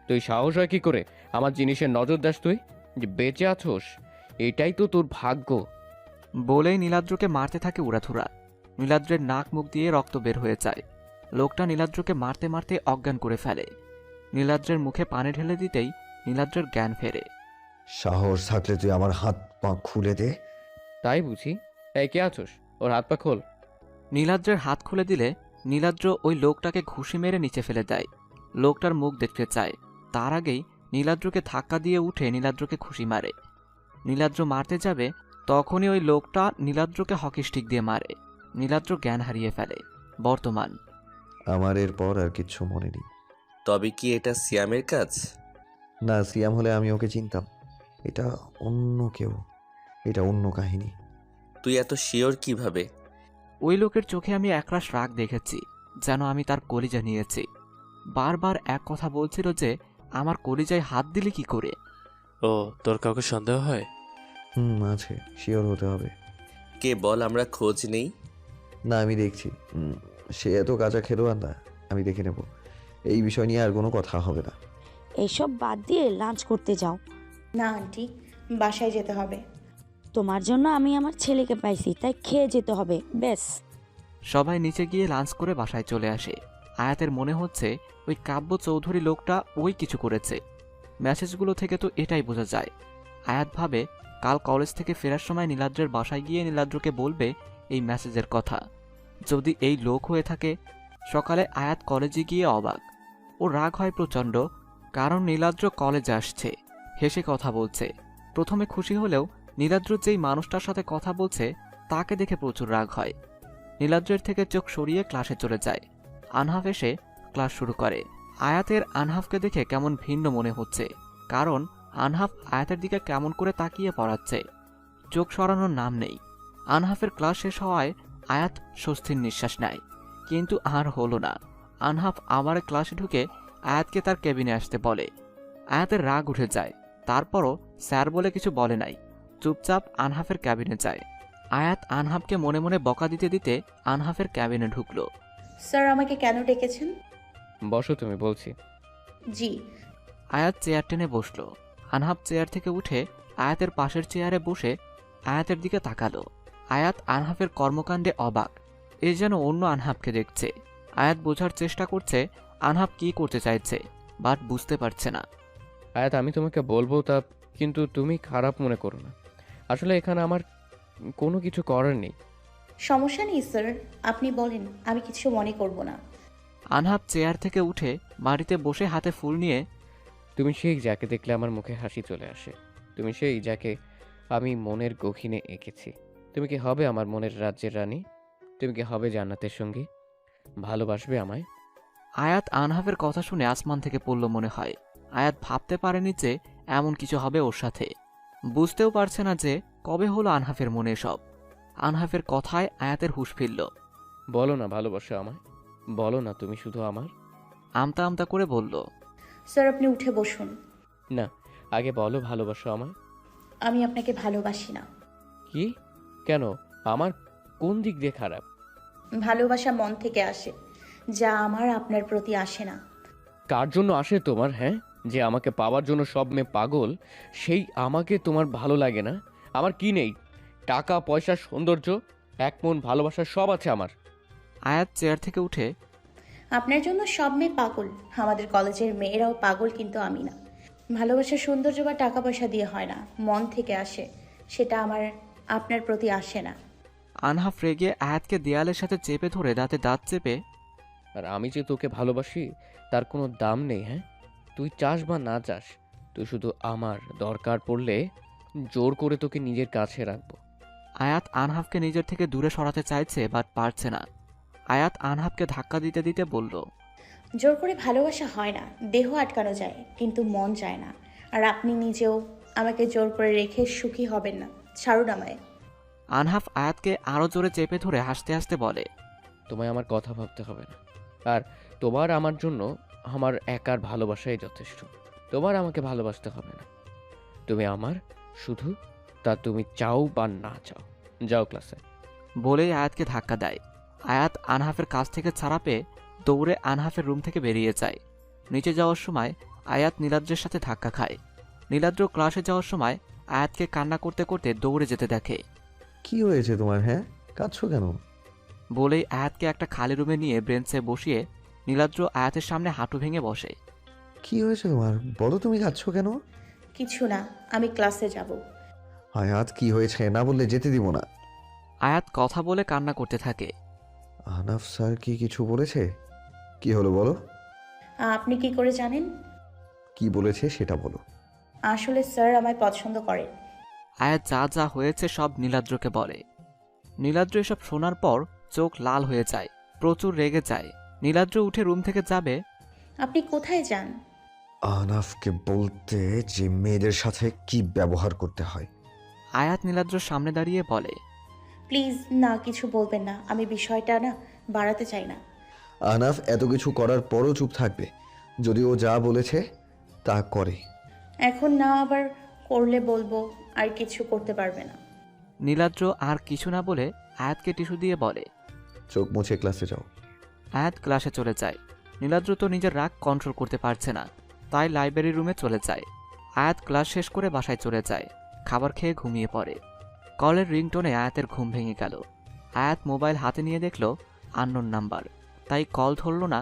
তুই সাহস হয় কি করে আমার জিনিসের নজর দাস? তুই যে বেঁচে আছোস এটাই তো তোর ভাগ্য। বলেই নীলাদ্রকে মারতে থাকে উড়াধুরা। নীলাদ্রের নাক মুখ দিয়ে রক্ত বের হয়ে যায়। লোকটা নীলাদ্রকে মারতে মারতে অজ্ঞান করে ফেলে। নীলাদ্রের মুখে পানি ঢেলে দিতেই নীলাদ্রের জ্ঞান ফেরে। সাহস থাকলে তুই আমার হাত পা খুলে দে। তাই বুঝি? এই কে আছোস? ওর হাত পা খোল। নীলাদ্রের হাত খুলে দিলে নীলাদ্র ওই লোকটাকে ঘুষি মেরে নিচে ফেলে দেয়। লোকটার মুখ দেখতে চায়, তার আগেই নীলাদ্রকে ধাক্কা দিয়ে উঠে নীলাদ্রকে ঘুষি মারে। নীলাদ্র মারতে যাবে, তখনই ওই লোকটা নীলাদ্রকে হকি স্টিক দিয়ে মারে। নীলাদ্র জ্ঞান হারিয়ে ফেলে। বর্তমান। আমার এরপর আর কিচ্ছু মনে নেই। তবে কি এটা সিয়ামের কাজ? না, সিয়াম হলে আমি ওকে চিনতাম। এটা অন্য কেউ, এটা অন্য কাহিনী। তুই এত শিওর কিভাবে? ওই লোকের চোখে আমি একরাশ রাগ দেখেছি, যেন আমি তার কলিজা নিয়েছি। বারবার এক কথা বলছিল যে আমার কলিজায় হাত দিলে কি করে। ও, তোর কাউকে সন্দেহ হয়? আছে, শিওর হতে হবে। কে বল, আমরা খোঁজ নেই। না, আমি দেখছি। সে এত কাঁচা খেলোয়াড় না, আমি দেখে নেব। এই বিষয় নিয়ে আর কোনো কথা হবে না। এইসব বাদ দিয়ে লাঞ্চ করতে যাও। না আন্টি, বাসায় যেতে হবে। তোমার জন্য আমি আমার ছেলেকে পাইছি, তাই খেয়ে যেতে হবে ব্যাস। সবাই নিচে গিয়ে লাঞ্চ করে বাসায় চলে আসে। আয়াতের মনে হচ্ছে ওই কাব্য চৌধুরী লোকটা ওই কিছু করেছে। মেসেজগুলো থেকে তো এটাই বোঝা যায়। আয়াত ভাবে কাল কলেজ থেকে ফেরার সময় নীলাদ্রের বাসায় গিয়ে নীলাদ্রকে বলবে এই মেসেজের কথা। যদি এই লোক হয়ে থাকে। সকালে আয়াত কলেজে গিয়ে অবাক। ও রাগ হয় প্রচণ্ড, কারণ নীলাদ্র কলেজে আসছে, হেসে কথা বলছে। প্রথমে খুশি হলেও নীলাদ্র যেই মানুষটার সাথে কথা বলছে তাকে দেখে প্রচুর রাগ হয়। নীলাদ্রের থেকে চোখ সরিয়ে ক্লাসে চলে যায়। আনহাফ এসে ক্লাস শুরু করে। আয়াতের আনহাফকে দেখে কেমন ভিন্ন মনে হচ্ছে, কারণ আনহাফ আয়াতের দিকে কেমন করে তাকিয়ে পড়াচ্ছে। চোখ সরানোর নাম নেই। আনহাফের ক্লাস শেষ হওয়ায় আয়াত স্বস্তির নিঃশ্বাস নেয়, কিন্তু আর হলো না। আনহাফ আবার ক্লাসে ঢুকে আয়াতকে তার কেবিনে আসতে বলে। আয়াতের রাগ উঠে যায়, তারপরও স্যার বলে কিছু বলে নাই, চুপচাপ আনহাফের ক্যাবিনে যায়। আয়াত আনহাফকে মনে মনে বকা দিতে দিতে আনহাফের ক্যাবিনে ঢুকলো। স্যার আমাকে কেন ডেকেছেন? বসো, তুমি বলছি। জি। আয়াত চেয়ার টেনে বসলো। আনহাফ চেয়ার থেকে উঠে আয়াতের পাশের চেয়ারে বসে আয়াতের দিকে তাকালো। আয়াত আনহাফের কর্মকাণ্ডে অবাক। এ যেন অন্য আনহাফকে দেখছে। আয়াত বোঝার চেষ্টা করছে আনহাফ কি করতে চাইছে, বাট বুঝতে পারছে না। আয়াত, আমি তোমাকে বলবো তা, কিন্তু তুমি খারাপ মনে করো না। আসলে এখানে আমার কোনো কিছু করার নেই। সমস্যা নেই স্যার, আপনি বলেন, আমি কিছু মনে করব না। আনহাফ চেয়ার থেকে উঠে বাড়িতে বসে হাতে ফুল নিয়ে, তুমি সেই যাকে দেখলে আমার মুখে হাসি চলে আসে, তুমি সেই যাকে আমি মনের গহীনে এঁকেছি। তুমি কি হবে আমার মনের রাজ্যের রানী? তুমি কি হবে জান্নাতের সঙ্গী? ভালোবাসবে আমায়? আয়াত আনহাফের কথা শুনে আসমান থেকে পড়ল মনে হয়। আয়াত ভাবতে পারেনি যে এমন কিছু হবে ওর সাথে। বুঝতেও পারছে না যে কবে হলো আনহাফের মনে সব। আনহাফের কথায় আয়াতের হুঁশ ফিরল। বলো না ভালোবাসো আমায়, বলো না তুমি শুধু আমার। আমতা আমতা করে বলল, স্যার আপনি উঠে বসুন। না, আগে বলো ভালোবাসো আমায়। আমি আপনাকে ভালোবাসি না। কি? কেন? আমার কোন দিক দিয়ে খারাপ? ভালোবাসা মন থেকে আসে, যা আমার আপনার প্রতি আসে না। কার জন্য আসে তোমার? হ্যাঁ, যে আমাকে পাওয়ার জন্য সব মেয়ে পাগল, সেই আমাকে তোমার ভালো লাগে না? আমার কি নেই? টাকা পয়সা, সৌন্দর্য, এক মন ভালোবাসা সব আছে আমার। আয়াত চেয়ার থেকে উঠে, আপনার জন্য সব মেয়ে পাগল, আমাদের কলেজের মেয়েরাও পাগল, কিন্তু আমি না। ভালোবাসা সৌন্দর্য বা টাকা পয়সা দিয়ে হয় না, মন থেকে আসে, সেটা আমার আপনার প্রতি আসে না। আনহাফ রেগে আয়াতকে দেয়ালের সাথে চেপে ধরে দাঁতে দাঁত চেপে, আর আমি যে তোকে ভালোবাসি তার কোনো দাম নেই। হ্যাঁ, তুই চাস বা না চাস, তুই শুধু আমার। দরকার পড়লে জোর করে তোকে নিজের কাছে রাখবো। আয়াত আনহাফকে নিজের থেকে দূরে সরাতে চাইছে, বাট পারছে না। আয়াত আনহাফকে ধাক্কা দিতে দিতে বলল, জোর করে ভালোবাসা হয় না, দেহ আটকানো যায় কিন্তু মন যায় না। আর আপনি নিজেও আমাকে জোর করে রেখে সুখী হবেন না, ছাড়ুন আমায়। আনহাফ আয়াতকে আরো জোরে চেপে ধরে হাসতে হাসতে বলে, তোমায় আমার কথা ভাবতে হবে না, আর তোমার আমার জন্য আমার একার ভালোবাসাই যথেষ্ট। তোমার আমাকে ভালোবাসতে হবে না, তুমি আমার শুধু, তা তুমি চাও বা না চাও। যাও ক্লাসে। বলেই আয়াতকে ধাক্কা দেয়। আয়াত আনহাফের কাছ থেকে ছাড়া পেয়ে দৌড়ে আনহাফের রুম থেকে বেরিয়ে যায়। নিচে যাওয়ার সময় আয়াত নীলাদ্রের সাথে ধাক্কা খায়। নীলাদ্র ক্লাসে যাওয়ার সময় আয়াতকে কান্না করতে করতে দৌড়ে যেতে দেখে। কি হয়েছে তোমার? হ্যাঁ, কাঁদছো কেন? বলেই আয়াতকে একটা খালি রুমে নিয়ে বেঞ্চে বসিয়ে নীলাদ্র আয়াতের সামনে হাঁটু ভেঙে বসে। কি হয়েছে তোমার? বলো, তুমি কাঁদছো কেন? কিছু না, আমি ক্লাসে যাব। আয়াত, কি হয়েছে? না বললে যেতে দিব না। আয়াত কথা বলে কান্না করতে থাকে। আহনাফ স্যার কি কিছু বলেছে? কি হলো বলো। আপনি কি করে জানেন? কি বলেছে সেটা বলো। আসলে স্যার আমায় পছন্দ করেন। আয়াত যা যা হয়েছে সব নীলাদ্রকে বলে। নীলাদ্র এসব শোনার পর চোখ লাল হয়ে যায়, প্রচুর রেগে যায়। নীলাদ্র উঠে রুম থেকে যাবে। আপনি কোথায় যান? আহনাফকে বলতে যে মেয়েদের সাথে কি ব্যবহার করতে হয়। আয়াত নীলাদ্রর সামনে দাঁড়িয়ে বলে, প্লিজ না, কিছু বলবেন না, আমি বিষয়টা না বাড়াতে চাই না। আহনাফ এত কিছু করার পরও চুপ থাকবে যদি ও যা বলেছে তা করে। এখন না, আবার করলে বলবো, আর কিছু করতে পারবে না। নীলাদ্র আর কিছু না বলে আয়াতকে টিস্যু দিয়ে বলে, চোখ মুছে ক্লাসে যাও। আয়াত ক্লাসে চলে যায়। নীলাদ্র তো নিজের রাগ কন্ট্রোল করতে পারছে না, তাই লাইব্রেরি রুমে চলে যায়। আয়াত ক্লাস শেষ করে বাসায় চলে যায়। খাবার খেয়ে ঘুমিয়ে পড়ে। কলের রিংটোনে আয়াতের ঘুম ভেঙে গেল। আয়াত মোবাইল হাতে নিয়ে দেখল আননোন নাম্বার, তাই কল ধরল না,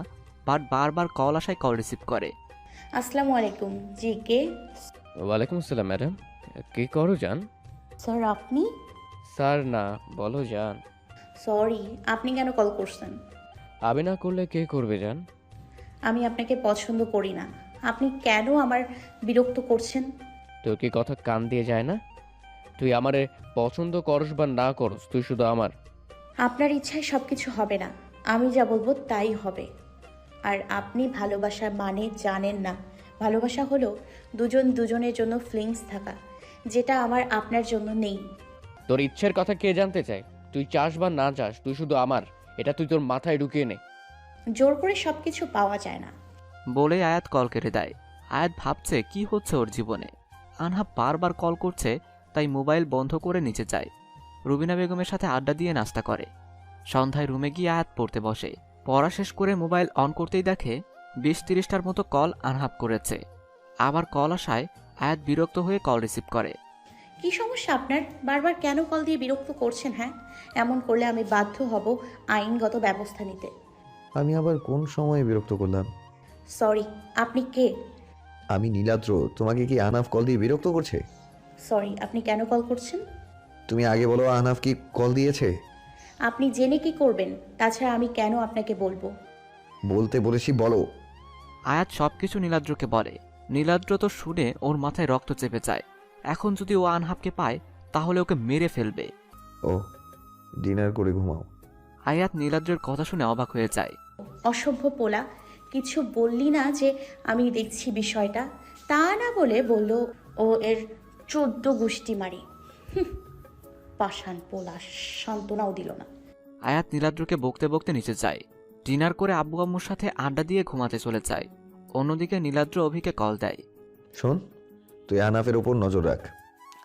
বাট বারবার কল আসায় কল রিসিভ করে। আসসালামু আলাইকুম। জি, কে? ওয়ালাইকুম আসসালাম ম্যাডাম। কি করো জান? স্যার আপনি? স্যার না, বলো জান। সরি, আপনি কেন কল করছেন? আমি না করলে কে করবে জান? আমি আপনাকে পছন্দ করি না, আপনি কেন আমার বিরক্ত করছেন? তোর কি কথা কান দিয়ে যায় না? তুই আমারে পছন্দ করস বা না করস, তুই শুধু আমার। আপনার ইচ্ছায় সব কিছু হবে না, আমি যা বলবো তাই হবে। আর আপনি ভালোবাসা মানে জানেন না। ভালোবাসা হলো দুজন দুজনের জন্য ফিলিংস থাকা, যেটা আমার আপনার জন্য নেই। তোর ইচ্ছের কথা কে জানতে চায়? তুই চাস বা না চাস, তুই শুধু আমার, এটা তুই তোর মাথায় ঢুকিয়ে নে। জোর করে সব কিছু পাওয়া যায় না। বলে আয়াত কল কেটে দেয়। আয়াত ভাবছে কি হচ্ছে ওর জীবনে। আনহাফ বারবার কল করছে, তাই মোবাইল বন্ধ করে নিচে যায়। রুবিনা বেগমের সাথে আড্ডা দিয়ে নাস্তা করে। সন্ধ্যায় রুমে গিয়ে আয়াত পড়তে বসে। পড়া শেষ করে মোবাইল অন করতেই দেখে 20-30টার মতো কল আনহাফ করেছে। আবার কল আসায় আয়াত বিরক্ত হয়ে কল রিসিভ করে। কি সমস্যা আপনার? বারবার কেন কল দিয়ে বিরক্ত করছেন? হ্যাঁ, এমন করলে আমি বাধ্য হব আইনগত ব্যবস্থা নিতে। আমি আবার কোন সময় বিরক্ত করলাম? সরি, আপনি কে? আমি নীলাদ্র। তোমাকে কি আহনাফ কল দিয়ে বিরক্ত করছে? সরি, আপনি কেন কল করছেন? তুমি আগে বলো, আহনাফ কি কল দিয়েছে? আপনি জেনে কি করবেন? তাছাড়া আমি কেন আপনাকে বলবো? বলতে বলেছি, বলো। আয়াত সবকিছু নীলাদ্রকে বলে। নীলাদ্র তো শুনে ওর মাথায় রক্ত চেপে যায়। এখন যদি ও আনহাফকে পায় তাহলে ওকে মেরে ফেলবে। ও, ডিনার করে ঘুমাও। আয়াত নীলাদ্রের কথা শুনে অবাক হয়ে যায়। অসভ্য পোলা, কিছু বললি না যে আমি দেখছি বিষয়টা? তা না বলে বলল ও এর 14 গুষ্টি মারি। পাষাণ পোলা, সান্ত্বনাও দিল না। আয়াত নীলাদ্রকে বকতে বকতে নিচে যায়। ডিনার করে আব্বু আম্মুর সাথে আড্ডা দিয়ে ঘুমাতে চলে যায়। অন্যদিকে নীলাদ্র অভিকে কল দেয়। শোন, তুই আহনাফের ওপর নজর রাখ,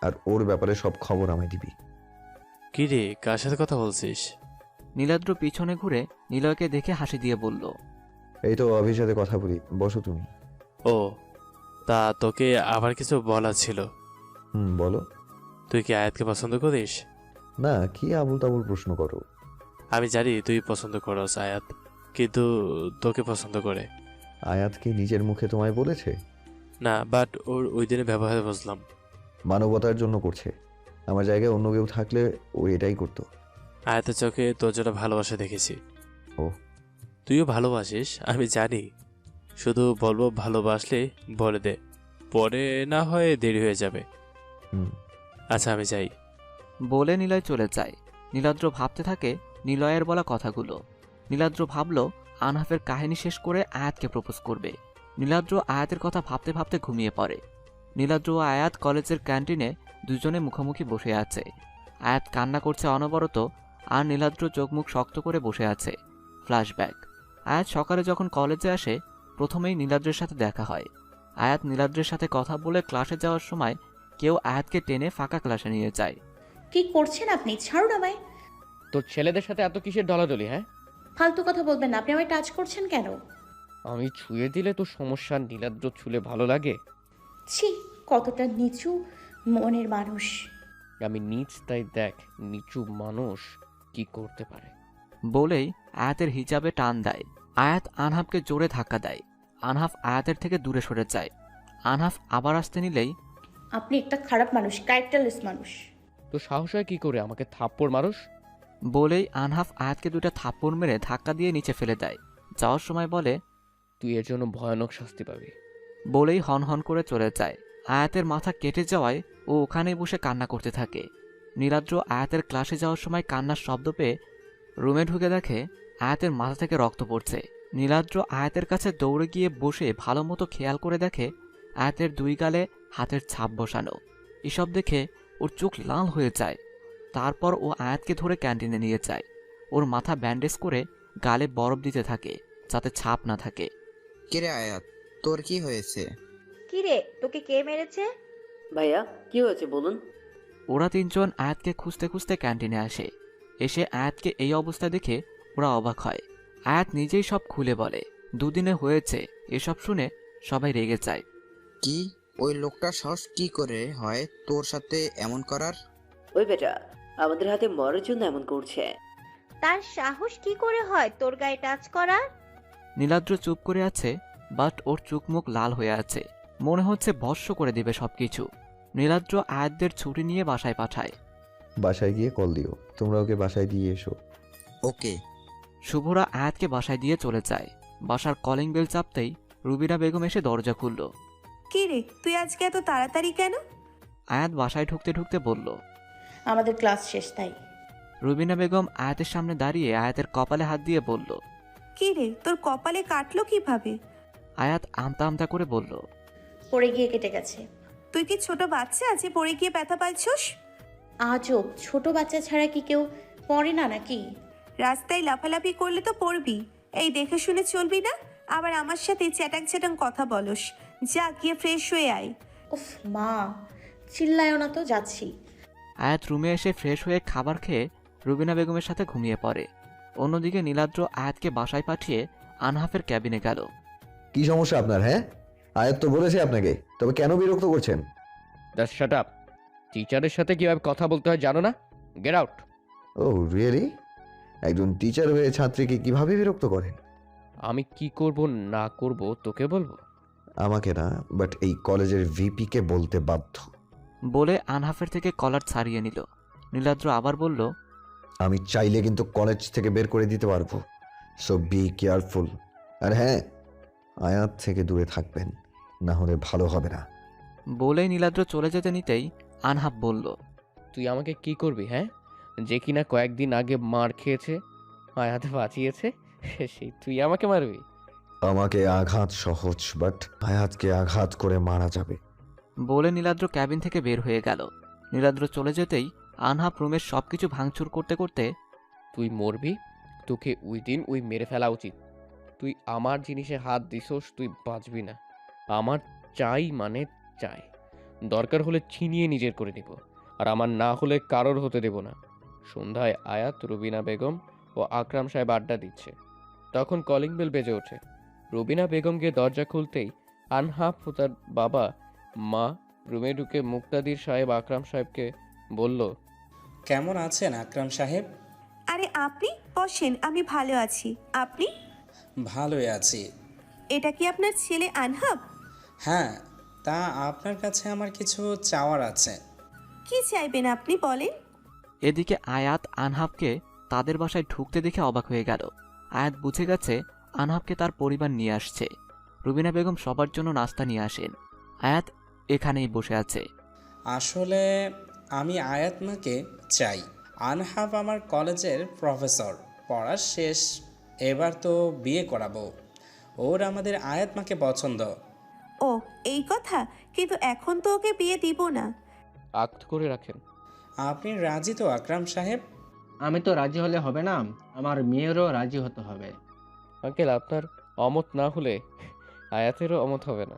আর ওর ব্যাপারে সব খবর আমায় দিবি। কি রে, কার সাথে কথা বলছিস? নীলাদ্র পিছনে ঘুরে নিলয়কে দেখে হাসি দিয়ে বলল, এই তো অভির সাথে কথা বলি, বসো তুমি। ও, তা তোকে আবার কিছু বলা ছিল। বলো। তুই কি আয়াতকে পছন্দ করিস? না, কি আবুল তাবুল প্রশ্ন করো। আমি জানি তুই পছন্দ করস আয়াত, কিন্তু তোকে পছন্দ করে। আয়াত কি নিজের মুখে তোমায় বলেছে? না, বাট ওর ওই দিনে ব্যবহারে বুঝলাম। মানবতার জন্য করছে। আমার জায়গায় অন্য কেউ থাকলে ও এটাই করতো। আয়াতের চোখে তোর জন্য ভালোবাসা দেখেছি। ও, তুইও ভালোবাসিস আমি জানি, শুধু বলবো ভালোবাসলে বলে দে, পরে না হয় দেরি হয়ে যাবে। আচ্ছা, আমি যাই। বলে নিলয় চলে যায়। নীলাদ্র ভাবতে থাকে নিলয়ের বলা কথাগুলো। নীলাদ্র ভাবল আনহাফের কাহিনী শেষ করে আয়াতকে প্রপোজ করবে। নীলাদ্র আয়াতের কথা ভাবতে ভাবতে ঘুমিয়ে পড়ে। নীলাদ্র ও আয়াত কলেজের ক্যান্টিনে দুজনে মুখোমুখি বসে আছে। আয়াত কান্না করছে অনবরত, আর নীলাদ্র চোখ মুখ শক্ত করে বসে আছে। ফ্ল্যাশব্যাক। আয়াত সকালে যখন কলেজে আসে প্রথমেই নীলাদ্রের সাথে দেখা হয়। আয়াত নীলাদ্রের সাথে কথা বলে ক্লাসে যাওয়ার সময় কেউ আয়াতকে টেনে ফাঁকা ক্লাসে নিয়ে যায়। কি করছেন আপনি? ছাড়ুন আমায়। তোর ছেলেদের সাথে এত কিসের ডলাডলি? হ্যাঁ, ফালতু কথা বলবেন না। আপনি আমায় টাচ করছেন কেন? আমি ছুঁয়ে দিলে তোর সমস্যা, নীলাদ্র ছুলে ভালো লাগে? ছি, কতটা নিচু মনের মানুষ। আমি নিচ, তাই দেখ নিচু মানুষ কি করতে পারে। বলেই আয়াতের হিজাবে টান দেয়। আয়াত আনহাফকে জোরে ধাক্কা দেয়। আনহাফ আয়াতের থেকে দূরে সরে যায়। আনহাফ আবার আসতে নিলেই, আপনি একটা খারাপ মানুষ, ক্যারেক্টারলেস মানুষ। তো সাহস হয় কি করে আমাকে থাপ্পড় মারুস? বলেই আনহাফ আয়াতকে 2টা থাপ্পড় মেরে ধাক্কা দিয়ে নিচে ফেলে দেয়। যাওয়ার সময় বলে, তুই এর জন্য ভয়ানক শাস্তি পাবি। বলেই হন হন করে চলে যায়। আয়াতের মাথা কেটে যাওয়ায় ও ওখানেই বসে কান্না করতে থাকে। নীলাদ্র আয়াতের ক্লাসে যাওয়ার সময় কান্নার শব্দ পেয়ে রুমে ঢুকে দেখে আয়াতের মাথা থেকে রক্ত পড়ছে। নীলাদ্র আয়াতের কাছে দৌড়ে গিয়ে বসে ভালো মতো খেয়াল করে দেখে আয়াতের 2 গালে হাতের ছাপ বসানো। এসব দেখে ওর চোখ লাল হয়ে যায়। তারপর ও আয়াতকে ধরে ক্যান্টিনে নিয়ে যায়। ওর মাথা ব্যান্ডেজ করে গালে বরফ দিতে থাকে যাতে ছাপ না থাকে। কিরে আয়াত, তোর কি হয়েছে? কিরে, তোকে কে মেরেছে? ভাইয়া, কি হয়েছে বলুন। ওরা 3 জন আয়াতকে খুঁজতে খুঁজতে ক্যান্টিনে আসে। এসে আয়াতকে এই অবস্থা দেখে ওরা অবাক হয়। আয়াত নিজেই সব খুলে বলে। 2 দিনে হয়েছে। এসব শুনে সবাই রেগে যায়। কি, ওই লোকটার সাহস কি করে হয় তোর সাথে এমন করার? ওই বেটা আমাদের হাতে মরার জন্য এমন করছে। তার সাহস কি করে হয় তোর গায়ে টাচ করার? নীলাদ্র চুপ করে আছে, বাট ওর চোখ মুখ লাল হয়ে আছে। মনে হচ্ছে ভস্ম করে দিবে সবকিছু। নীলাদ্র আয়াতদের ছুটি নিয়ে বাসায় পাঠায়। বাসায় গিয়ে কল দিও, তোমরা ওকে বাসায় দিয়ে এসো। ওকে। শুভরা আয়াতকে বাসায় দিয়ে চলে যায়। বাসার কলিং বেল চাপতেই রুবিনা বেগম এসে দরজা খুলল। কি রে, তুই আজকে এত তাড়াতাড়ি কেন? আয়াত বাসায় ঢুকতে ঢুকতে বলল, আমাদের ক্লাস শেষ তাই। রুবিনা বেগম আয়াতের সামনে দাঁড়িয়ে আয়াতের কপালে হাত দিয়ে বলল, কি রে, তোর কপালে কাটলো কিভাবে? আয়াত আমতা আমতা করে বলল, পড়ে গিয়ে কেটে গেছে। তুই কি ছোট বাচ্চা আছে পড়ে গিয়ে ব্যথা পাচ্ছস? আজব, ছোট বাচ্চা ছাড়া কি কেউ পড়ে না নাকি? রাস্তায় লাফালাফি করলে তো পড়বি। এই দেখে শুনে চলবি না, আবার আমার সাথে চ্যাটাং চ্যাটাং কথা বলস। যা গিয়ে ফ্রেশ হয়ে আয়। উফ মা, চিল্লায়ও না তো, যাচ্ছি। আয়াত রুমে এসে ফ্রেশ হয়ে খাবার খেয়ে রুবিনা বেগমের সাথে ঘুমিয়ে পড়ে। অন্যদিকে নীলাদ্র আয়াতকে বাসায় পাঠিয়ে আনহাফের ক্যাবিনে গেল। কি সমস্যা আপনার? হ্যাঁ, আয়াত তো বলেছে আপনাকে, তবে কেন বিরক্ত করছেন? Just shut up. টিচারের সাথে কিভাবে কথা বলতে হয় জানো না? Get out. Oh really? একজন টিচার হয়ে ছাত্রীকে কিভাবে বিরক্ত করেন? আমি কি করব না করব তোকে বলবো? আমাকে না, বাট এই কলেজের ভিপিকে বলতে বাধ্য। বলে আনহাফের থেকে কলার ছাড়িয়ে নিল। নীলাদ্র আবার বলল, আমি চাইলে কিন্তু কলেজ থেকে বের করে দিতে পারবো, সো বি কেয়ারফুল। আর হ্যাঁ, আয়াত থেকে দূরে থাকবেন, না হলে ভালো হবে না। বলে নীলাদ্র চলে যেতে নিতেই আনহাফ বলল, তুই আমাকে কি করবি? হ্যাঁ, যে কিনা কয়েকদিন আগে মার খেয়েছে, আয়াতে বাঁচিয়েছে, সেই তুই আমাকে মারবি? আমাকে আঘাত সহজ, বাট আয়াতকে আঘাত করে মারা যাবে। বলে নীলাদ্র ক্যাবিন থেকে বের হয়ে গেল। নীলাদ্র চলে যেতেই আনহাফ রুমের সবকিছু ভাঙচুর করতে করতে, তুই মরবি, তোকে ওই দিন ওই মেরে ফেলা উচিত। তুই আমার জিনিসে হাত দিছোস, তুই বাঁচবি না। আমার চাই মানে চাই, দরকার হলে ছিনিয়ে নিজের করে নিব, আর আমার না হলে কারোর হতে দেব না। সন্ধ্যায় আয়াত, রুবিনা বেগম ও আকরাম সাহেব আড্ডা দিচ্ছে। তখন কলিং বেল বেজে ওঠে। রুবিনা বেগম গিয়ে দরজা খুলতেই আনহাফ ও তার বাবা মা রুমে ঢুকে মুক্তাদির সাহেব আকরাম সাহেবকে বলল, কেমন আছেন আকরাম সাহেব? আরে আপনি বসেন, আমি ভালো আছি। আপনি? ভালোই আছি। এটা কি আপনার ছেলে আনহাব? হ্যাঁ, তা আপনার কাছে আমার কিছু চাওয়ার আছে। কি চাইবেন আপনি বলেন? এদিকে আয়াত আনহাবকে তাদের বাসায় ঢুকতে দেখে অবাক হয়ে গেল। আয়াত বুঝে গেছে আনহাবকে তার পরিবার নিয়ে আসছে। রুবিনা বেগম সবার জন্য নাস্তা নিয়ে আসেন। আয়াত এখানেই বসে আছে। আসলে আমি আয়াত মাকে চাই। আনহাব আমার কলেজের প্রফেসর, পড়া শেষ, এবার তো বিয়ে করাবো। ওর আমাদের আয়াত মাকে পছন্দ। ও এই কথা, কিন্তু এখন তো ওকে বিয়ে দিব না। আক্ত করে রাখেন। আপনি রাজি তো আকরাম সাহেব? আমি তো রাজি হলে হবে না, আমার মেয়েরও রাজি হতে হবে। আঙ্কেল, আপনার অমত না হলে আয়াতেরও অমত হবে না।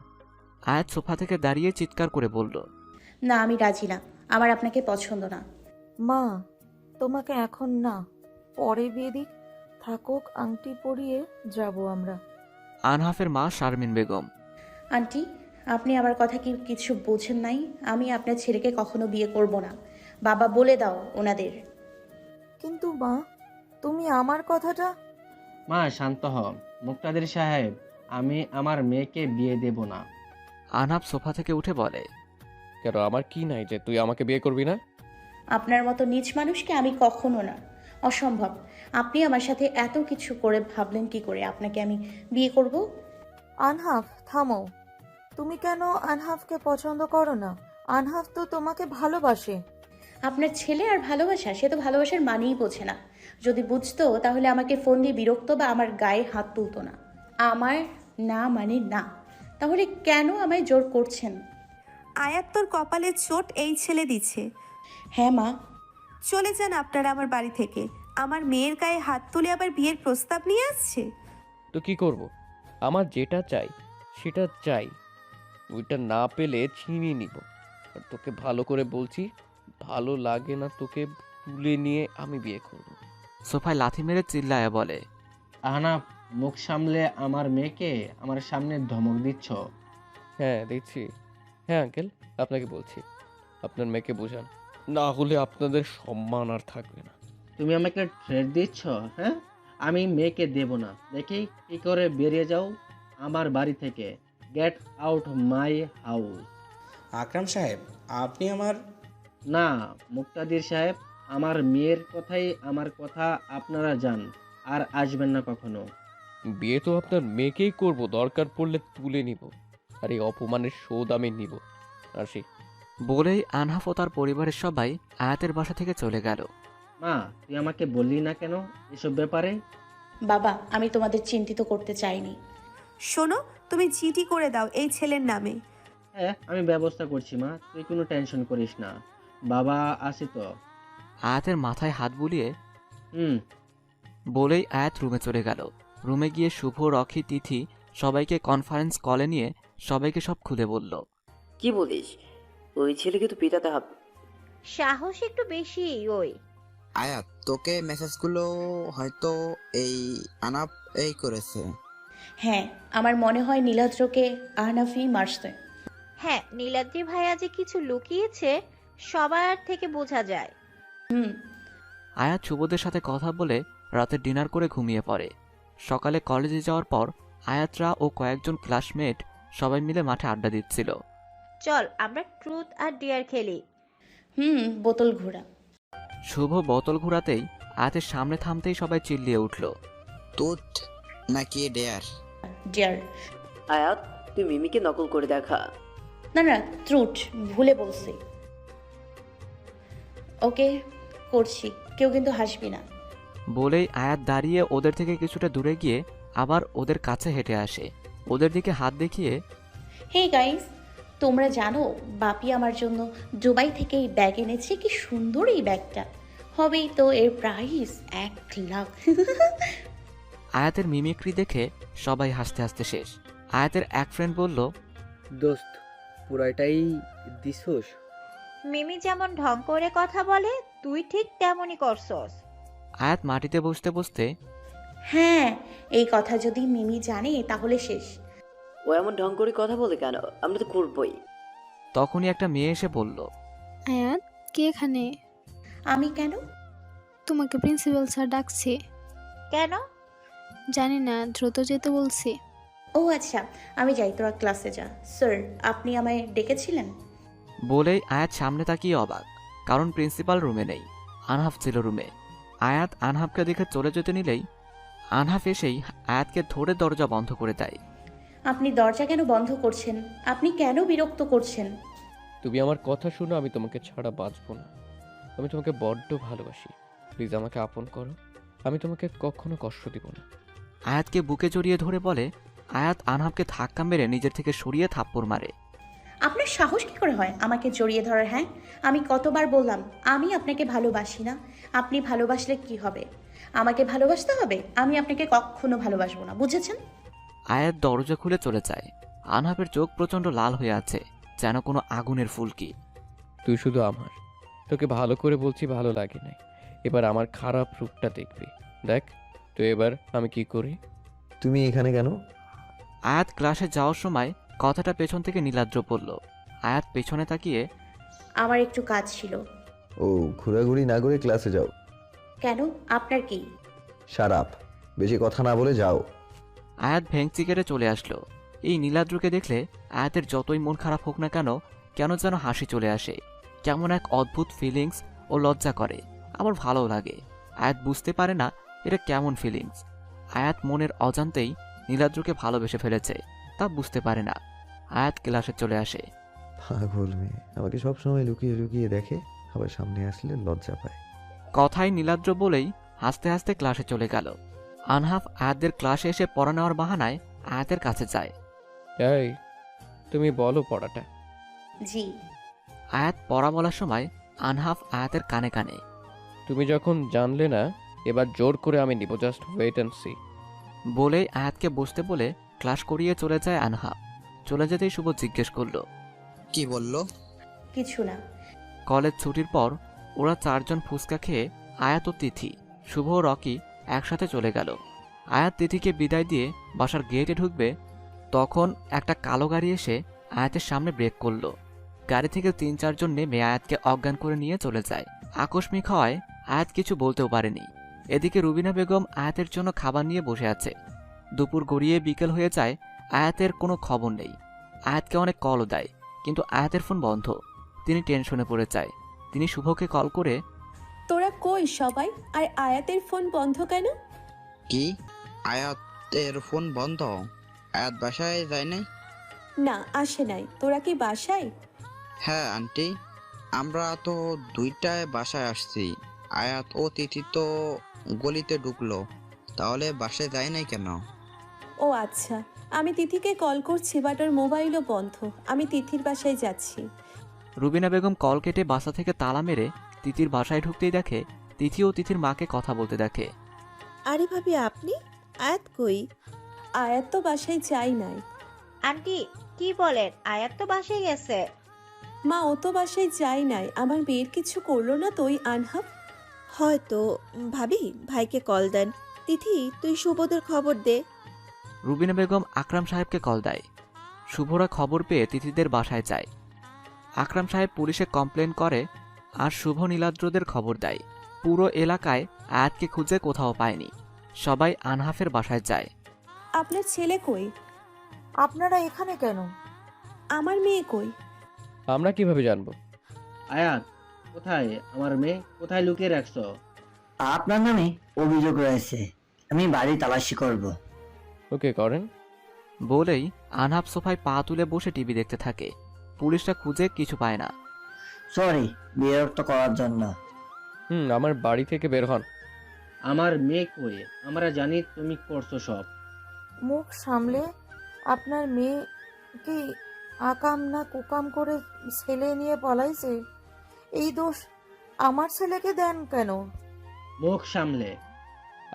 আয়াত সোফা থেকে দাঁড়িয়ে চিৎকার করে বলল, না, আমি রাজি না, আমার আপনাকে পছন্দ না। মা, তোমাকে এখন না, পরে বিয়ে দিক, থাকুক, আংটি পরিয়ে যাব আমরা। আনহাফের মা শারমিন বেগম, আন্টি, আপনি আমার কথা কি কিছু বোঝেন নাই? আমি আপনার ছেলেকে কখনো বিয়ে করব না। বাবা বলে দাও ওনাদের। কিন্তু মা, তুমি আমার কথাটা। মা শান্ত হ। মুক্তাদির সাহেব, আমি আমার মেয়েকে বিয়ে দেব না। আনহাফ সোফা থেকে উঠে বলে, কেন, আমার কি নাই যে তুই আমাকে বিয়ে করবি না? আপনার মতো নীচ মানুষকে আমি কখনো না, অসম্ভব। আপনি আমার সাথে এত কিছু করে ভাবলেন কি করে আপনাকে আমি বিয়ে করব? আনহাফ থামো, তুমি কেন আনহাফকে পছন্দ করো না? আনহাফ তো তোমাকে ভালোবাসে। আপনার ছেলে আর ভালোবাসা, সে তো ভালোবাসার মানেই বোঝে না। যদি বুঝতো তাহলে আমাকে ফোন দিয়ে বিরক্ত বা আমার গায়ে হাত তুলতো না। আমার না মানে না, তাহলে কেন আমায় জোর করছেন? আয়াত তোর কপালে চোট এই ছেলে দিচ্ছে। হ্যাঁ মা। চলে যান আপনারা আমার বাড়ি থেকে। আমার মেয়ের গায়ে হাত তুলে আবার বিয়ের প্রস্তাব নিয়ে আসছে। তো কি করব? আমার যেটা চাই সেটা চাই, ওইটা না পেলে ছিনিয়ে নিব। আর তোকে ভালো করে বলছি, ভালো লাগে না তোকে তুলে নিয়ে আমি বিয়ে করব। সোফায় লাথি মেরে চিল্লায়া বলে, আহনাফ, মুখ সামলে আমার মেয়েকে আমার সামনে ধমক দিচ্ছ? হ্যাঁ দিচ্ছি। হ্যাঁ আঙ্কেল, আপনাকে বলছি, আপনার মেয়েকে বোঝান, না হলে আপনাদের সম্মান আর থাকবে না। তুমি আমাকে থ্রেট দিচ্ছ? হ্যাঁ, আমি মেয়েকে দেব না। দেখি কি করে বেরিয়ে যাও আমার বাড়ি থেকে। Get out my house. Akram সাহেব, আপনি আমার... না মুক্তাদির সাহেব, আমার মেয়ের কথাই আমার কথা, আপনারা যান, আর আসবেন না কখনো। বিয়ে তো আপনার মেয়েকেই করব, দরকার পড়লে তুলে নিব, আর এই অপমানের শোধ আমি নিব। আসি। বলেই আনহাফ ও তার পরিবারের সবাই আয়াতের বাসা থেকে চলে গেল। মা, তুই আমাকে বললি না কেন এসব ব্যাপারে? বাবা, আমি তোমাদের চিন্তিত করতে চাইনি। শোনো, তুমি চিঠি করে দাও এই ছেলের নামে। হ্যাঁ, আমি ব্যবস্থা করছি মা, তুই কোনো টেনশন করিস না। বাবা আসি তো। আয়াতের মাথায় হাত বুলিয়ে বলেই আয়াত রুমে চলে গেল। রুমে গিয়ে শুভ, রকি, তিথি সবাইকে কনফারেন্স কলে নিয়ে সবাইকে সব খুলে বলল। কি বলিস? ওই ছেলেকে তো পিটাতে হবে। সাহস একটু বেশি ওই। আয়াত, তোকে মেসেজগুলো হয়তো এই আনাপ এই করেছে। হ্যাঁ, আমার মনে হয় নীলাদ্রকে আহনাফি মারছে। হ্যাঁ, নীলাদ্রি ভাইয়া যে কিছু লুকিয়েছে সবার থেকে বোঝা যায়। আয়াত শুভদের সাথে কথা বলে রাতে ডিনার করে ঘুমিয়ে পড়ে। সকালে কলেজে যাওয়ার পর আয়াতরা ও কয়েকজন ক্লাসমেট সবাই মিলে মাঠে আড্ডা দিচ্ছিল। চল আমরা ট্রুথ আর ডিয়ার খেলি। বোতল ঘোরা। শুভ বোতল ঘোরাতেই আয়াতের সামনে থামতেই সবাই চিল্লিয়ে উঠল। তুত নাকি ডেয়ার? ডিয়ার। আয়াত, তুই মিমিকে নকল করে দেখা। না না, ট্রুথ, ভুলে বলছি। ওকে, করছি, কেউ কিন্তু হাসবি না। বলেই আয়াত দাঁড়িয়ে ওদের থেকে কিছুটা দূরে গিয়ে আবার ওদের কাছে হেঁটে আসে, ওদের দিকে হাত দেখিয়ে, হে গাইস, তোমরা জানো বাপি আমার জন্য দুবাই থেকে এই ব্যাগ এনেছে। কি সুন্দর এই ব্যাগটা, হবেই তো এর প্রাইস 1 লাখ। আয়াতের মিমিক্রি দেখে সবাই হাসতে হাসতে শেষ। আয়াতের এক ফ্রেন্ড বলল, দোস্ত, পুরাটাই দিছোস? মিমি যেমন ঢং করে কথা বলে তুই ঠিক তেমনই করছস। আয়াত মাটিতে বসতে বসতে, হ্যাঁ, এই কথা যদি মিমি জানে তাহলে শেষ। ও এমন ঢং করে কথা বলে কেন? আমরা তো করবই। তখনই একটা মেয়ে এসে বলল, আয়াত, কে এখানে? আমি কেন? তোমাকে প্রিন্সিপাল স্যার ডাকছে। কেন? জানি না, দ্রুত যেতে বলছি। ও আচ্ছা, আমি যাই, তোরা ক্লাসে যা। স্যার, আপনি আমায় ডেকেছিলেন? বলেই আয়াত সামনে তাকিয়ে অবাক, কারণ প্রিন্সিপাল রুমে নেই, আনহাফ ছিল রুমে। আয়াত আনহাফকে দেখে চলে যেতে নিলেই আনহাফ এসেই আয়াতকে ধরে দরজা বন্ধ করে দেয়। আপনি দরজা কেন বন্ধ করছেন? আপনি কেন বিরক্ত করছেন? তুমি আমার কথা শুনো, আমি তোমাকে ছাড়া বাঁচবো না। আমি তোমাকে বড্ড ভালোবাসি, প্লিজ আমাকে আপন করো, আমি তোমাকে কখনো কষ্ট দিব না। আয়াতকে বুকে জড়িয়ে ধরে বলে। আয়াত আনহাফকে ধাক্কা মেরে নিজের থেকে সরিয়ে থাপ্পড় মারে। আপনার সাহস কি করে হয় আমাকে জড়িয়ে ধরার? হ্যাঁ, আমি কতবার বললাম আমি আপনাকে ভালোবাসি না। আপনি ভালোবাসলে কি হবে? আমাকে ভালোবাসতে হবে। আমি আপনাকে কখনো ভালোবাসবো না, বুঝেছেন? আয়াত দরজা খুলে চলে যায়। আনহাফের চোখ প্রচন্ড লাল হয়ে আছে, যেন কোনো আগুনের ফুলকি। তুই শুধু আমার, তোকে ভালো করে বলছি, ভালো লাগে নাই, এবার আমার খারাপ রূপটা দেখবি। দেখ তো এবার আমি কি করি। তুমি এখানে কেন? আয়াত ক্লাসে যাওয়ার সময় কথাটা পেছন থেকে নীলাদ্র বলল। আয়াত পেছনে তাকিয়ে, আমার একটু কাজ ছিল। ও, ঘোরাঘুরি না করে ক্লাসে যাও। কেন, আপনার কি? শারাপ, বেশি কথা না বলে যাও। আয়াত ভেঙচি কেটে চলে আসলো। এই নীলাদ্রকে দেখলে আয়াতের যতই মন খারাপ হোক না কেন, কেন যেন হাসি চলে আসে। কেমন এক অদ্ভুত ফিলিংস ও লজ্জা করে, আবার ভালো লাগে। আয়াত বুঝতে পারে না এটা কেমন ফিলিংস। আয়াত মনের অজান্তেই নীলাদ্রকে ভালোবেসে ফেলেছে, তা বুঝতে পারে না। আয়াত ক্লাসে চলে আসে। পাগল মেয়ে, আমাকে সবসময় লুকিয়ে লুকিয়ে দেখে, আবার সামনে আসলে লজ্জা পায়। কথায় নীলাদ্র বলেই হাসতে হাসতে ক্লাসে চলে গেল। আনহাফ আয়াতদের ক্লাসে এসে পড়া নেওয়ার বাহানায় আয়াতের কাছে যায়। এই, তুমি বলো পড়াটা। জি। আয়াত পড়া বলার সময় আনহাফ আয়াতের কানে কানে, তুমি যখন জানলে না, এবার জোর করে আমি নিব, জাস্ট ওয়েট অ্যান্ড সি। বলেই আয়াতকে বসতে বলে ক্লাস করিয়ে চলে যায় আনহাফ। চলে যেতেই শুভ জিজ্ঞেস করলো, কি বললো? কিছু না। কলেজ ছুটির পর ওরা চারজন ফুচকা খেয়ে আয়াত ও তিথি, শুভ ও রকি একসাথে চলে গেল। আয়াত তিথিকে বিদায় দিয়ে বাসার গেটে ঢুকবে, তখন একটা কালো গাড়ি এসে আয়াতের সামনে ব্রেক করলো। গাড়ি থেকে 3-4 জন নেমে আয়াতকে অজ্ঞান করে নিয়ে চলে যায়। আকস্মিক হওয়ায় আয়াত কিছু বলতেও পারেনি। এদিকে রুবিনা বেগম আয়াতের জন্য খাবার নিয়ে বসে আছে। দুপুর গড়িয়ে বিকেল হয়ে যায়, আয়াতের কোনো খবর নেই। আয়াতকে অনেক কলও দেয়, কিন্তু আয়াতের ফোন বন্ধ। তিনি টেনশনে পড়ে যায়। তিনি শুভকে কল করে, তোরা কই সবাই, আর আয়াতের ফোন বন্ধ কেন? কি, আয়াতের ফোন বন্ধ? আয়াত বাসায় যায় নাই? না, আসে নাই। তোরা কি বাসায়? হ্যাঁ আন্টি, আমরা তো 2টায় বাসায় আসছি। আয়াত ও তিথি তো গলিতে ঢুকলো, তাহলে বাসায় যায় নাই কেন? ও আচ্ছা, আমি তিথিকে কল করছি, বাট ওর মোবাইলও বন্ধ। আমি তিথির বাসায় যাচ্ছি। রুবিনা বেগম কল কেটে বাসা থেকে তালা মেরে তিথির বাসায় ঢুকতেই দেখে তিথি ও তিথির মাকে কথা বলতে দেখে। আরে ভাবি, আপনি? আয়াত কই? আয়াত তো বাসায় যাই নাই। আন্টি কি বলেন? আয়াত তো বাসায় গেছে। মা, ও তো বাসায় যাই নাই। আমার বিয়ের কিছু করলো না তো ওই আনহাফ? হয়তো। ভাবি, ভাইকে কল দেন। তিথি, তুই শুভদের খবর দে। রুবিনা বেগম আকরাম সাহেবকে কল দেয়। শুভরা খবর পেয়ে তিথিদের বাসায় যায়। আকরাম সাহেব পুলিশে কমপ্লেন করে আর শুভ নীলাদ্রদের খবর দেয়। পুরো এলাকায় আয়াতকে খুঁজে কোথাও পায়নি। সবাই আনহাফের বাসায় যায়। আপনার ছেলে কই? আপনারা এখানে কেন? আমার মেয়ে কই? আমরা কিভাবে জানবো? আয়াত, কোথায় আমার মেয়ে? কোথায় লুকিয়ে রাখছো? আপনার নামে অভিযোগ রয়েছে, আমি বাড়ি তালাশি করব। ওকে, করেন। বলেই আনহাফ সোফায় পা তুলে বসে টিভি দেখতে থাকে। পুলিশরা খুঁজে কিছু পায় না। সরি বিরক্ত করার জন্য। আমার বাড়ি থেকে বের হন। আমার মেয়ে কই? আমরা জানি তুমি করছো সব। মুখ সামলে। আপনার মেয়ে কি আকাম না কুকাম করে ছেলে নিয়ে পলাইছে? এই দোষ আমার ছেলেকে দেন কেন? মুখ সামলে।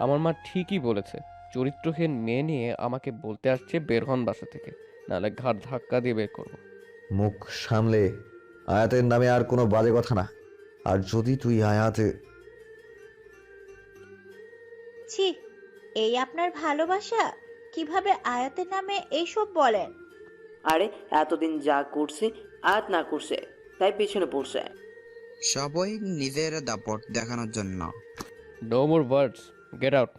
আমার মা ঠিকই বলেছে, চরিত্রহীন মেয়ে নিয়ে আমাকে বলতে আসছে বের হন বাসা থেকে, নাহলে ঘাট ধাক্কা দিয়ে বের করবো। মুখ সামলে। আয়াতের নামে আর কোনো বাজে কথা না। আর যদি তুই আয়াতে ছি, এই আপনার ভালোবাসা? কিভাবে আয়াতের নামে এইসব বলেন? আরে এতদিন যা করছে আয়াত না করছে, তাই পিছনে পড়ছে। সবাই নিজের দাপট দেখানোর জন্য। নো মোর ওয়ার্ডস, গেট আউট।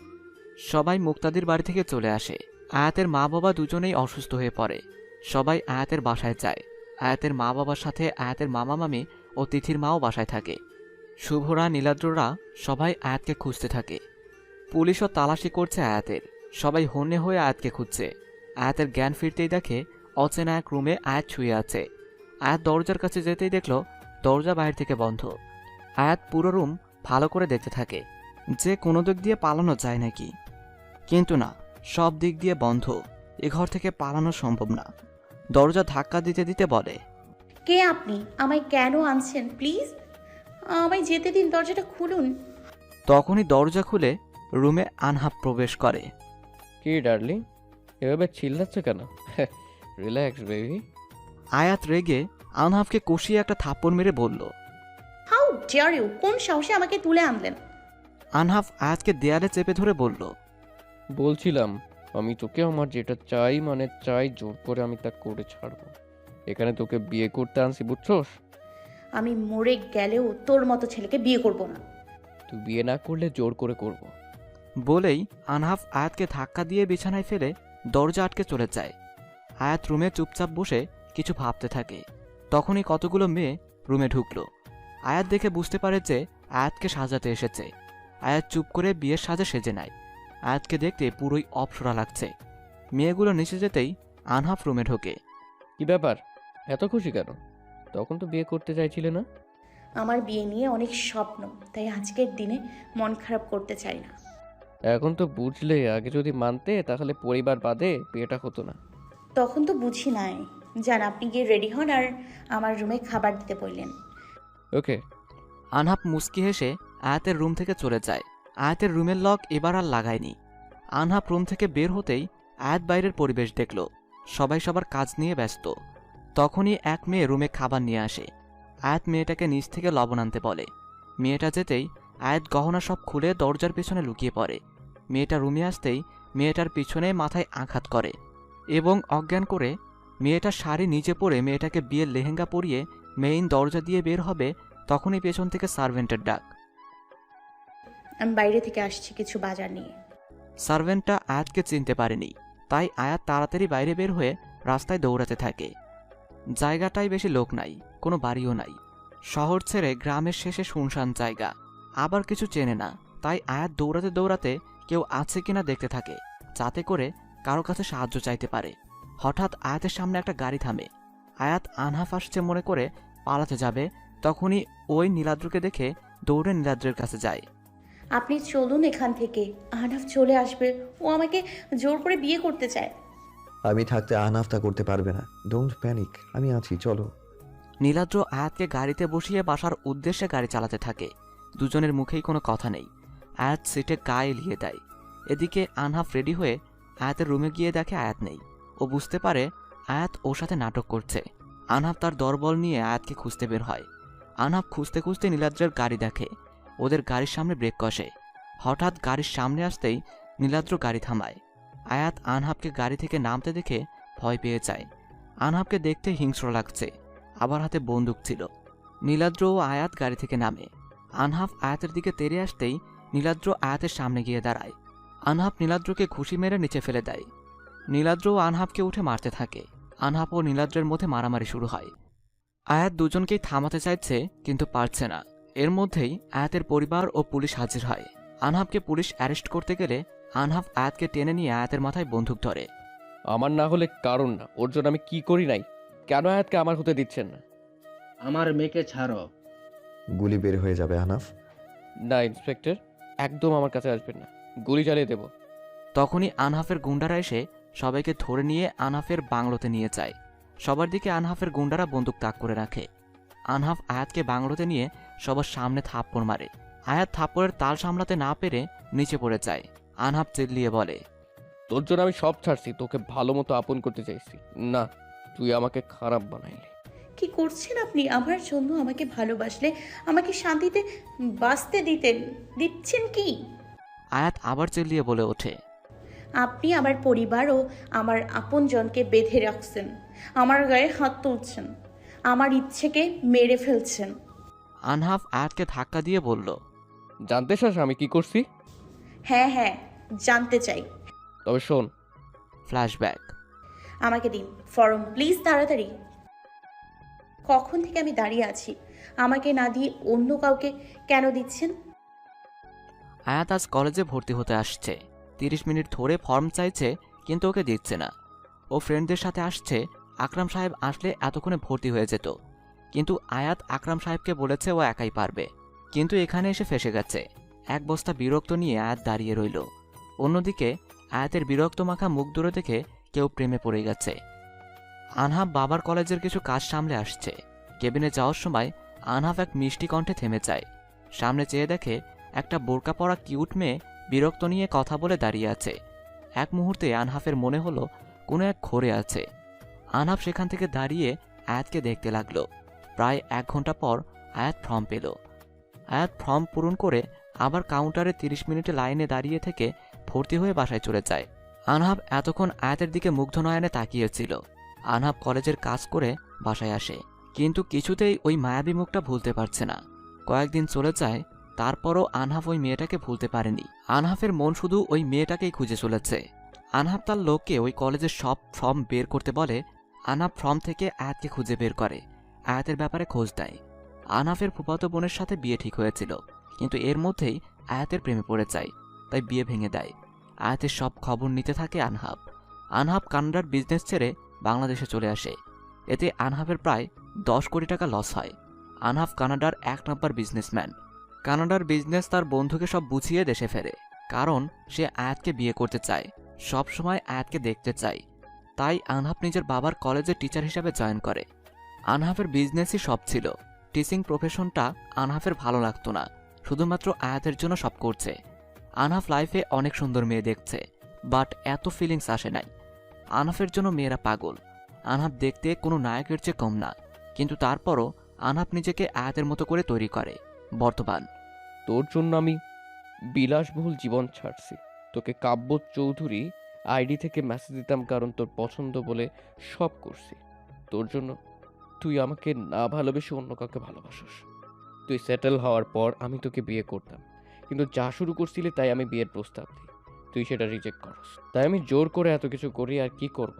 সবাই মুক্তাদির বাড়ি থেকে চলে আসে। আয়াতের মা বাবা দুজনেই অসুস্থ হয়ে পড়ে। সবাই আয়াতের বাসায় যায়। আয়াতের মা বাবার সাথে আয়াতের মামা মামি ও তিথির মাও বাসায় থাকে। শুভরা নীলাদ্ররা সবাই আয়াতকে খুঁজতে থাকে। পুলিশও তালাশি করছে আয়াতের। সবাই হন্যে হয়ে আয়াতকে খুঁজছে। আয়াতের জ্ঞান ফিরতেই দেখে অচেনা এক রুমে আয়াত শুয়ে আছে। আয়াত দরজার কাছে যেতেই দেখল দরজা বাইরে থেকে বন্ধ। আয়াত পুরো রুম ভালো করে দেখতে থাকে যে কোনো দিক দিয়ে পালানো যায় নাকি, কিন্তু না, সব দিক দিয়ে বন্ধ। এ ঘর থেকে পালানো সম্ভব না। দরজা ধাক্কা দিতে দিতে বলে, কে আপনি? আমায় কেন আনছেন? প্লিজ আমায় যেতে দিন, দরজাটা খুলুন। তখনই দরজা খুলে রুমে আনহাফ প্রবেশ করে। কি ডার্লিং, এভাবে চিল্লাচ্ছ কেন? Relax baby. আয়াত রেগে আনহাফকে কষিয়ে একটা থাপ্পড় মেরে বলল, হাউ ডিয়ার ইউ! কোন সাহসে আমাকে তুলে আনলেন? আনহাফ আয়াতকে দেয়ালে চেপে ধরে বলল, বলছিলাম আমি তোকে আমার যেটা চাই মানে চাই, জোর করে আমি তা করে ছাড়বো। এখানে তোকে বিয়ে করতে আনছি, বুঝছোস? আমি মরে গেলেও তোর মতো ছেলেকে বিয়ে করব না। তুই বিয়ে না করলে জোর করে করব। বলেই আনহাফ আয়াতকে ধাক্কা দিয়ে বিছানায় ফেলে দরজা আটকে চলে যায়। আয়াত রুমে চুপচাপ বসে কিছু ভাবতে থাকে। তখনই কতগুলো মেয়ে রুমে ঢুকলো। আয়াত দেখে বুঝতে পারে যে আয়াতকে সাজাতে এসেছে। আয়াত চুপ করে বিয়ের সাজে সেজে নেয়। আয়াতকে দেখতে পুরোই অপসরা লাগছে। মেয়েগুলো নিচে যেতেই আনহাফ রুমে ঢোকে। কি ব্যাপার, এত খুশি কেন? তখন তো বিয়ে করতে চাইছিলে না? আমার বিয়ে নিয়ে অনেক স্বপ্ন, তাই আজকের দিনে মন খারাপ করতে চাই না। এখন তো বুঝলে, আগে যদি মানতে তাহলে পরিবার বাদে বিয়েটা হতো না। তখন তো বুঝি নাই। যান, আপনি গিয়ে রেডি হন আর আমার রুমে খাবার দিতে বললেন। ওকে। আনহাফ মুস্কি হেসে আয়াতের রুম থেকে চলে যায়। আয়াতের রুমের লক এবার আর লাগায়নি। আনহাফ রুম থেকে বের হতেই আয়াত বাইরের পরিবেশ দেখল। সবাই সবার কাজ নিয়ে ব্যস্ত। তখনই এক মেয়ে রুমে খাবার নিয়ে আসে। আয়াত মেয়েটাকে নিচ থেকে লবণ আনতে বলে। মেয়েটা যেতেই আয়াত গহনা সব খুলে দরজার পেছনে লুকিয়ে পড়ে। মেয়েটা রুমে আসতেই মেয়েটার পিছনে মাথায় আঘাত করে এবং অজ্ঞান করে মেয়েটার শাড়ি নিচে পড়ে মেয়েটাকে বিয়ের লেহেঙ্গা পরিয়ে মেইন দরজা দিয়ে বের হবে, তখনই পেছন থেকে সার্ভেন্টের ডাক। আমি বাইরে থেকে আসছি কিছু বাজার নিয়ে। সার্ভেন্টটা আয়াতকে চিনতে পারেনি, তাই আয়াত তাড়াতাড়ি বাইরে বের হয়ে রাস্তায় দৌড়াতে থাকে। জায়গাটায় বেশি লোক নাই, কোনো বাড়িও নাই। শহর ছেড়ে গ্রামের শেষে শুনশান জায়গা। আবার কিছু চেনে না, তাই আয়াত দৌড়াতে দৌড়াতে কেউ আছে কিনা দেখতে থাকে, যাতে করে কারো কাছে সাহায্য চাইতে পারে। হঠাৎ আয়াতের সামনে একটা গাড়ি থামে। আয়াত আনহাফ আসছে মনে করে পালাতে যাবে, তখনই ওই নীলাদ্রকে দেখে দৌড়ে নীলাদ্রের কাছে যায়। আপনি চলুন এখান থেকে, আহনাফ চলে আসবে। ও আমাকে জোর করে বিয়ে করতে চায়। আমি থাকতে আহনাফ তা করতে পারবে না। ডোন্ট প্যানিক, আমি আছি, চলো। নীলাদ্র আয়াতকে গাড়িতে বসিয়ে বাসার উদ্দেশ্যে গাড়ি চালাতে থাকে। দুজনের মুখেই কোনো কথা নেই। আয়াত সিটে গায়ে এলিয়ে দেয়। এদিকে আনহাফ রেডি হয়ে আয়াতের রুমে গিয়ে দেখে আয়াত নেই। ও বুঝতে পারে আয়াত ওর সাথে নাটক করছে। আনহাফ তার দরবল নিয়ে আয়াতকে খুঁজতে বের হয়। আনহাফ খুঁজতে খুঁজতে নীলাদ্রের গাড়ি দেখে। ওদের গাড়ির সামনে ব্রেক কষে। হঠাৎ গাড়ির সামনে আসতেই নীলাদ্র গাড়ি থামায়। আয়াত আনহাবকে গাড়ি থেকে নামতে দেখে ভয় পেয়ে যায়। আনহাবকে দেখতে হিংস্র লাগছে, আবার হাতে বন্দুক ছিল। নীলাদ্র ও আয়াত গাড়ি থেকে নামে। আনহাব আয়াতের দিকে তেড়ে আসতেই নীলাদ্র আয়াতের সামনে গিয়ে দাঁড়ায়। আনহাব নীলাদ্রকে ঘুষি মেরে নিচে ফেলে দেয়। নীলাদ্র ও আনহাবকে উঠে মারতে থাকে। আনহাব ও নীলাদ্রের মধ্যে মারামারি শুরু হয়। আয়াত দুজনকেই থামাতে চাইছে, কিন্তু পারছে না। এর মধ্যেই আয়াতের পরিবার ও পুলিশ হাজির হয়। আনহাবকে পুলিশ অ্যারেস্ট করতে গেলে আনহাব আয়াতকে টেনে নিয়ে আয়াতের মাথায় বন্দুক ধরে। আমার না হলে কারণ না, ওর জন্য আমি কি করি নাই? কেন আয়াতকে আমার হতে দিচ্ছেন না? আমার মেয়েকে ছাড়ো। গুলি বের হয়ে যাবে আহনাফ। না ইন্সপেক্টর, একদম আমার কাছে আসবেন না, গুলি চালিয়ে দেব। তখনই আনহাফের গুন্ডারা এসে সবাইকে ধরে নিয়ে আনহাফের বাংলোতে নিয়ে যায়। সবার দিকে আনহাফের গুন্ডারা বন্দুক তাক করে রাখে। আনহাফ আয়াতকে বাংলোতে নিয়ে সবার সামনে থাপ্পড় মারে। আয়াত থাপ্পড়ের তাল সামলাতে না পেরে নিচে পড়ে যায়। আনহাফ চিল্লিয়ে বলে, তোর জন্য আমি সব ছাড়ছি, তোকে ভালো মতো আপন করতে চাইছি না, তুই আমাকে খারাপ বানাইলি। কি করছেন আপনি? আমার জন্য আমাকে ভালোবাসলে আমাকে শান্তিতে বাঁচতে দিচ্ছেন কি? আয়াত আবার চিল্লিয়ে বলে ওঠে, আপনি আমার পরিবার ও আমার আপনজনকে বেঁধে রাখছেন, আমার গায়ে হাত তুলছেন, আমার ইচ্ছেকে মেরে ফেলছেন। আনহাফ আয়াতকে ধাক্কা দিয়ে বলল, জানতে চাস আমি কি করছি? হ্যাঁ হ্যাঁ, জানতে চাই। তবে শোন। ফ্ল্যাশব্যাক। আমাকে দিন ফর্ম প্লিজ, তাড়াতাড়ি। কখন থেকে আমি দাঁড়িয়ে আছি, আমাকে না দিয়ে অন্য কাউকে কেন দিচ্ছেন? আয়াত আজ কলেজে ভর্তি হতে আসছে। 30 মিনিট ধরে ফর্ম চাইছে, কিন্তু ওকে দিচ্ছে না। ও ফ্রেন্ডদের সাথে আসছে। আকরাম সাহেব আসলে এতক্ষণে ভর্তি হয়ে যেত, কিন্তু আয়াত আকরাম সাহেবকে বলেছে ও একাই পারবে। কিন্তু এখানে এসে ফেসে গেছে। এক বস্তা বিরক্ত নিয়ে আয়াত দাঁড়িয়ে রইল। অন্যদিকে আয়াতের বিরক্ত মাখা মুখ দূরে দেখে কেউ প্রেমে পড়ে গেছে। আনহাব বাবার কলেজের কিছু কাজ সামলে আসছে। কেবিনে যাওয়ার সময় আনহাব এক মিষ্টি কণ্ঠে থেমে যায়। সামনে চেয়ে দেখে একটা বোরকা পরা কিউট মেয়ে বিরক্ত নিয়ে কথা বলে দাঁড়িয়ে আছে। এক মুহূর্তে আনহাফের মনে হলো কোনো এক ঘোরে আছে। আনহাব সেখান থেকে দাঁড়িয়ে আয়াতকে দেখতে লাগলো। প্রায় 1 ঘন্টা পর আয়াত ফর্ম পেল। আয়াত ফর্ম পূরণ করে আবার কাউন্টারে 30 মিনিটে লাইনে দাঁড়িয়ে থেকে ভর্তি হয়ে বাসায় চলে যায়। আনহাব এতক্ষণ আয়াতের দিকে মুগ্ধ নয়নে তাকিয়েছিল। আনহাব কলেজের কাজ করে বাসায় আসে, কিন্তু কিছুতেই ওই মায়াবী মুখটা ভুলতে পারছে না। কয়েকদিন চলে যায়, তারপরও আনহাব ওই মেয়েটাকে ভুলতে পারেনি। আনহাফের মন শুধু ওই মেয়েটাকেই খুঁজে চলেছে। আনহাব তার লোককে ওই কলেজের সব ফর্ম বের করতে বলে। আনহাব ফর্ম থেকে আয়াতকে খুঁজে বের করে, আয়াতের ব্যাপারে খোঁজ দেয়। আনহাফের ফুফাতো বোনের সাথে বিয়ে ঠিক হয়েছিল, কিন্তু এর মধ্যেই আয়াতের প্রেমে পড়ে যায়, তাই বিয়ে ভেঙে দেয়। আয়াতের সব খবর নিতে থাকে আনহাব। আনহাব কানাডার বিজনেস ছেড়ে বাংলাদেশে চলে আসে। এতে আনহাবের প্রায় 10 কোটি টাকা লস হয়। আনহাব কানাডার 1 নম্বর বিজনেসম্যান। কানাডার বিজনেস তার বন্ধুকে সব বুঝিয়ে দেশে ফেরে, কারণ সে আয়াতকে বিয়ে করতে চায়, সব সময় আয়াতকে দেখতে চায়। তাই আনহাব নিজের বাবার কলেজে টিচার হিসাবে জয়েন করে। আনহাফের বিজনেসই সব ছিল। টিচিং প্রফেশনটা আনহাফের ভালো লাগতো না, শুধুমাত্র আয়াতের জন্য সব করছে। আনহাফ লাইফে অনেক সুন্দর মেয়ে দেখছে, বাট এত ফিলিংস আসে নাই। আনহাফের জন্য মেয়েরা পাগল। আনহাফ দেখতে কোনো নায়কের চেয়ে কম না, কিন্তু তারপরও আনহাফ নিজেকে আয়াতের মতো করে তৈরি করে। বর্তমান তোর জন্য আমি বিলাসবহুল জীবন ছাড়ছি। তোকে কাব্য চৌধুরী আইডি থেকে মেসেজ দিতাম, কারণ তোর পছন্দ বলে সব করছি তোর জন্য। তুই আমাকে না ভালোবেসে অন্য কাউকে ভালোবাসিস। তুই সেটেল হওয়ার পর আমি তোকে বিয়ে করতাম, কিন্তু যা শুরু করছিলি তাই আমি বিয়ের প্রস্তাব দিই, তুই সেটা রিজেক্ট করস। তাই আমি জোর করে এত কিছু করি, আর কি করব?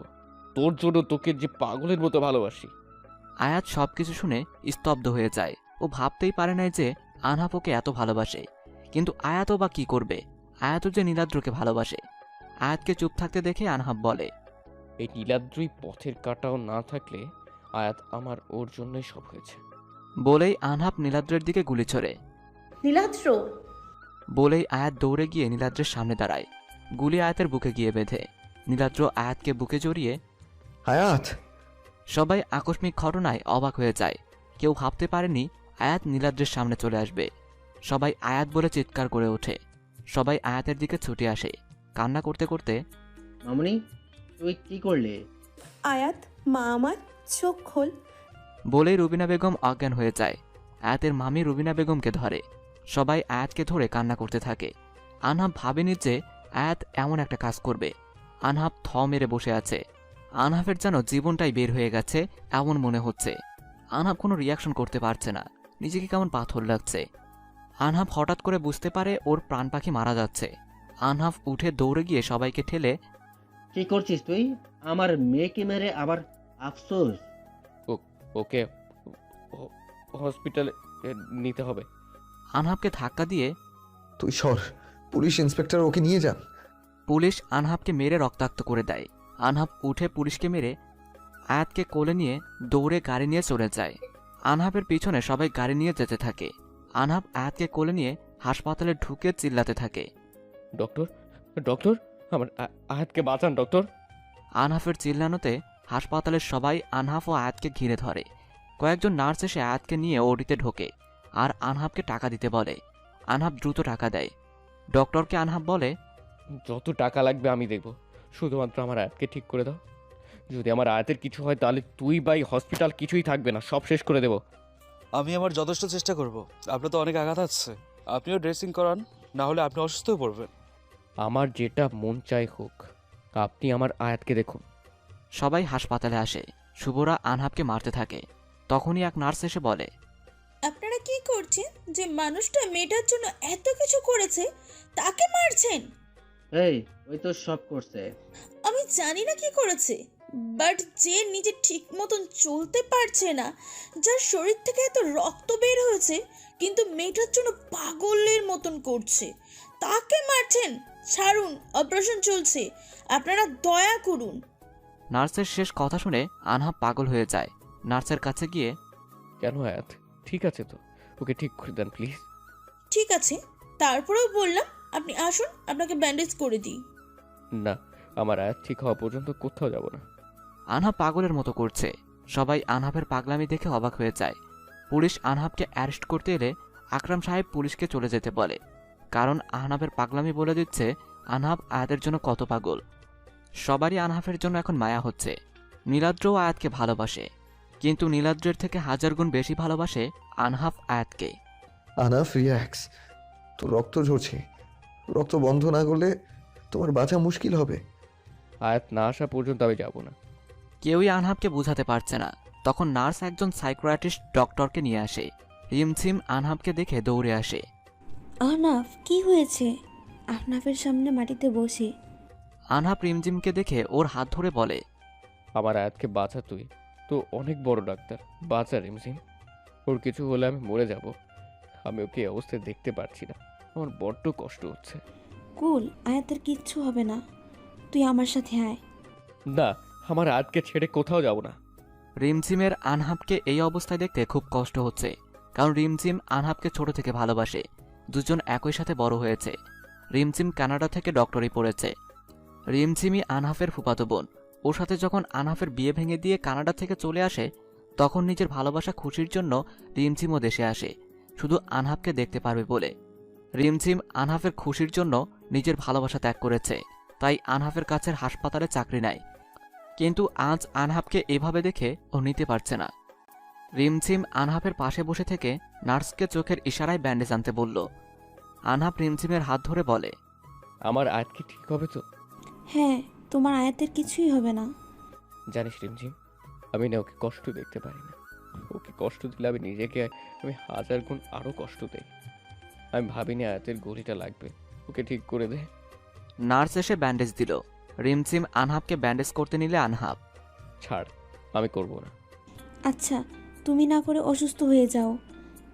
তোর জন্য তোকে যে পাগলের মতো ভালোবাসি। আয়াত সবকিছু শুনে স্তব্ধ হয়ে যায়। ও ভাবতেই পারে নাই যে আনহাফ ওকে এত ভালোবাসে, কিন্তু আয়াতও বা কি করবে? আয়াতও যে নীলাদ্রকে ভালোবাসে। আয়াতকে চুপ থাকতে দেখে আনহাফ বলে, এই নীলাদ্রই পথের কাটাও না থাকলে আয়াত আমার ওর জন্যই সব হয়েছে। বলেই আনহাফ নীলাদ্রের দিকে গুলি ছোড়ে। নীলাদ্র! বলেই আয়াত দৌড়ে গিয়ে নীলাদ্রের সামনে দাঁড়ায়। গুলি আয়াতের বুকে গিয়ে বেঁধে। নীলাদ্র আয়াতকে বুকে জড়িয়ে। আয়াত! সবাই আকস্মিক ঘটনায় অবাক হয়ে যায়। কেউ ভাবতে পারেনি আয়াত নীলাদ্রের সামনে চলে আসবে। সবাই আয়াত বলে চিৎকার করে ওঠে। সবাই আয়াতের দিকে ছুটে আসে, কান্না করতে করতে। মামুনি, তুই কি করলে? আয়াত, মা আমার, চোখ খোল। বলেই রুবিনা বেগম অজ্ঞান হয়ে যায়। আয়াতের মামি রুবিনা বেগমকে ধরে। সবাই আয়াতকে ধরে কান্না করতে থাকে। আনহাব ভাবেনি যে আয়াত এমন একটা কাজ করবে। আনহাব থ মেরে বসে আছে। আনহাবের যেন জীবনটাই বের হয়ে গেছে এমন মনে হচ্ছে। আনহাব কোনো রিয়াকশন করতে পারছে না, নিজেকে কেমন পাথর লাগছে। আনহাব হঠাৎ করে বুঝতে পারে ওর প্রাণ পাখি মারা যাচ্ছে। আনহাব উঠে দৌড়ে গিয়ে সবাইকে ঠেলে, কি করছিস তুই? আমার মেয়েকে মেরে আবার আফসোস? ওকে হসপিটালে নিতে হবে। আনহাবকে ধাক্কা দিয়ে, তুই সর, পুলিশ ইন্সপেক্টর ওকে নিয়ে যান। পুলিশ আনহাবকে মেরে রক্তাক্ত করে দেয়। আনহাব উঠে পুলিশকে মেরে আয়াতকে কোলে নিয়ে দৌড়ে গাড়ি নিয়ে চলে যায়। আনহাবের পিছনে সবাই গাড়ি নিয়ে যেতে থাকে। আনহাব আয়াতকে কোলে নিয়ে হাসপাতালে ঢুকে চিল্লাতে থাকে, ডক্টর ডক্টর, আমার আয়াতকে বাঁচান ডক্টর। আনহাফের চিল্লানোতে হাসপাতালের সবাই আনহাফ ও আয়াতকে ঘিরে ধরে। কয়েকজন নার্স এসে আয়াতকে নিয়ে ওডিতে ঢোকে আর আনহাবকে টাকা দিতে বলে। আনহাব দ্রুত টাকা দেয়। ডক্টরকে আনহাব বলে, যত টাকা লাগবে আমি দেখব, শুধুমাত্র আমার আয়াতকে ঠিক করে দাও। যদি আমার আয়াতের কিছু হয় তাহলে তুই বাই হসপিটাল কিছুই থাকবে না, সব শেষ করে দেব। আমি আমার যথেষ্ট চেষ্টা করব। আপনার তো অনেক আঘাত আছে, আপনিও ড্রেসিং করান, না হলে আপনি অসুস্থ হয়ে পড়বেন। আমার যেটা মন চাই হোক, আপনি আমার আয়াতকে দেখুন। সবাই হাসপাতালে আসে। শুভরা আনহাবকে মারতে থাকে। তখনই এক নার্স এসে বলে, আপনারা কি করছেন? যে মানুষটা মেয়েটার জন্য এত কিছু করেছে তাকে মারছেন? এই, ওই তো সব করছে। আমি জানি না কি করেছে, বাট যে নিজে ঠিক মতন চলতে পারছে না, যার শরীর থেকে এত রক্ত বের হয়েছে কিন্তু মেয়েটার জন্য পাগলের মতন করছে, তাকে মারছেন? ছাড়ুন, অপারেশন চলছে, আপনারা দয়া করুন। নার্সের শেষ কথা শুনে আনহাব পাগল হয়ে যায়। নার্সের কাছে গিয়ে, কেন আয়াত ঠিক আছে তো, ওকে ঠিক করে দেন প্লিজ। ঠিক আছে, তারপরেও বললাম আপনি আসুন, আপনাকে ব্যান্ডেজ করে দিই। না, আমার আয়াত ঠিক হওয়া পর্যন্ত কোথাও যাব না। আনহাব পাগলের মতো করছে। সবাই আনহাবের পাগলামি দেখে অবাক হয়ে যায়। পুলিশ আনহাবকে অ্যারেস্ট করতে এলে আকরাম সাহেব পুলিশকে চলে যেতে বলে, কারণ আনহাবের পাগলামি বলে দিচ্ছে আনহাব আয়াতের জন্য কত পাগল। সবারই আনহাবের জন্য এখন মায়া হচ্ছে। নীলাদ্রও আয়াতকে ভালোবাসে, কিন্তু নীলাদ্রের থেকে 1000 গুণ বেশি ভালোবাসে আনহাব আয়াতকে। আনাফ, রিল্যাক্স, তোর রক্ত ঝরছে, রক্ত বন্ধ না করলে তোমার বাঁচা মুশকিল হবে। আয়াত না আসা পর্যন্ত আমি যাব না। কেউই আনহাবকে বোঝাতে পারছে না। তখন নার্স একজন সাইকিয়াট্রিস্ট ডক্টরকে নিয়ে আসে। রিমঝিম আনহাবকে দেখে দৌড়ে আসে। আহনাফ, কি হয়েছে? আহনাফের সামনে মাটিতে বসে। আনহাব রিমঝিমকে দেখে ওর হাত ধরে বলে, আমার আয়াতকে বাঁচা, তুই তো অনেক বড় ডাক্তার, বাঁচা রিমঝিম। ওর কিছু হলে আমি মরে যাব। আমি ওকে এই অবস্থায় দেখতে পারছি না, আমার বড্ড কষ্ট হচ্ছে। কুল, আয়াতের কিচ্ছু হবে না, তুই আমার সাথে আয়। না, আমার আয়াতকে ছেড়ে কোথাও যাব না। রিমঝিমের আনহাবকে এই অবস্থায় দেখতে খুব কষ্ট হচ্ছে, কারণ রিমঝিম আনহাবকে ছোট থেকে ভালোবাসে। দুজন একই সাথে বড় হয়েছে। রিমঝিম কানাডা থেকে ডক্টরি পড়েছে। রিমঝিমই আনহাফের ফুফাতো বোন। ওর সাথে যখন আনহাফের বিয়ে ভেঙে দিয়ে কানাডা থেকে চলে আসে, তখন নিজের ভালোবাসা খুশির জন্য রিমঝিমও দেশে আসে, শুধু আনহাফকে দেখতে পারবে বলে। রিমঝিম আনহাফের খুশির জন্য নিজের ভালোবাসা ত্যাগ করেছে, তাই আনহাফের কাছের হাসপাতালে চাকরি নেয়। কিন্তু আজ আনহাফকে এভাবে দেখে ও নিতে পারছে না। রিমঝিম আনহাফের পাশে বসে থেকে নার্সকে চোখের ইশারায় ব্যান্ডেজ আনতে বলল। আনহাফ রিমঝিমের হাত ধরে বলে, আমার আয়াত কি ঠিক হবে তো? হ্যাঁ, তোমার আয়াতের কিছুই হবে না। জানিস রিমঝিম, আমি না ওকে কষ্ট দেখতে পারি না। ওকে কষ্ট দিলে আমি নিজেকে 1000 গুণ আরও কষ্ট দেই। আমি ভাবিনি আয়াতের গলিটা লাগবে, ওকে ঠিক করে দে। নার্স এসে ব্যান্ডেজ দিল। রিমঝিম আনহাফকে ব্যান্ডেজ করতে নিলে আনহাফ, ছাড়, আমি করব না। আচ্ছা, তুমি না করে অসুস্থ হয়ে যাও,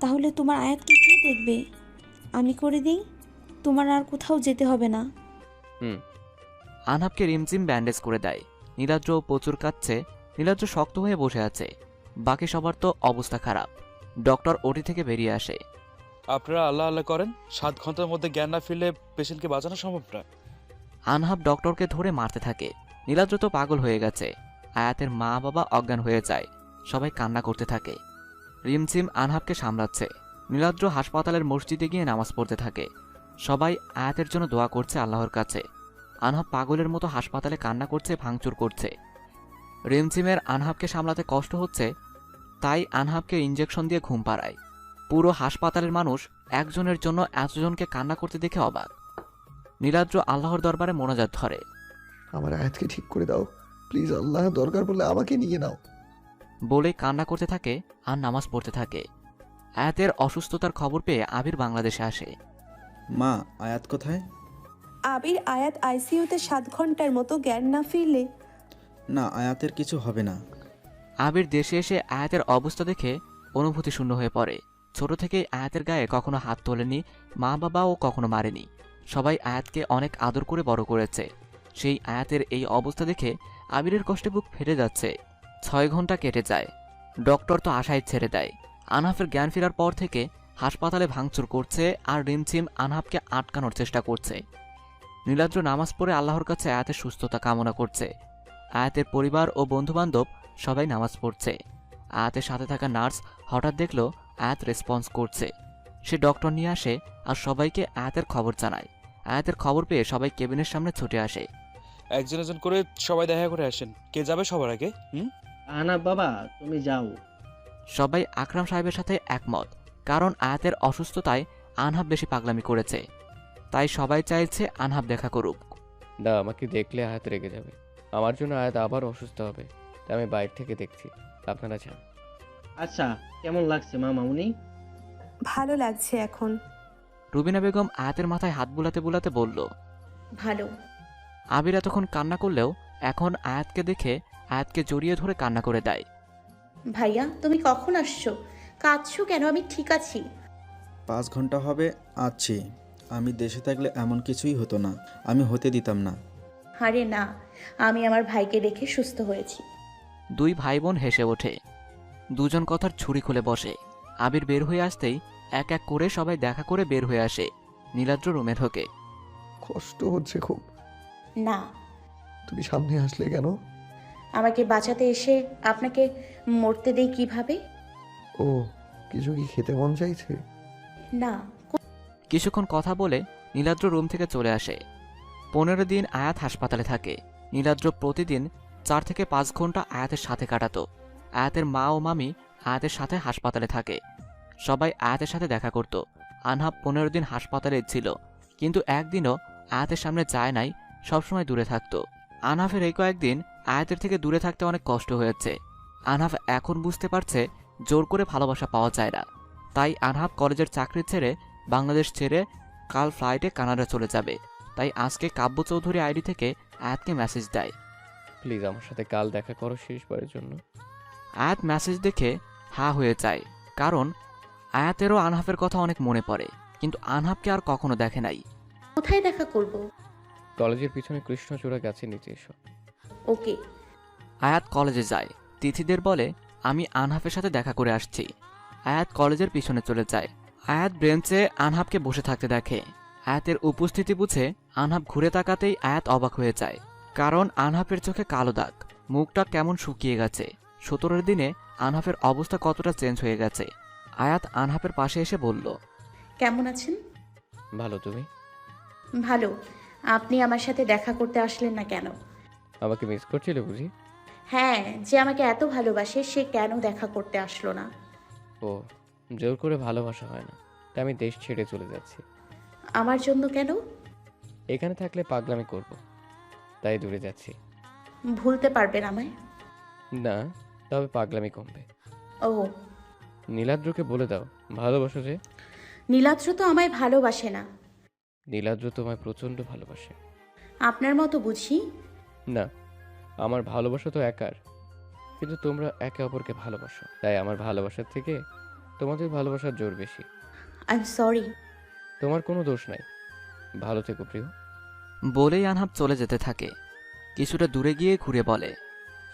তাহলে তোমার আয়াতকে কে দেখবে? আমি করে দিই, তোমার আর কোথাও যেতে হবে না। আনহাফকে রিমঝিম ব্যান্ডেজ করে দেয়। নীলাদ্র প্রচুর কাঁদছে। নীলাদ্র শক্ত হয়ে বসে আছে। বাকি সবার তো অবস্থা খারাপ। ডক্টর ওটি থেকে বেরিয়ে আসে। আপনারা আল্লাহ আল্লাহ করেন, 7 ঘন্টার মধ্যে জ্ঞান না ফিরলে পেশেন্টকে বাঁচানো সম্ভব না। আনহাফ ডক্টরকে ধরে মারতে থাকে। নীলাদ্র তো পাগল হয়ে গেছে। আয়াতের মা বাবা অজ্ঞান হয়ে যায়। সবাই কান্না করতে থাকে। রিমঝিম আনহাফকে সামলাচ্ছে। নীলাদ্র হাসপাতালের মসজিদে গিয়ে নামাজ পড়তে থাকে। সবাই আয়াতের জন্য দোয়া করছে আল্লাহর কাছে। আনহাফ পাগলের মতো হাসপাতালে কান্না করছে, ভাঙচুর করছে। রিমঝিমের আনহাফকে সামলাতে কষ্ট হচ্ছে, তাই আনহাফকে ইঞ্জেকশন দিয়ে ঘুম পাড়ায়। পুরো হাসপাতালের মানুষ একজনের জন্য এতজনকে কান্না করতে দেখে অবাক। নীলাদ্র আল্লাহর দরবারে মোনাজাত ধরে। আমার আয়াতকে ঠিক করে দাও প্লিজ আল্লাহ, দরকার পড়লে আমাকে নিয়ে নাও। বলে কান্না করতে থাকে আর নামাজ পড়তে থাকে। আয়াতের অসুস্থতার খবর পেয়ে আবির বাংলাদেশে আসে। মা, আয়াত কোথায়? আবির আয়াত আইসিইউতে 7 ঘন্টার মতো জ্ঞান না ফিরলে। না, আয়াতের কিছু হবে না। আবির দেশে এসে আয়াতের অবস্থা দেখে অনুভূতি শূন্য হয়ে পড়ে। ছোট থেকেই আয়াতের গায়ে কখনো হাত তোলেনি, মা বাবাও কখনো মারেনি। সবাই আয়াতকে অনেক আদর করে বড় করেছে। সেই আয়াতের এই অবস্থা দেখে আবিরের কষ্টে বুক ফেটে যাচ্ছে। 6 ঘন্টা কেটে যায়। ডক্টর তো আশায় ছেড়ে দেয়। আনহাফের জ্ঞান ফেরার পর থেকে হাসপাতালে ভাঙচুর করছে আর রিমঝিম আনহাফকে আটকানোর চেষ্টা করছে। নীলাদ্র নামাজ পড়ে আল্লাহর কাছে আয়াতের সুস্থতা কামনা করছে। আয়াতের পরিবার ও বন্ধুবান্ধব সবাই নামাজ পড়ছে। আয়াতের সাথে থাকা নার্স হঠাৎ দেখল আয়াত রেসপন্স করছে। সে ডক্টর নিয়ে আসে আর সবাইকে আয়াতের খবর জানায়। আয়াতের খবর পেয়ে সবাই কেবিনের সামনে ছুটে আসে। একজন একজন করে সবাই দেখা করে আসেন। কে যাবে সবার আগে? আহনাফ বাবা, তুমি যাও। সবাই আকরাম সাহেবের সাথে একমত, কারণ আয়াতের অসুস্থতায় আনহাব বেশি পাগলামি করেছে। তাই সবাই চাইছে আনহাব দেখা করুক। না, আমাকে দেখলে আয়াত রেগে যাবে। আমার জন্য আয়াত আবার অসুস্থ হবে, তাই আমি বাইরে থেকে দেখছি। আপনারা যান। আচ্ছা, কেমন লাগছে মা মামুনি? ভালো লাগছে এখন। রুবিনা বেগম আয়াতের মাথায় হাত বুলাতে বুলাতে বলল, ভালো। আবির এতক্ষণ কান্না করলেও এখন আয়াতকে দেখে আয়াতকে জড়িয়ে ধরে কান্না করে দেয়। ভাইয়া, তুমি কখন আসছো? কাঁদছো কেন? আমি ঠিক আছি। 5 ঘন্টা হবে আছি। আমি দেশে থাকলে এমন কিছুই হতো না, আমি হতে দিতাম না। আরে না, আমি আমার ভাইকে দেখে সুস্থ হয়েছি। 2 ভাই বোন হেসে ওঠে। দুজন কথার ছুরি খুলে বসে। আবির বের হয়ে আসতেই এক এক করে সবাই দেখা করে বের হয়ে আসে। নীলাদ্র রুমে ঢোকে। কষ্ট হচ্ছে খুব। না। তুমি সামনে আসলে কেন? আমাকে বাঁচাতে এসে আপনাকে মরতে দেই কিভাবে? ও, কিছু কি খেতে মন চাইছে? না। কিছুক্ষণ কথা বলে নীলাদ্র রুম থেকে চলে আসে। 15 দিন আয়াত হাসপাতালে থাকে। নীলাদ্র প্রতিদিন 4 থেকে 5 ঘন্টা আয়াতের সাথে কাটাতো। আয়াতের মা ও মামি আয়াতের সাথে হাসপাতালে থাকে। সবাই আয়াতের সাথে দেখা করত। আনহাব 15 দিন হাসপাতালে ছিল, কিন্তু একদিনও আয়াতের সামনে যায় নাই, সবসময় দূরে থাকত। আনহাফের এই কয়েকদিন আয়াতের থেকে দূরে থাকতে অনেক কষ্ট হয়েছে। আনহাফ এখন বুঝতে পারছে জোর করে ভালোবাসা পাওয়া যায় না। তাই আনহাফ কলেজের চাকরি ছেড়ে বাংলাদেশ ছেড়ে কাল ফ্লাইটে কানাডা চলে যাবে। তাই আজকে কাব্য চৌধুরী আইডি থেকে আয়াতকে মেসেজ দেয়, প্লিজ আমার সাথে কাল দেখা করো শেষবারের জন্য। আয়াত মেসেজ দেখে হা হয়ে যায়, কারণ আয়াতেরও আনহাফের কথা অনেক মনে পড়ে, কিন্তু আনহাফকে আর কখনো দেখে নাই। কোথায় দেখা করব? কলেজের পিছনে কৃষ্ণচূড়া গাছের নিচে এসো। ওকে। আয়াত কলেজে যায়। তিথিদের বলে, আমি আনহাফের সাথে দেখা করে আসছি। আয়াত কলেজের পিছনে চলে যায়। আয়াত বেঞ্চে আনহাফকে বসে থাকতে দেখে। আয়াতের উপস্থিতি বুঝে আনহাফ ঘুরে তাকাতেই আয়াত অবাক হয়ে যায়, কারণ আনহাফের চোখে কালো দাগ, মুখটা কেমন শুকিয়ে গেছে। 17 দিনে আনহাফের অবস্থা কতটা চেঞ্জ হয়ে গেছে। আয়াত আনহাফের পাশে এসে বলল, কেমন আছেন? ভালো, তুমি? ভালো। আপনি আমার সাথে দেখা করতে আসলেন না কেন? আমাকে মিস করছিলে বুঝি? হ্যাঁ, যে আমাকে এত ভালোবাসে সে কেন দেখা করতে আসলো না? ও, জোর করে ভালোবাসা হয় না, তাই আমি দেশ ছেড়ে চলে যাচ্ছি। আমার জন্য কেন? এখানে থাকলে পাগলামি করব, তাই দূরে যাচ্ছি। ভুলতে পারবেন আমায়? না, তবে পাগলামি কমবে। ও। নীলাদ্রকে বলে দাও ভালোবাসো যে। নীলাদ্র তো আমায় ভালোবাসে না। নীলাদ্র তোমায় প্রচণ্ড ভালোবাসে। আপনার মতো বুঝি? না, আমার ভালোবাসা তো একার, কিন্তু তোমরা একে অপরকে ভালোবাসো, তাই আমার ভালোবাসার থেকে তোমাদের ভালোবাসার জোর বেশি। I am sorry. তোমার কোনো দোষ নাই। ভালো থেকো প্রিয়। বলেই আনহাফ চলে যেতে থাকে। কিছুটা দূরে গিয়ে ঘুরে বলে,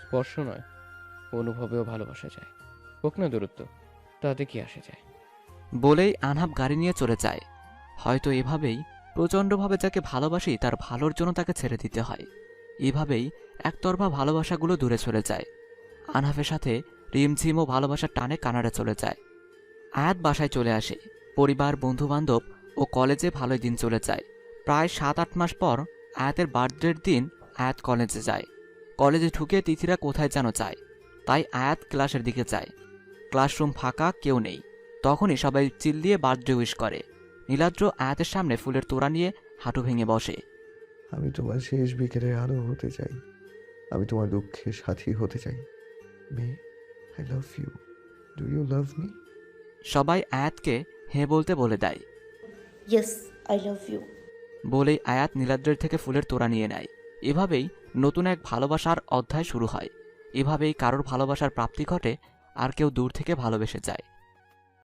স্পর্শ নয়, অনুভবেও ভালোবাসা যায়। হোক না দূরত্ব, তাতে কি আসে যায়। বলেই আনহাফ গাড়ি নিয়ে চলে যায়। হয়তো এভাবেই প্রচণ্ডভাবে যাকে ভালোবাসি তার ভালোর জন্য তাকে ছেড়ে দিতে হয়। এভাবেই একতরফা ভালোবাসাগুলো দূরে চলে যায়। আনহাফের সাথে রিমঝিম ও ভালোবাসার টানে কানাডা চলে যায়। আয়াত বাসায় চলে আসে। পরিবার, বন্ধুবান্ধব ও কলেজে ভালোই দিন চলে যায়। প্রায় 7-8 মাস পর আয়াতের বার্থডের দিন আয়াত কলেজে যায়। কলেজে ঢুকে তিথিরা কোথায় যেন যায়, তাই আয়াত ক্লাসের দিকে যায়। ক্লাসরুম ফাঁকা, কেউ নেই। তখনই সবাই চিল্লিয়ে বার্থডে উইশ করে। নীলাদ্র আয়াতের সামনে ফুলের তোড়া নিয়ে হাঁটু ভেঙে বসে। আমি তোমার শেষ বিকেলের আলো হতে চাই, আমি তোমার দুঃখের সাথী হতে চাই। May, I love you, do you love me? সবাই আয়াতকে হ্যাঁ বলতে বলে দেয়। Yes, I love you. বলেই আয়াত নীলাদ্রের থেকে ফুলের তোড়া নিয়ে নেয়। এভাবেই নতুন এক ভালোবাসার অধ্যায় শুরু হয়। এভাবেই কারোর ভালোবাসার প্রাপ্তি ঘটে, আর কেউ দূর থেকে ভালোবেসে যায়।